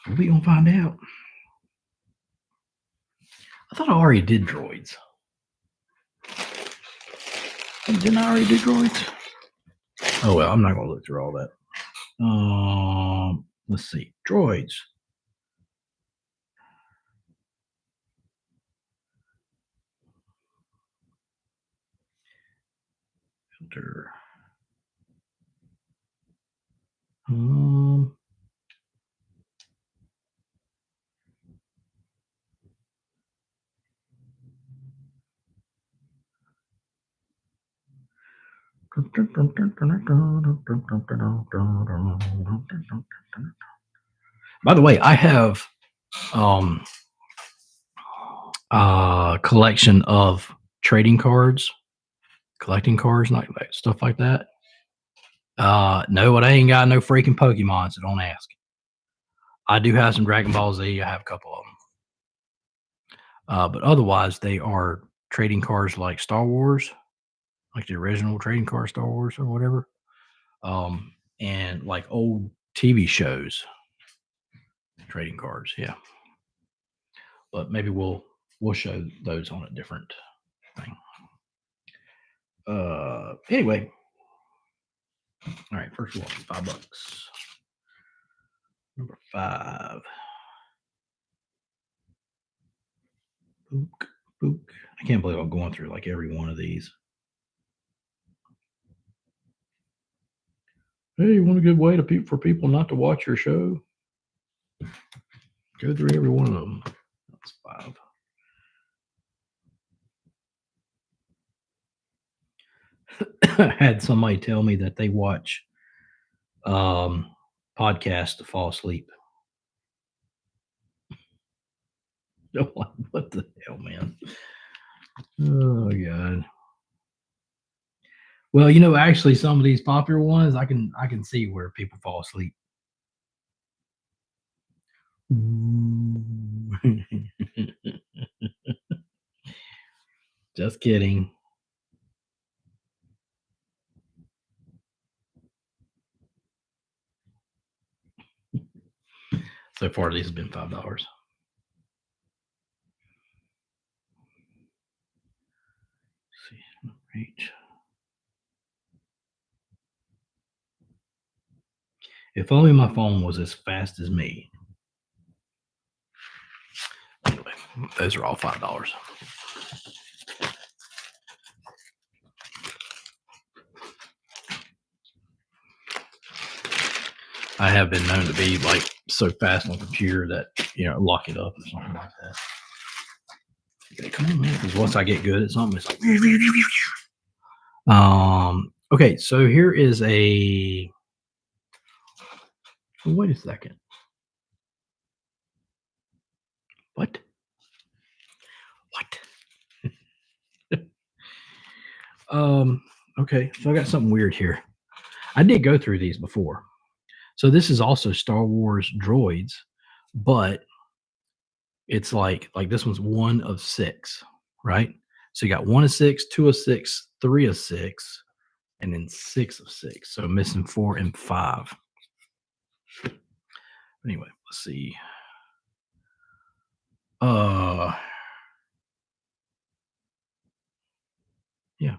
Are we gonna find out? I thought I already did droids. Didn't I already do droids? Oh well, I'm not gonna look through all that. Let's see. Droids. Filter. By the way, I have a collection of trading cards, collecting cards, like stuff like that. No, I ain't got no freaking Pokemon, so don't ask. I do have some Dragon Ball Z. I have a couple of them. But otherwise, they are trading cards like Star Wars, like the original trading card Star Wars or whatever. And like old TV shows, trading cards. Yeah. But maybe we'll show those on a different thing. Anyway. All right, first one, $5. Number 5. Book, book. I can't believe I'm going through like every one of these. Hey, you want a good way for people not to watch your show? Go through every one of them. That's 5. I had somebody tell me that they watch podcasts to fall asleep. What the hell, man? Oh God. Well, actually, some of these popular ones, I can see where people fall asleep. Just kidding. So far, these have been $5. See, reach. If only my phone was as fast as me. Anyway, those are all $5. I have been known to be like so fast on the computer that lock it up or something like that. Okay, come on, man. Because once I get good at something, it's like Okay, so here is a wait a second. What? What? Um, okay, so I got something weird here. I did go through these before. So this is also Star Wars droids, but it's like this one's 1 of 6, right? So you got 1 of 6, 2 of 6, 3 of 6, and then 6 of 6. So missing 4 and 5. Anyway, let's see. Uh yeah.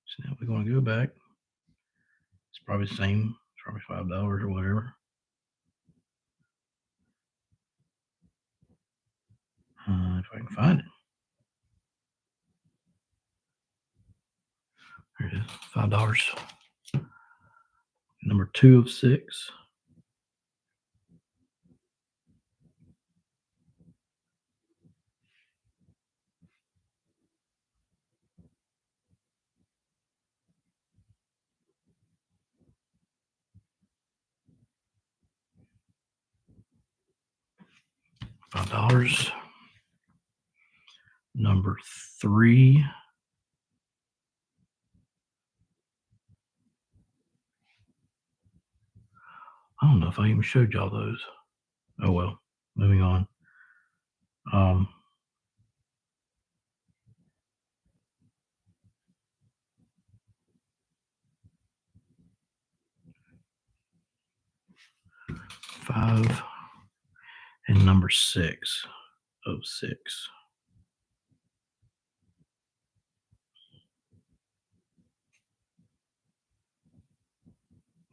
So now we're gonna go back. It's probably the same. It's probably $5 or whatever. If I can find it. There it is. $5. Number 2 of 6. $5. Number 3. I don't know if I even showed y'all those. Oh well. Moving on. Um, five and number 6 of 6.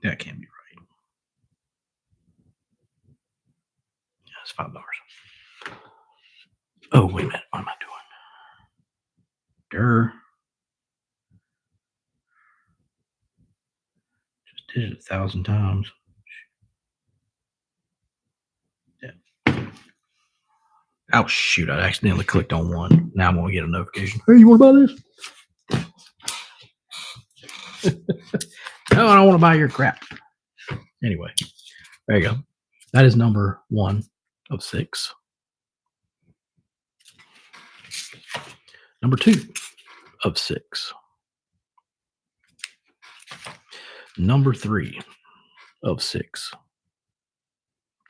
That can't be right. That's $5. Oh, wait a minute. What am I doing? Grr. Just did it 1,000 times. Yeah. Oh, shoot. I accidentally clicked on one. Now I'm going to get a notification. Hey, you want to buy this? No, I don't want to buy your crap. Anyway, there you go. That is number 1 of 6. Number 2 of 6. Number 3 of 6.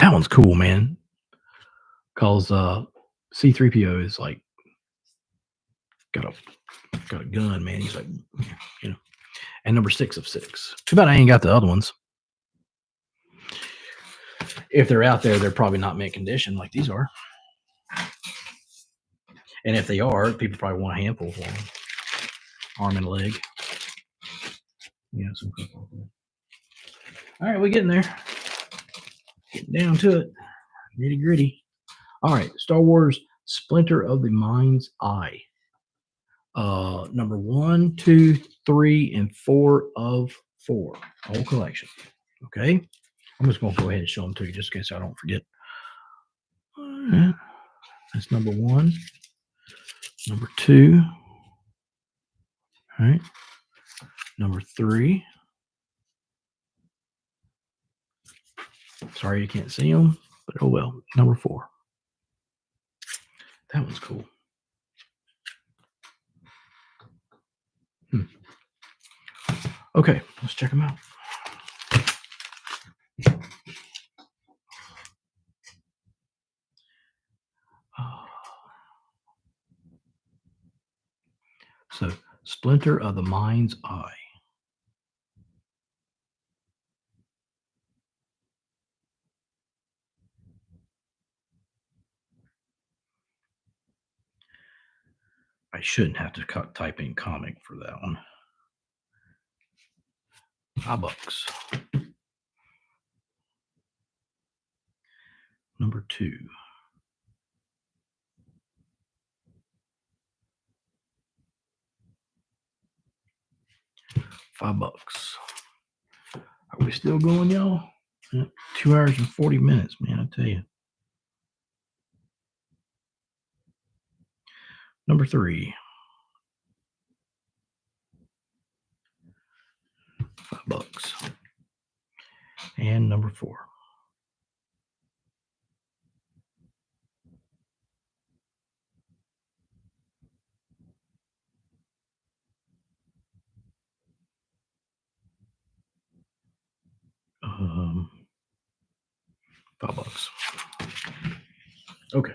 That one's cool, man. Cause C3PO is like got a gun, man. He's like, you know. And number 6 of 6. Too bad I ain't got the other ones. If they're out there, they're probably not mint condition like these are. And if they are, people probably want a handful for them. Arm and leg. Yeah, some football. All right, we're getting there. Getting down to it. Nitty gritty. All right, Star Wars Splinter of the Mind's Eye. Number 1, 2, 3, and 4 of 4. Whole collection. Okay. I'm just going to go ahead and show them to you just in case I don't forget. All right. That's number 1. Number 2. All right. Number 3. Sorry you can't see them, but oh well. Number 4. That one's cool. Okay, let's check them out. So, Splinter of the Mind's Eye. I shouldn't have to type in comic for that one. $5. Number 2. $5. Are we still going, y'all? 2 hours and 40 minutes, man, I tell you. Number 3, $5. And number 4. $5. Okay.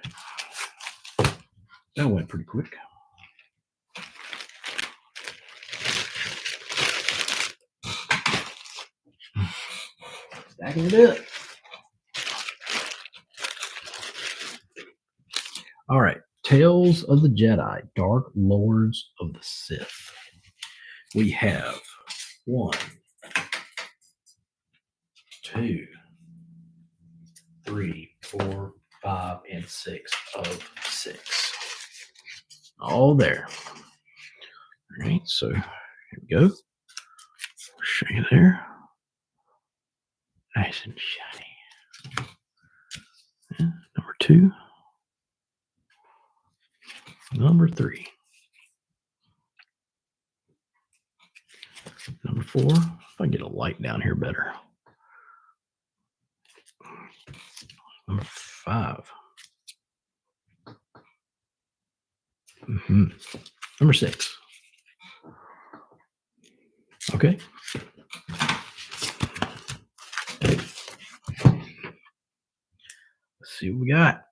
That went pretty quick. Stacking it up. All right. Tales of the Jedi, Dark Lords of the Sith. We have 1, 2, 3, 4, 5, and 6 of 6. All there. All right. So here we go. Show you there. Nice and shiny. Yeah, number 2. Number 3. Number 4. If I get a light down here better. Number 5. Number 6. Okay. Let's see what we got.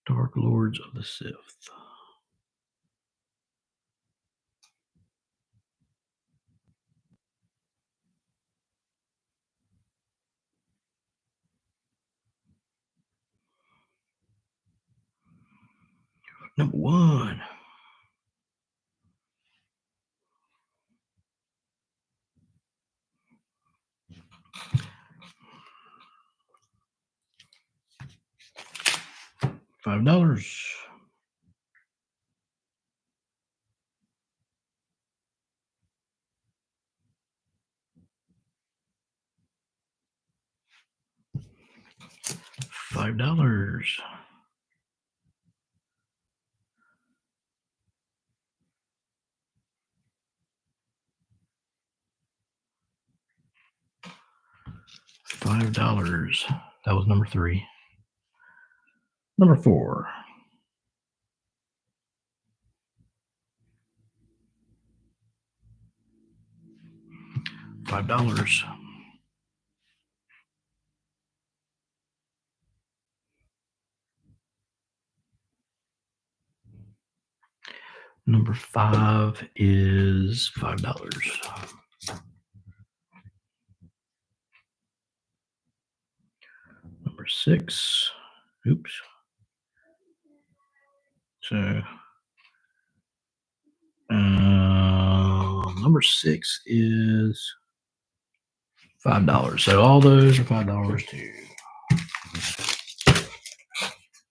Dark Lords of the Sith. Number 1. $5. $5. $5. That was number 3. Number 4. $5. Number 5 is $5. Number 6. Oops. So number 6 is $5. So all those are $5 too.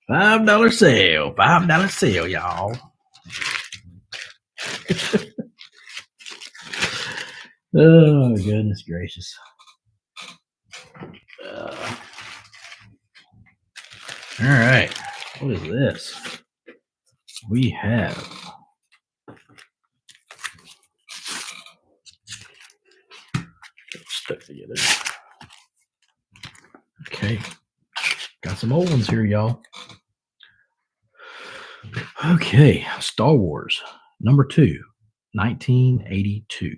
$5 sale. $5 sale, y'all. Oh, goodness gracious. All right. What is this? We have stuck together. Okay. Got some old ones here, y'all. Okay. Star Wars, number 2, 1982.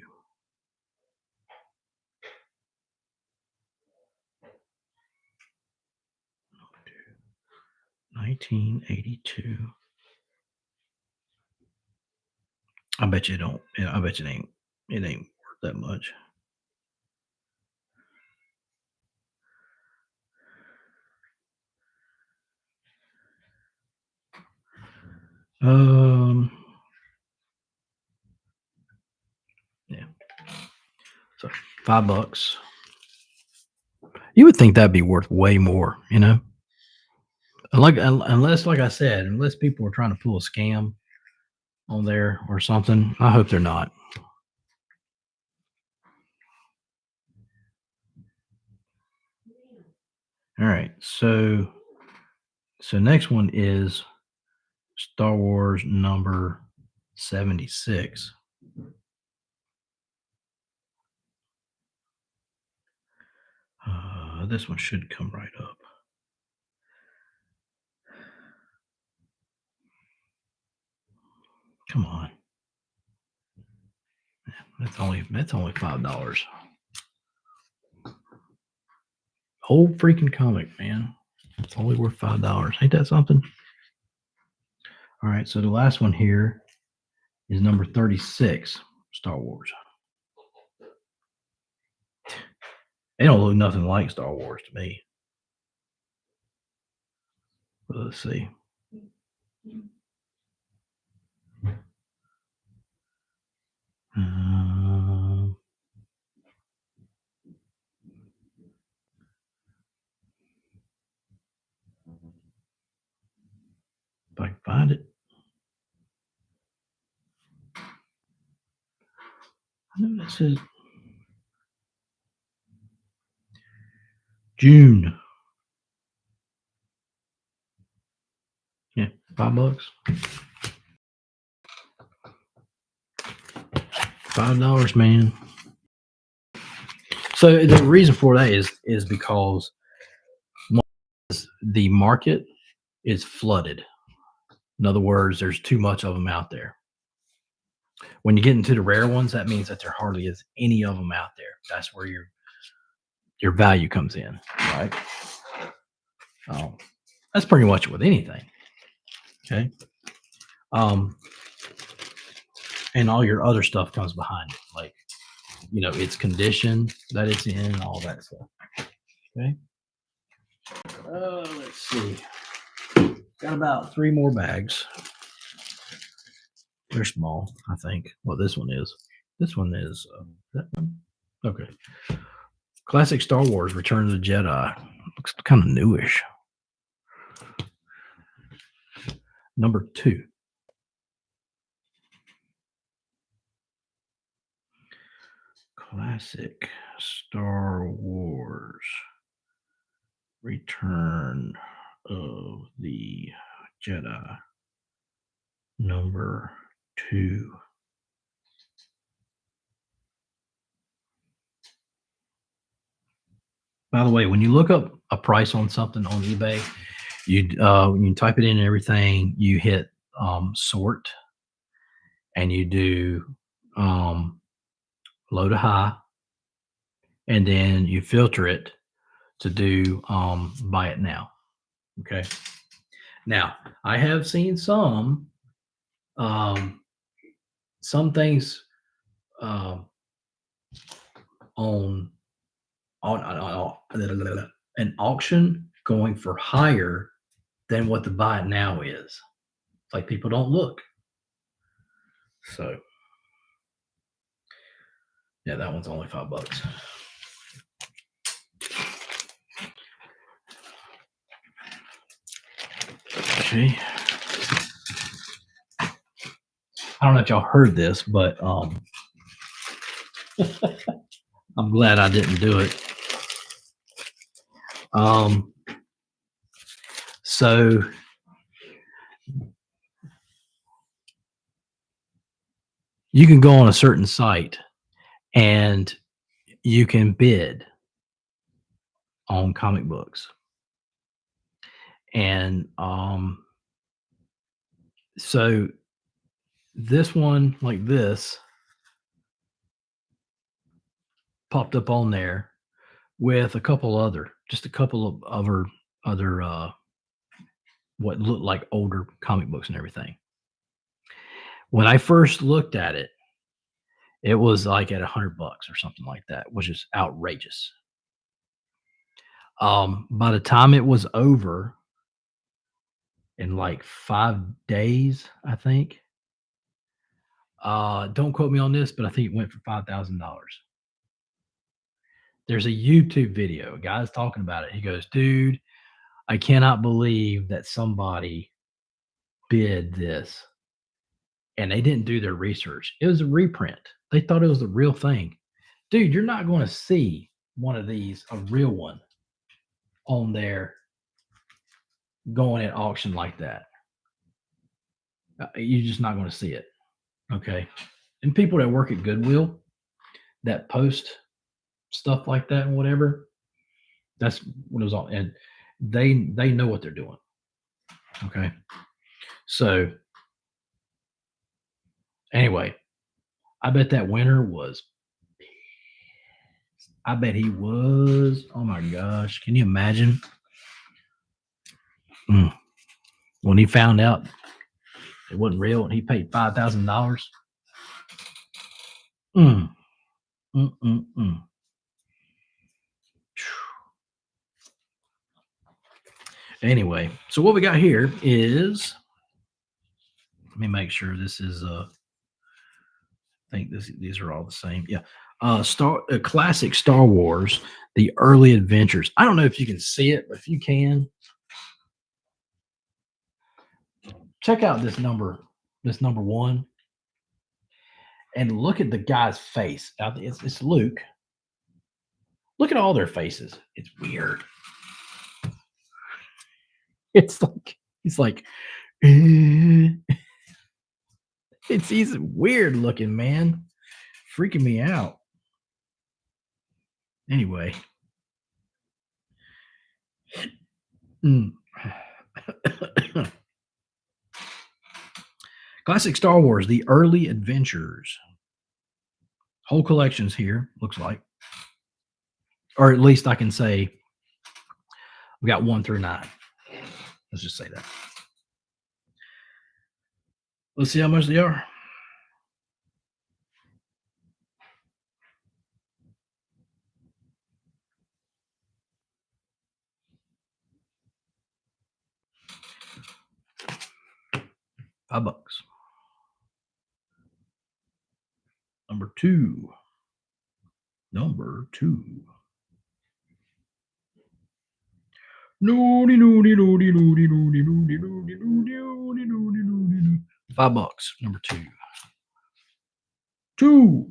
I bet you don't. Yeah, I bet you it ain't worth that much. Yeah. So $5. You would think that'd be worth way more, you know? Unless, like I said, unless people are trying to pull a scam on there or something. I hope they're not. All right. So next one is Star Wars number 76. This one should come right up. Come on. That's only $5. Whole freaking comic, man. It's only worth $5. Ain't that something? All right, so the last one here is number 36, Star Wars. They don't look nothing like Star Wars to me. But let's see. Um, if I can find it. I know that says June. Yeah, $5. $5, man. So the reason for that is because the market is flooded. In other words, there's too much of them out there. When you get into the rare ones, that means that there hardly is any of them out there. That's where your value comes in, right? That's pretty much with anything. Okay. And all your other stuff comes behind it, like its condition that it's in, all that stuff. Okay. Let's see. Got about 3 more bags. They're small, I think. Well, this one is. This one is that one. Okay. Classic Star Wars: Return of the Jedi. Looks kind of newish. Number 2. Classic Star Wars: Return of the Jedi. Number 2. By the way, when you look up a price on something on eBay, when you type it in and everything, you hit sort, and you do low to high, and then you filter it to do buy it now. Okay. Now, I have seen some things on an auction going for higher than what the buy it now is. It's like people don't look. So yeah, that one's only $5. Okay. I don't know if y'all heard this, but I'm glad I didn't do it. So you can go on a certain site and you can bid on comic books. And so this one, like this, popped up on there with a couple of other what looked like older comic books and everything. When I first looked at it, it was like at $100 or something like that, which is outrageous. By the time it was over in like 5 days, I think. Don't quote me on this, but I think it went for $5,000. There's a YouTube video. A guy's talking about it. He goes, dude, I cannot believe that somebody bid this and they didn't do their research. It was a reprint. They thought it was the real thing. Dude, you're not going to see one of these, a real one, on there going at auction like that. You're just not going to see it. Okay. And people that work at Goodwill that post stuff like that and whatever, that's what it was all. And they know what they're doing. Okay. So anyway, I bet that winner was. I bet he was. Oh my gosh. Can you imagine? When he found out it wasn't real and he paid $5,000. Mm, mm, mm, mm. Anyway, so what we got here is, let me make sure this is I think these are all the same. Yeah. Classic Star Wars, the early adventures. I don't know if you can see it, but if you can, check out this number one, and look at the guy's face. It's Luke. Look at all their faces. It's weird. It's like he's like, he's weird looking, man. Freaking me out. Anyway. Mm. Classic Star Wars, the early adventures. Whole collections here, looks like. Or at least I can say we got 1 through 9. Let's just say that. Let's see how much they are. $5. Number 2. Number 2. $5. Number 2. 2.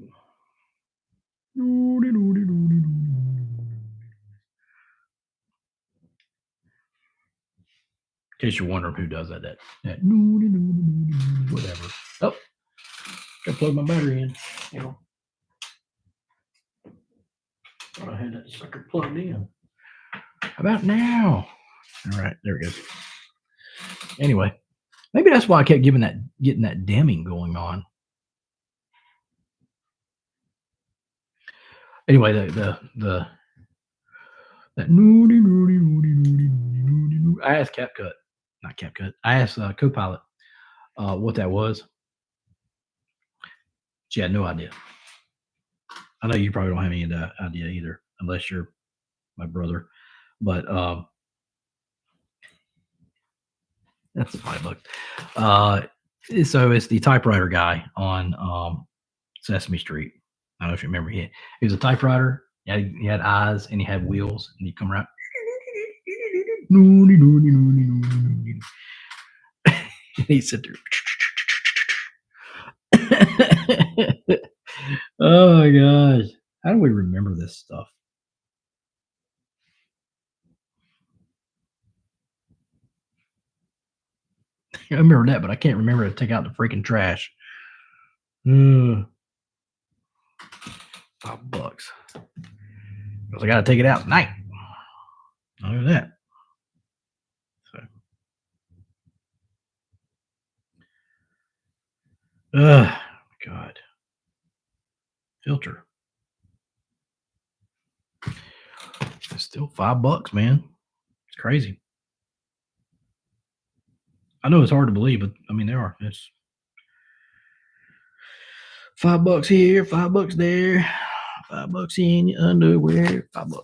In case you're wondering who does that whatever. Oh, gotta plug my battery in. You know, thought I had that sucker plugged in. How about now? All right, there we go. Anyway, maybe that's why I kept getting that dimming going on. Anyway, the that I asked CapCut, not CapCut. I asked Copilot what that was. She had no idea. I know you probably don't have any idea either, unless you're my brother. But that's $5. So it's the typewriter guy on Sesame Street. I don't know if you remember. He was a typewriter. He had eyes and he had wheels, and he'd come around. He said, "Oh my gosh, how do we remember this stuff?" I remember that, but I can't remember to take out the freaking trash. $5 because I got to take it out tonight. Look at that. So, God, filter. It's still $5, man. It's crazy. I know it's hard to believe, but I mean, they are. It's $5 here, $5 there, $5 in your underwear, $5.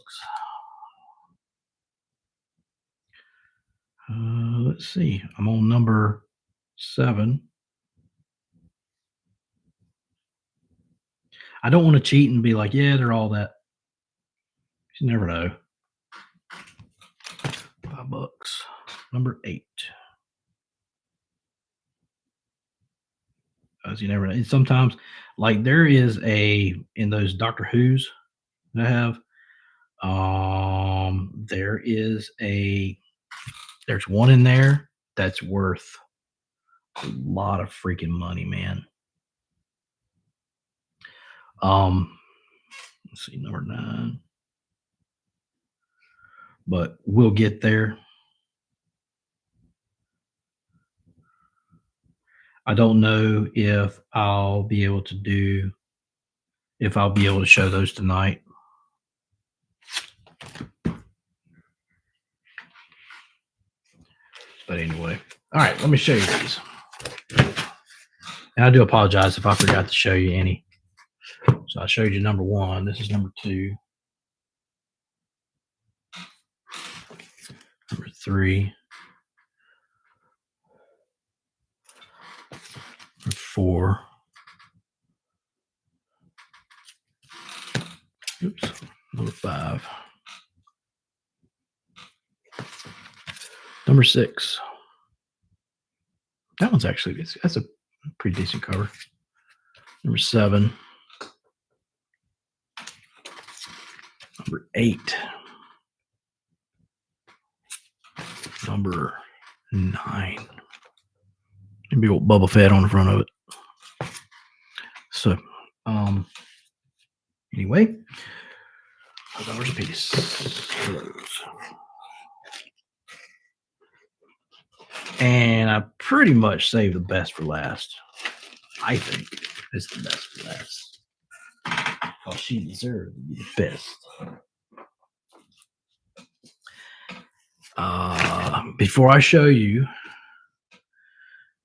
Let's see. I'm on number 7. I don't want to cheat and be like, yeah, they're all that. You never know. $5. Number 8. As you never know. And sometimes, like there is in those Doctor Who's that I have, there's one in there that's worth a lot of freaking money, man. Let's see, number 9. But we'll get there. I don't know if I'll be able to show those tonight. But anyway, all right, let me show you these. And I do apologize if I forgot to show you any. So I showed you number 1. This is number 2. Number 3. Number 4. Oops. Number 5. Number 6. That one's actually, that's a pretty decent cover. Number 7. Number 8. Number 9. And big old Bubba Fett on the front of it. So, anyway, $5 a piece. And I pretty much saved the best for last. I think it's the best for last. Well, she deserved to be the best. Before I show you,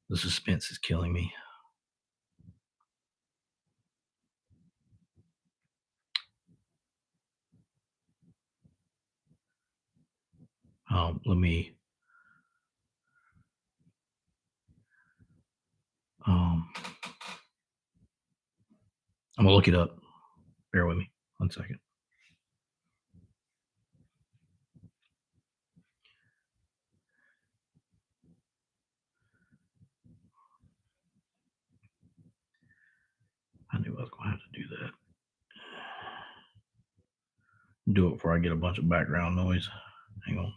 the suspense is killing me. Let me. I'm gonna look it up. Bear with me 1 second. I knew I was gonna have to do that. Do it before I get a bunch of background noise. Hang on.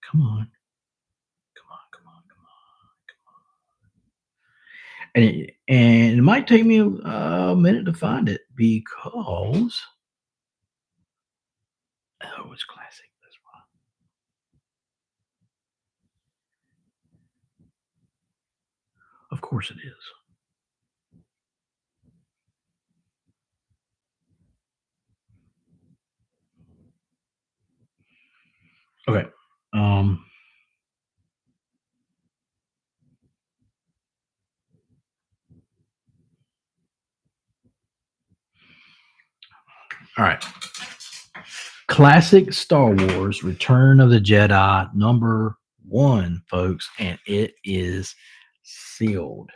Come on. And it might take me a minute to find it because it's classic. That's why. Of course it is. Okay. All right. Classic Star Wars Return of the Jedi number 1, folks, and it is sealed.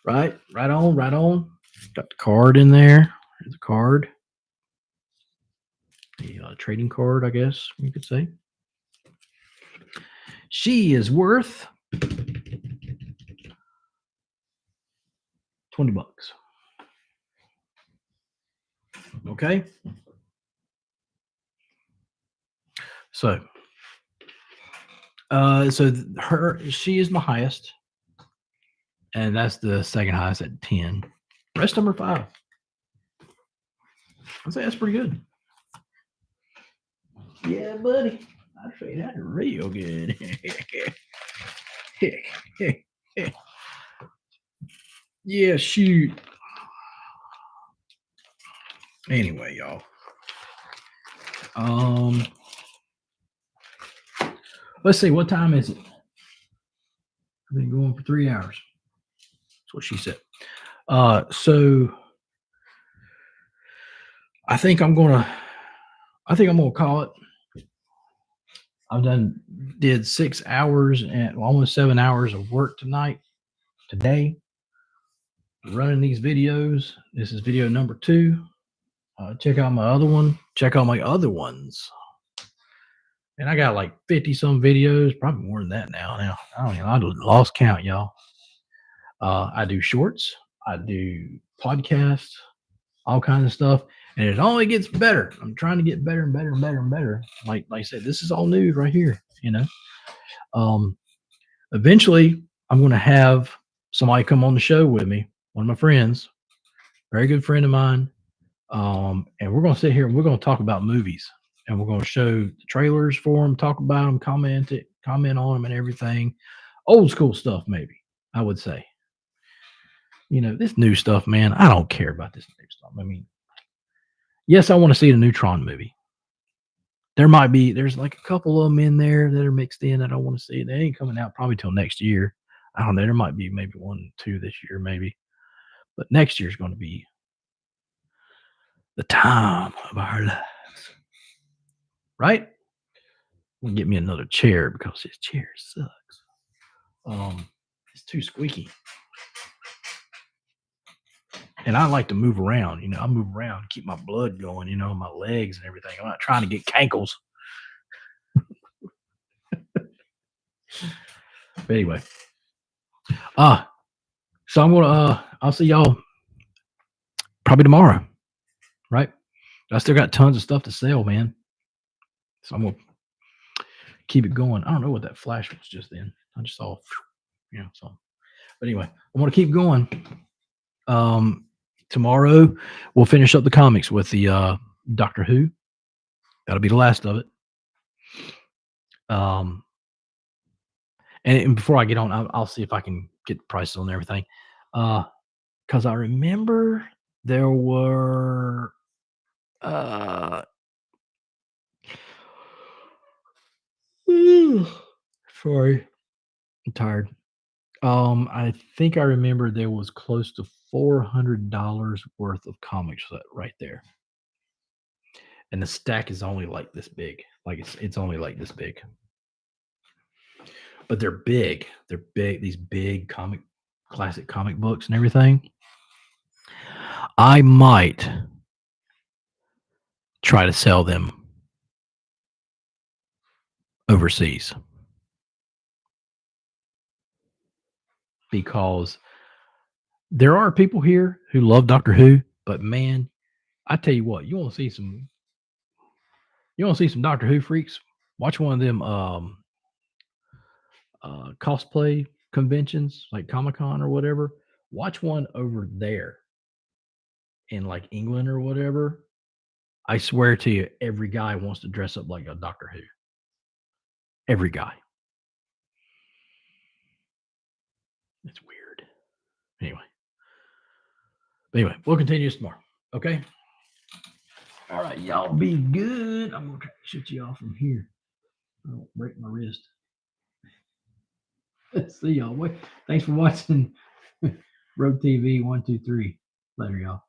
Right on. Got the card in there. There's the card. The trading card, I guess you could say. She is worth $20. Okay. So, she is my highest, and that's the second highest at 10. Rest number 5. I'd say that's pretty good. Yeah, buddy. I'd say that's real good. Yeah, shoot. Anyway, y'all. Let's see, what time is it? I've been going for 3 hours. That's what she said. So I think I'm gonna call it. I've did 6 hours and almost 7 hours of work today, running these videos. This is video number 2. Check out my other one. Check out my other ones. And I got like 50 some videos, probably more than that now. I don't know. I lost count, y'all. I do shorts, I do podcasts, all kinds of stuff, and it only gets better. I'm trying to get better and better and better and better. Like I said, this is all new right here. Um, Eventually, I'm going to have somebody come on the show with me, one of my friends, very good friend of mine, and we're going to sit here and we're going to talk about movies, and we're going to show the trailers for them, talk about them, comment on them, and everything. Old school stuff, maybe I would say. This new stuff, man, I don't care about this new stuff. I mean, yes, I want to see the Neutron movie. There's like a couple of them in there that are mixed in that I want to see. They ain't coming out probably till next year. I don't know. There might be maybe 1, 2 this year, maybe, but next year's going to be the time of our lives, right? I'm gonna get me another chair because this chair sucks. It's too squeaky, and I like to move around. I move around, keep my blood going. My legs and everything. I'm not trying to get cankles. But anyway, so I'm gonna I'll see y'all probably tomorrow, right? I still got tons of stuff to sell, man. So I'm gonna keep it going. I don't know what that flash was just then. I just saw, so. But anyway, I'm gonna keep going. Tomorrow we'll finish up the comics with the Doctor Who. That'll be the last of it. And before I get on, I'll see if I can get prices on everything. Because I remember there were sorry, I'm tired. I think I remember there was close to $400 worth of comics right there, and the stack is only like this big. Like it's only like this big, but they're big. They're big. These big classic comic books and everything. I might try to sell them overseas because there are people here who love Doctor Who, but man, I tell you what, you want to see some Doctor Who freaks? Watch one of them cosplay conventions like Comic-Con or whatever. Watch one over there in like England or whatever. I swear to you, every guy wants to dress up like a Doctor Who. Every guy. It's weird. Anyway, we'll continue this tomorrow. Okay. All right, y'all be good. I'm gonna try to shoot you off from here. I don't break my wrist. See y'all. Thanks for watching Road TV 123. Later, y'all.